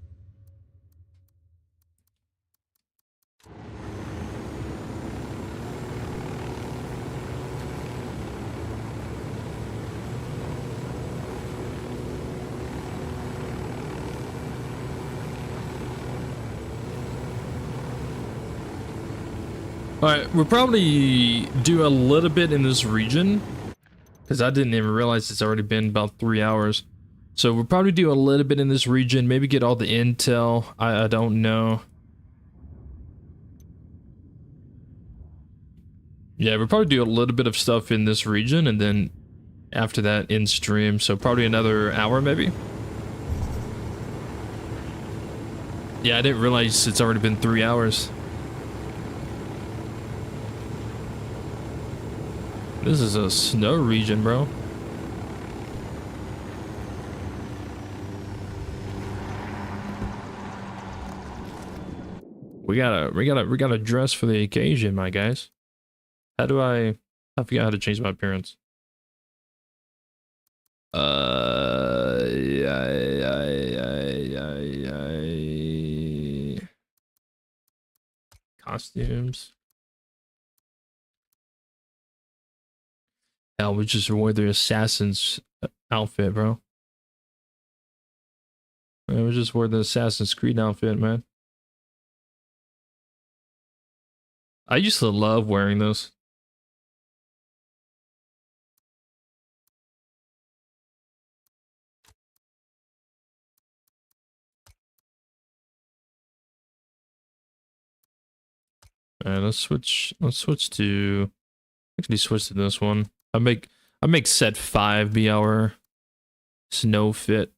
Alright, we'll probably do a little bit in this region, because I didn't even realize it's already been about 3 hours. So we'll probably do a little bit in this region, maybe get all the intel. I don't know. Yeah, we'll probably do a little bit of stuff in this region, and then after that in stream, so probably another hour maybe. Yeah, I didn't realize it's already been 3 hours. This is a snow region, bro. We gotta dress for the occasion, my guys. How do I forgot how to change my appearance. Costumes. Hell, we just wore the assassin's outfit, bro. Man, we just wore the Assassin's Creed outfit, man. I used to love wearing those. Alright, let's switch to actually switch to this one. I make set 5 be our snow fit.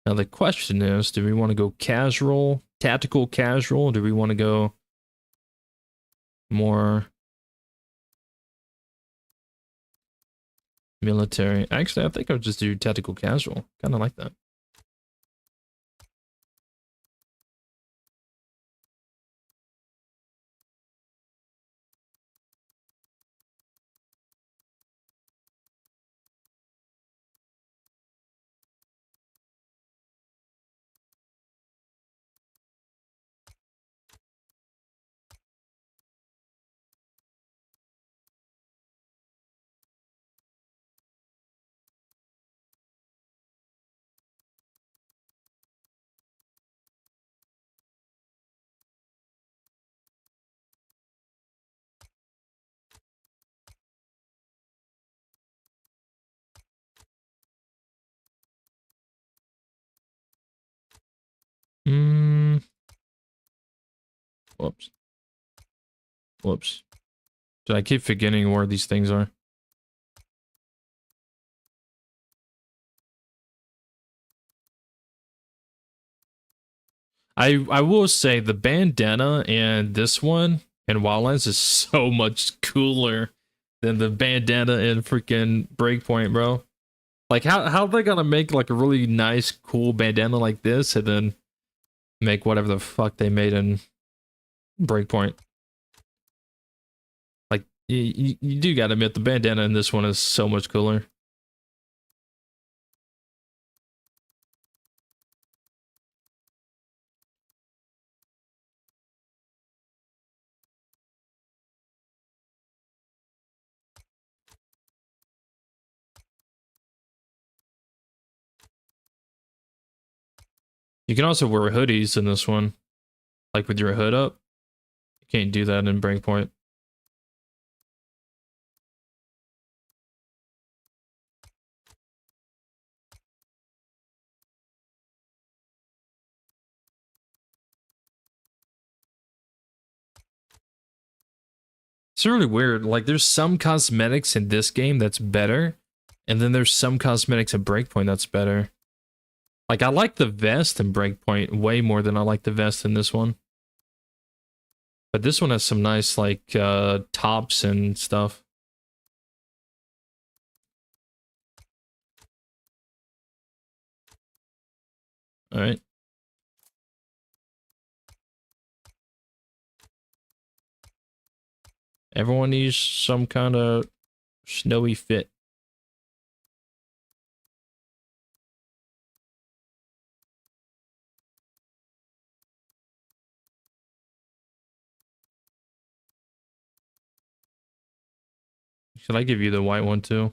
Now the question is, do we want to go casual, tactical casual, or do we want to go more military? Actually, I think I'll just do tactical casual. Kind of like that. Whoops. Whoops. So I keep forgetting where these things are. I will say the bandana and this one in Wildlands is so much cooler than the bandana in freaking Breakpoint, bro. Like how are they gonna make like a really nice cool bandana like this and then make whatever the fuck they made in Breakpoint? Like you do gotta admit the bandana in this one is so much cooler. You can also wear hoodies in this one, like with your hood up. You can't do that in Breakpoint. It's really weird. Like, there's some cosmetics in this game that's better, and then there's some cosmetics in Breakpoint that's better. Like, I like the vest in Breakpoint way more than I like the vest in this one. But this one has some nice, like, tops and stuff. Alright. Everyone needs some kind of snowy fit. Should I give you the white one too?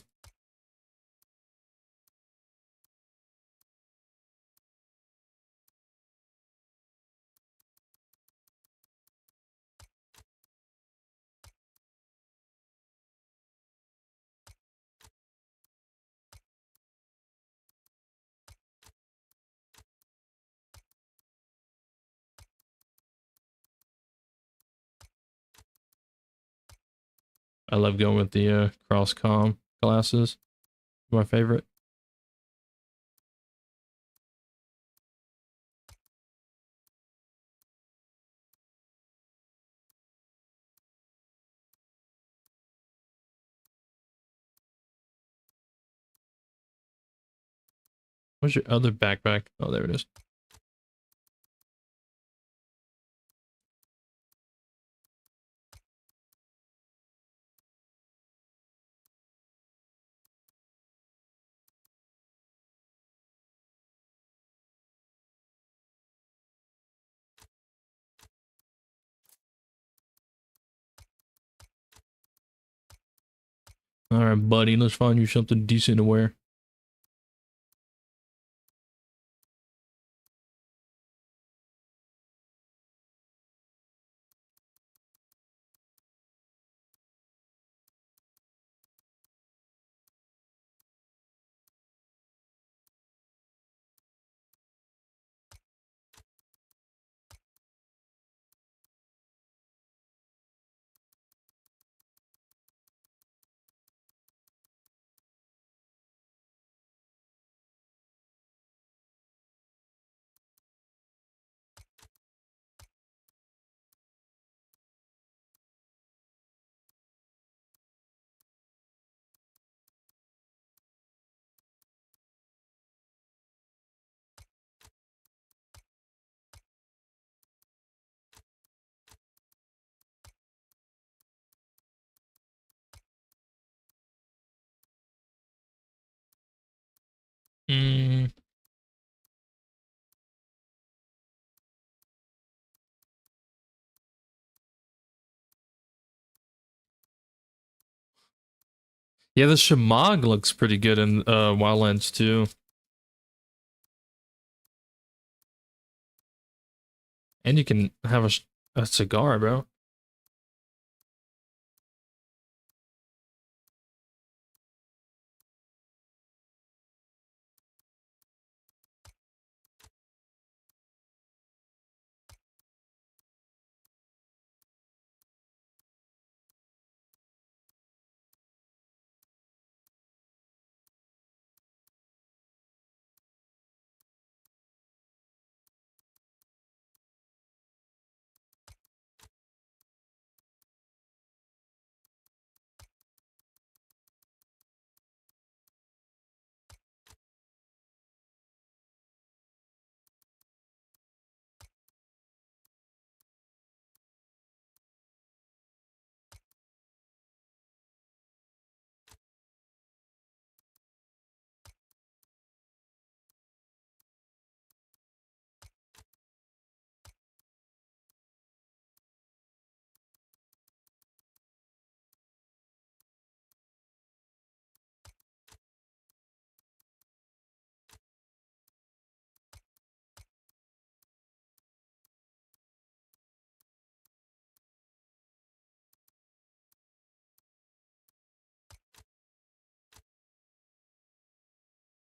I love going with the cross-comm glasses. My favorite. Where's your other backpack? Oh, there it is. All right, buddy, let's find you something decent to wear. Mm. Yeah, the Shemagh looks pretty good in Wildlands too. And you can have a cigar, bro.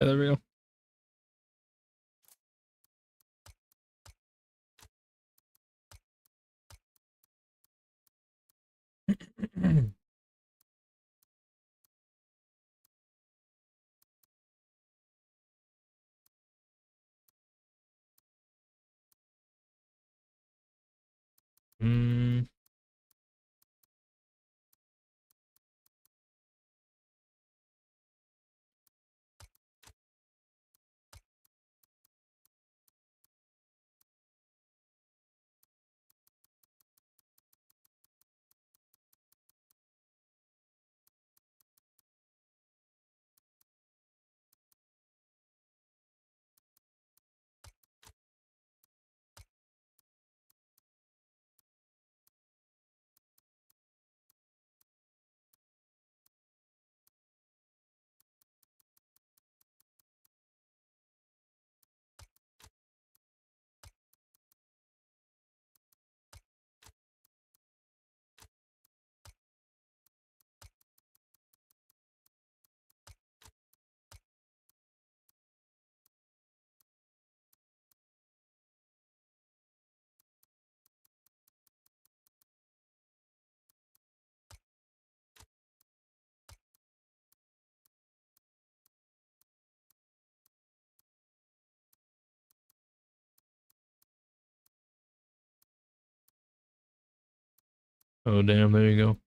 Yeah, there we go. Hmm. Oh, damn, there you go.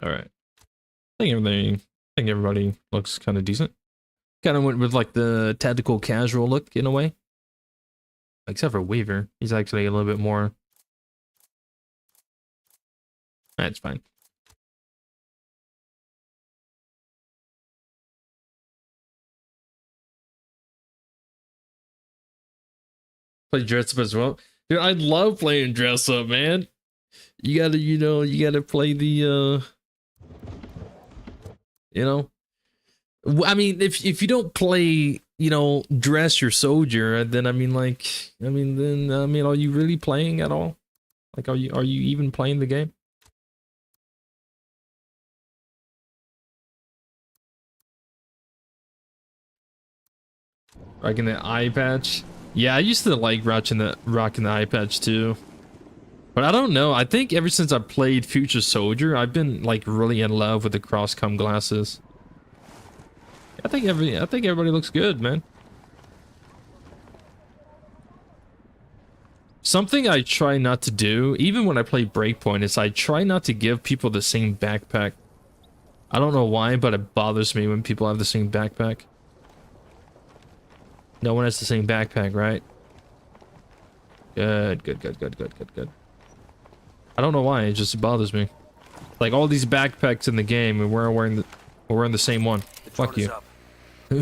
All right. I think everybody looks kind of decent. Kind of went with like the tactical casual look in a way. Except for Weaver. He's actually a little bit more. That's fine. Play dress up as well. Dude, I love playing dress up, man. You gotta, you gotta play the, I mean, if you don't play, dress your soldier, then are you really playing at all? Like, are you even playing the game? Rocking the eye patch. Yeah, I used to like rocking the eye patch too. But I don't know. I think ever since I played Future Soldier, I've been like really in love with the cross-com glasses. I think everybody looks good, man. Something I try not to do, even when I play Breakpoint, is I try not to give people the same backpack. I don't know why, but it bothers me when people have the same backpack. No one has the same backpack, right? Good, good, good, good, good, good, good. I don't know why, it just bothers me. Like all these backpacks in the game, and we're wearing the same one. Fuck you.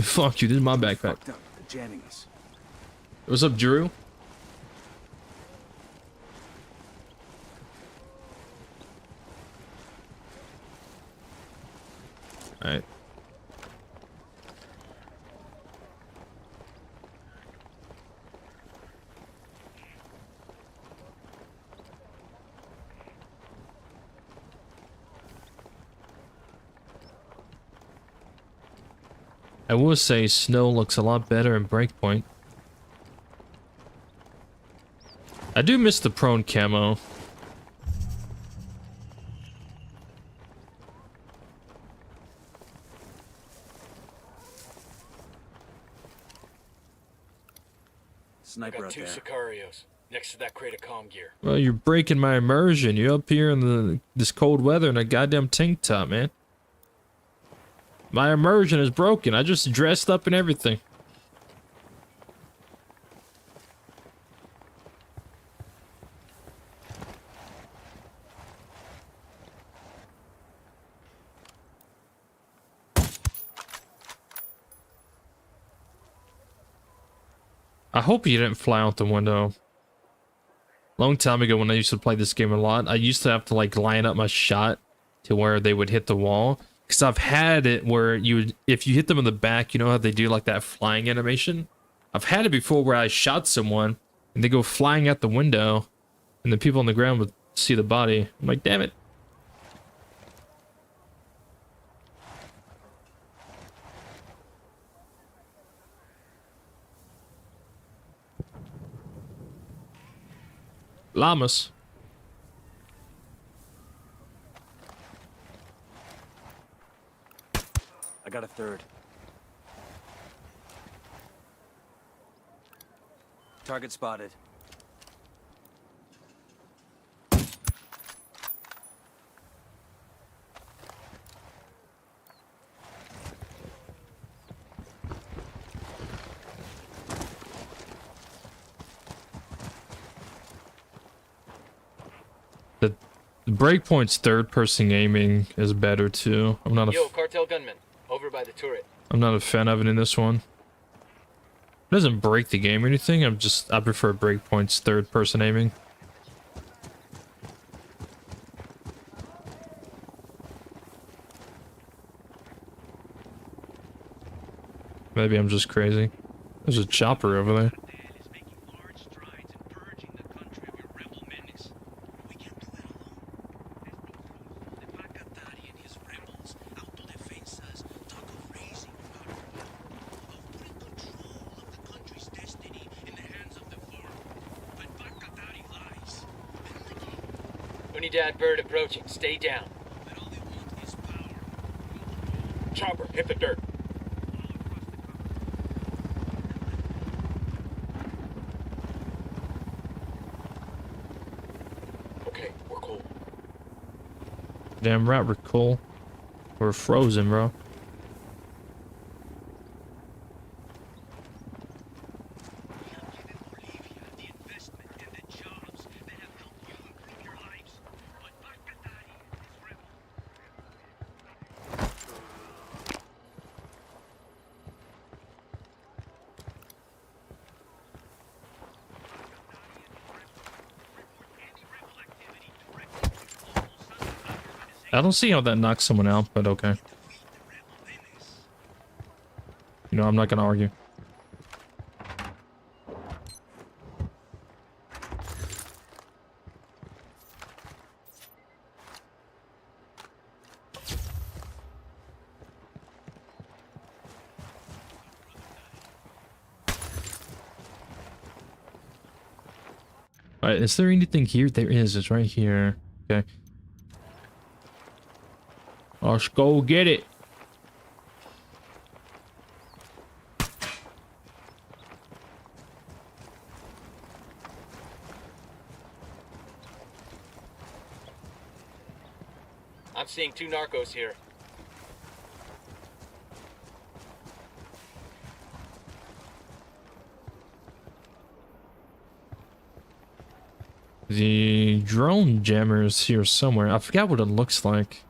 Fuck you, this is my backpack. What's up, Drew? Alright. I will say snow looks a lot better in Breakpoint. I do miss the prone camo. Sniper out two there. Sicarios next to that crate of comm gear. Well, you're breaking my immersion. You're up here in this cold weather in a goddamn tank top, man. My immersion is broken. I just dressed up and everything. I hope you didn't fly out the window. Long time ago when I used to play this game a lot, I used to have to like line up my shot to where they would hit the wall. Because I've had it where you would, if you hit them in the back, you know how they do like that flying animation? I've had it before where I shot someone and they go flying out the window and the people on the ground would see the body. I'm like, damn it. Llamas. I got a third. Target spotted. The Breakpoint's third-person aiming is better too. I'm not a Yo, cartel gunman, over by the turret. I'm not a fan of it in this one. It doesn't break the game or anything. I prefer Breakpoint's third-person aiming. Maybe I'm just crazy. There's a chopper over there. Unidad bird approaching. Stay down. Chopper, hit the dirt. Okay, we're cool. Damn right, we're cool. We're frozen, bro. I don't see how that knocks someone out, but okay. You know, I'm not gonna argue. Alright, is there anything here? There is, it's right here. Okay. Let's go get it. I'm seeing 2 narcos here. The drone jammer is here somewhere. I forgot what it looks like.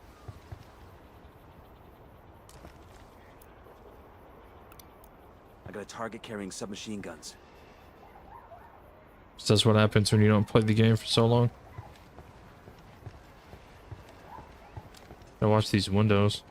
I got a target carrying submachine guns. So that's what happens when you don't play the game for so long. I watch these windows.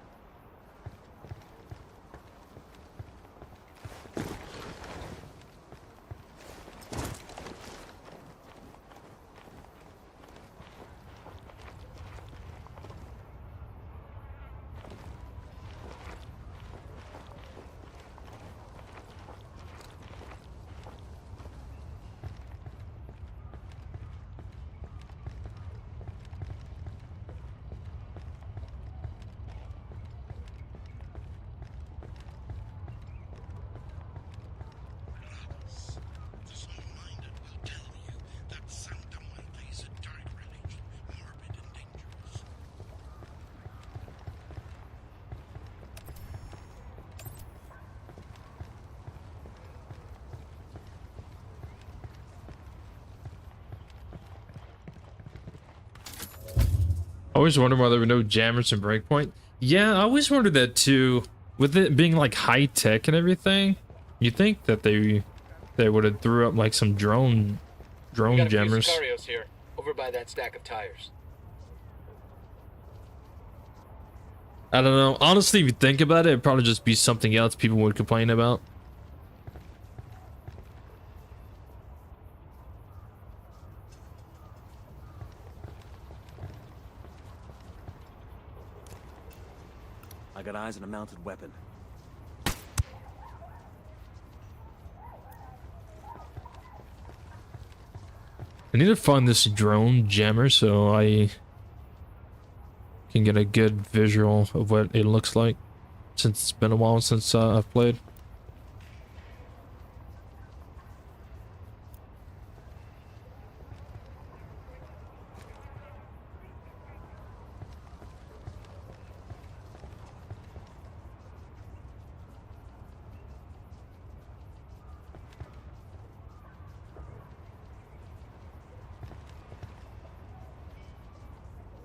I always wonder why there were no jammers in Breakpoint. Yeah, I always wondered that too. With it being like high tech and everything, you think that they they would have threw up like some drone jammers. Sicarios here, over by that stack of tires. I don't know. Honestly, if you think about it, it'd probably just be something else people would complain about. I got eyes on a mounted weapon. I need to find this drone jammer so I can get a good visual of what it looks like, since it's been a while since I've played.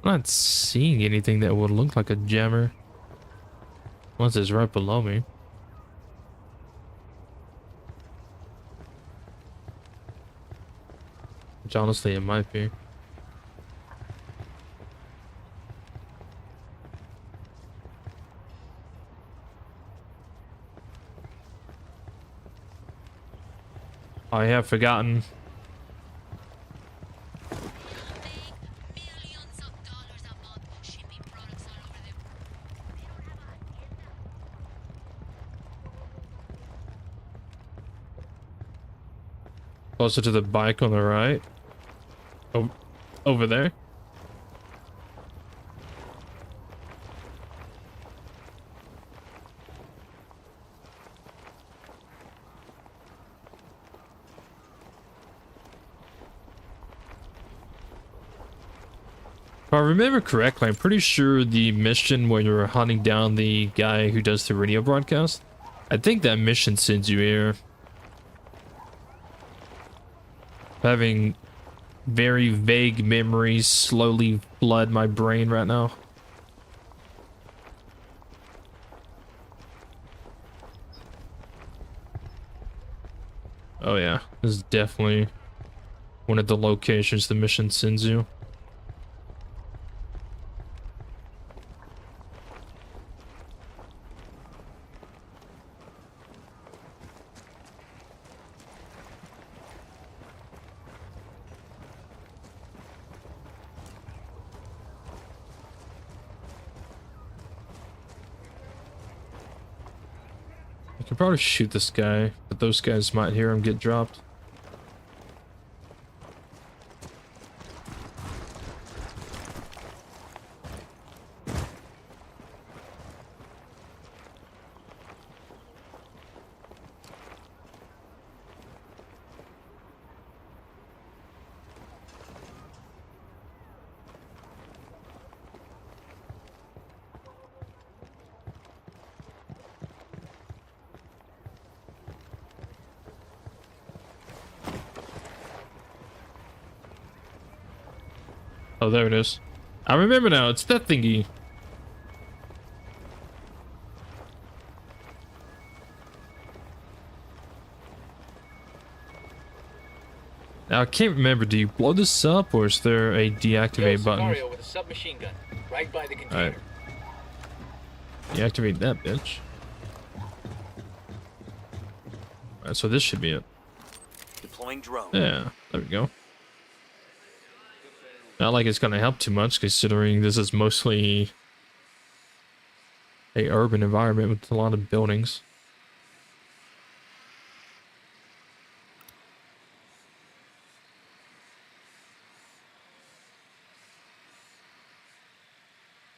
I'm not seeing anything that would look like a jammer. Once it's right below me. Which honestly it might be. I have forgotten. Closer to the bike on the right. Oh, over there. If I remember correctly, I'm pretty sure the mission where you're hunting down the guy who does the radio broadcast, I think that mission sends you here. Having very vague memories slowly flood my brain right now. Oh yeah, this is definitely one of the locations the mission sends you. I could probably shoot this guy, but those guys might hear him get dropped. Oh, there it is. I remember now. It's that thingy. Now, I can't remember. Do you blow this up, or is there a deactivate button? Mario with a submachine gun, right by the container. Alright. Deactivate that bitch. Alright, so this should be it. Deploying drone. Yeah, there we go. Not like it's gonna help too much, considering this is mostly a urban environment with a lot of buildings.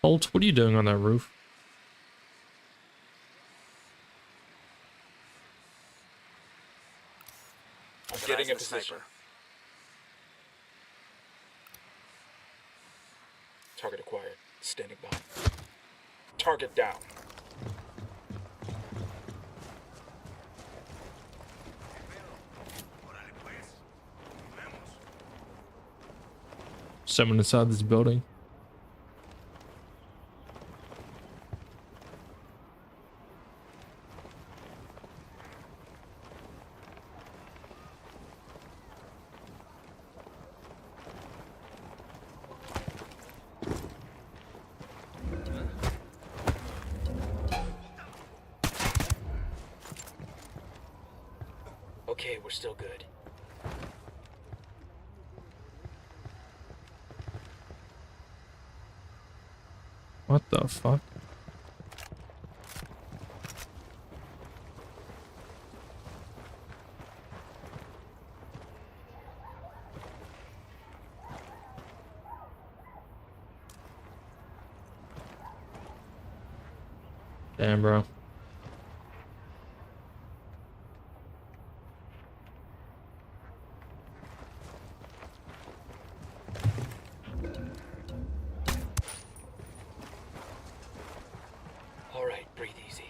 Holt, what are you doing on that roof? I'm getting a position. Target acquired. Standing by. Target down. Someone inside this building. Okay, we're still good. What the fuck? Damn, bro. All right, breathe easy.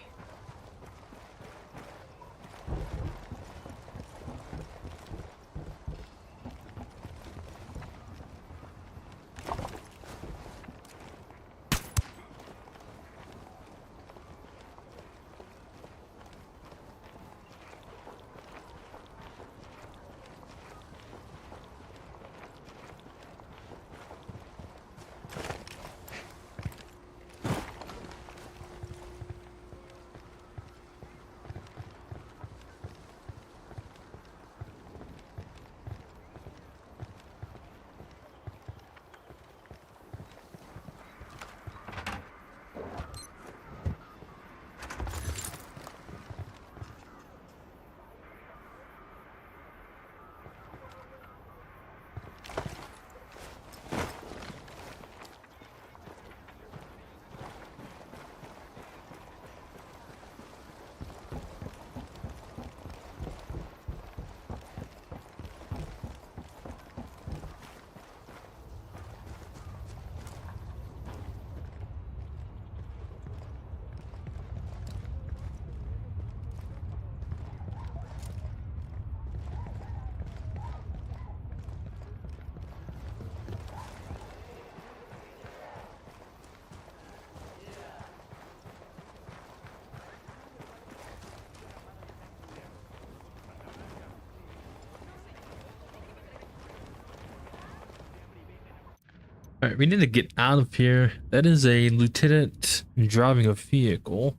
All right, we need to get out of here. That is a lieutenant driving a vehicle.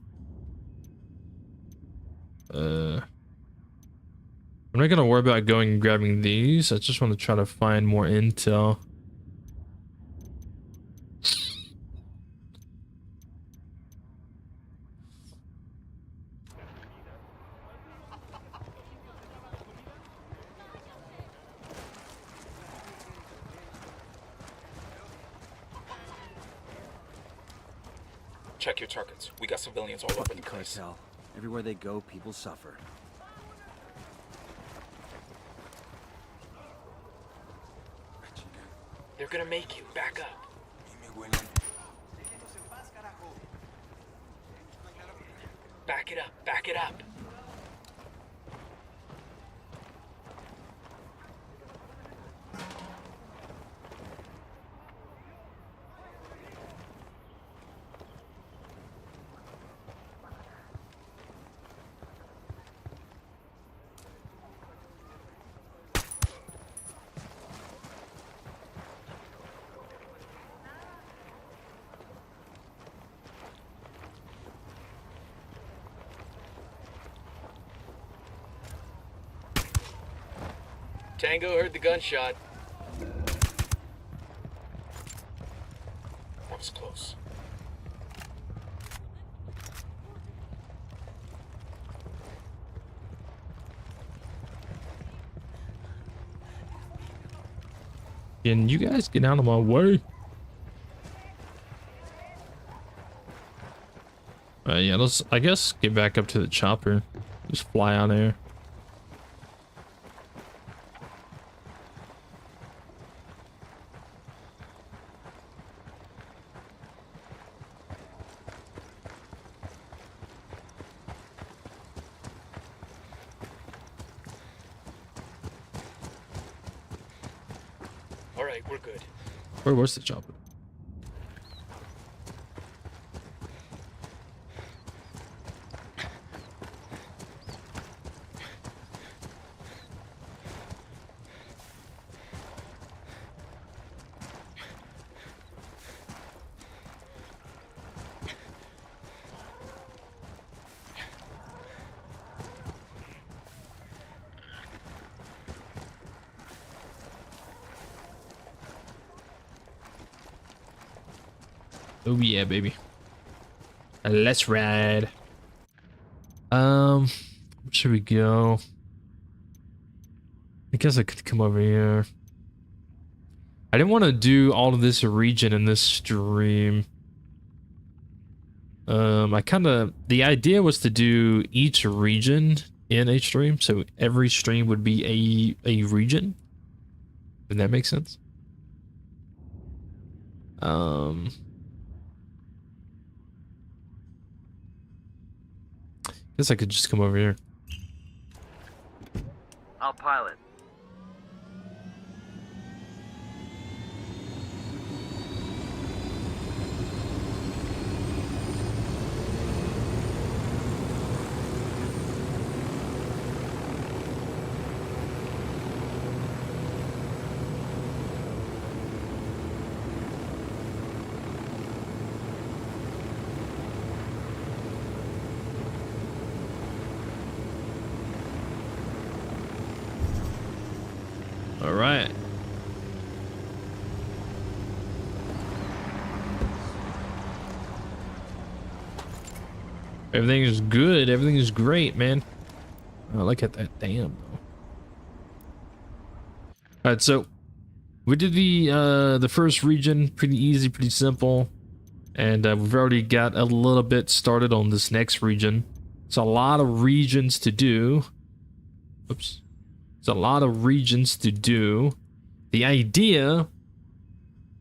I'm not gonna worry about going and grabbing these. I just want to try to find more intel. Check your targets. We got civilians all over the place. Cartel. Everywhere they go, people suffer. They're gonna make you back up. Back it up, back it up. Tango heard the gunshot. That was close. Can you guys get out of my way? Yeah, let's, I guess, get back up to the chopper. Just fly out there. All right, we're good. Where was the chopper? Oh yeah, baby. Let's ride. Where should we go? I guess I could come over here. I didn't want to do all of this region in this stream. The idea was to do each region in a stream, so every stream would be a region. Does that make sense? Guess I could just come over here. I'll pilot. All right. Everything is good. Everything is great, man. Oh, look at that dam, though. All right, so we did the first region, pretty easy, pretty simple, and we've already got a little bit started on this next region. It's a lot of regions to do. Oops. It's a lot of regions to do. The idea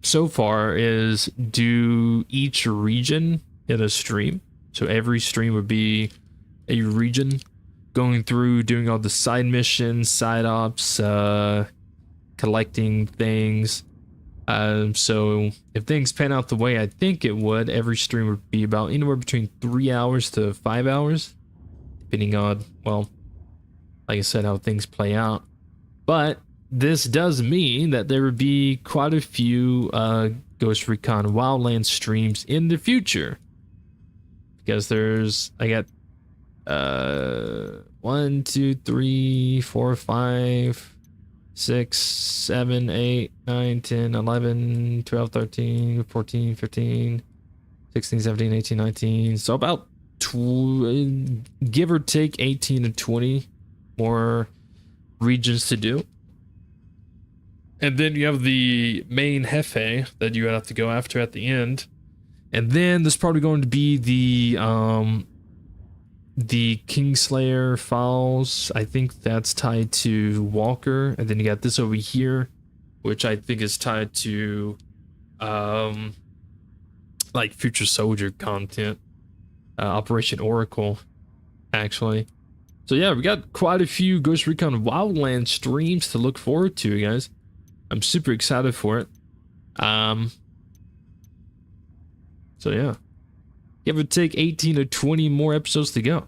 so far is do each region in a stream. So every stream would be a region, going through, doing all the side missions, side ops, collecting things. So if things pan out the way I think it would, every stream would be about anywhere between 3 hours to 5 hours, depending on, well, like I said, how things play out. But this does mean that there would be quite a few Ghost Recon Wildlands streams in the future. Because I got 1, 2, 3, 4, 5, 6, 7, 8, 9, 10, 11, 12, 13, 14, 15, 16, 17, 18, 19. So about give or take 18 to 20 more regions to do. And then you have the main Jefe that you have to go after at the end. And then there's probably going to be the Kingslayer files. I think that's tied to Walker. And then you got this over here, which I think is tied to like Future Soldier content. Operation Oracle, actually. So yeah, we got quite a few Ghost Recon Wildlands streams to look forward to, guys. I'm super excited for it. So yeah, give or take 18 to 20 more episodes to go.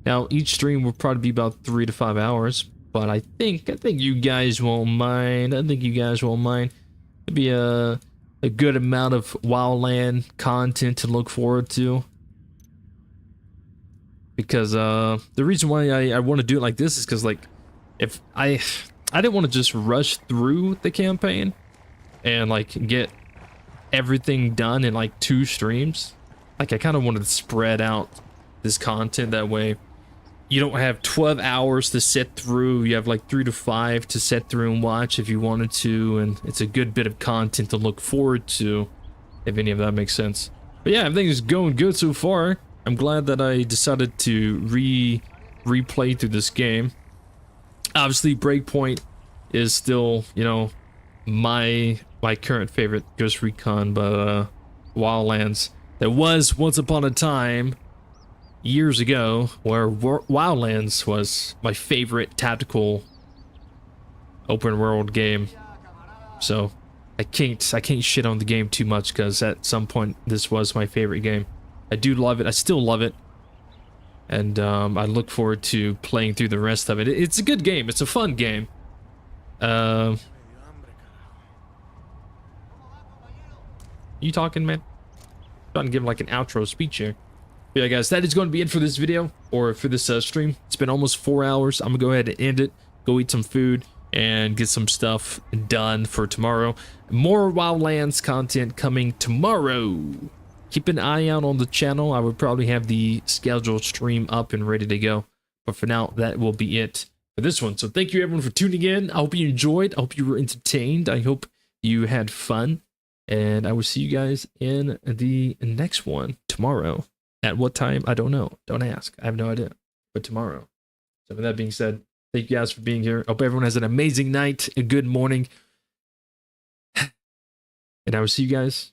Now each stream will probably be about 3 to 5 hours, but I think you guys won't mind. It'll be a good amount of Wildland content to look forward to. Because the reason why I want to do it like this is because, like, if I didn't want to just rush through the campaign and like get everything done in like 2 streams. Like, I kind of wanted to spread out this content that way. You don't have 12 hours to sit through. You have like 3 to 5 to sit through and watch if you wanted to, and it's a good bit of content to look forward to, if any of that makes sense. But yeah, everything is going good so far. I'm glad that I decided to replay through this game. Obviously, Breakpoint is still, you know, my current favorite Ghost Recon, but Wildlands. There was once upon a time, years ago, where Wildlands was my favorite tactical open world game. So I can't shit on the game too much, because at some point this was my favorite game. I do love it. I still love it. And I look forward to playing through the rest of it. It's a good game. It's a fun game. You talking, man? I'm trying to give like an outro speech here. But yeah, guys, that is going to be it for this video, or for this stream. It's been almost 4 hours. I'm going to go ahead and end it. Go eat some food and get some stuff done for tomorrow. More Wildlands content coming tomorrow. keep an eye out on the channel. I would probably have the scheduled stream up and ready to go. But for now, that will be it for this one. So thank you everyone for tuning in. I hope you enjoyed. I hope you were entertained. I hope you had fun. And I will see you guys in the next one tomorrow. At what time? I don't know. Don't ask. I have no idea. But tomorrow. So with that being said, thank you guys for being here. I hope everyone has an amazing night, a good morning. And I will see you guys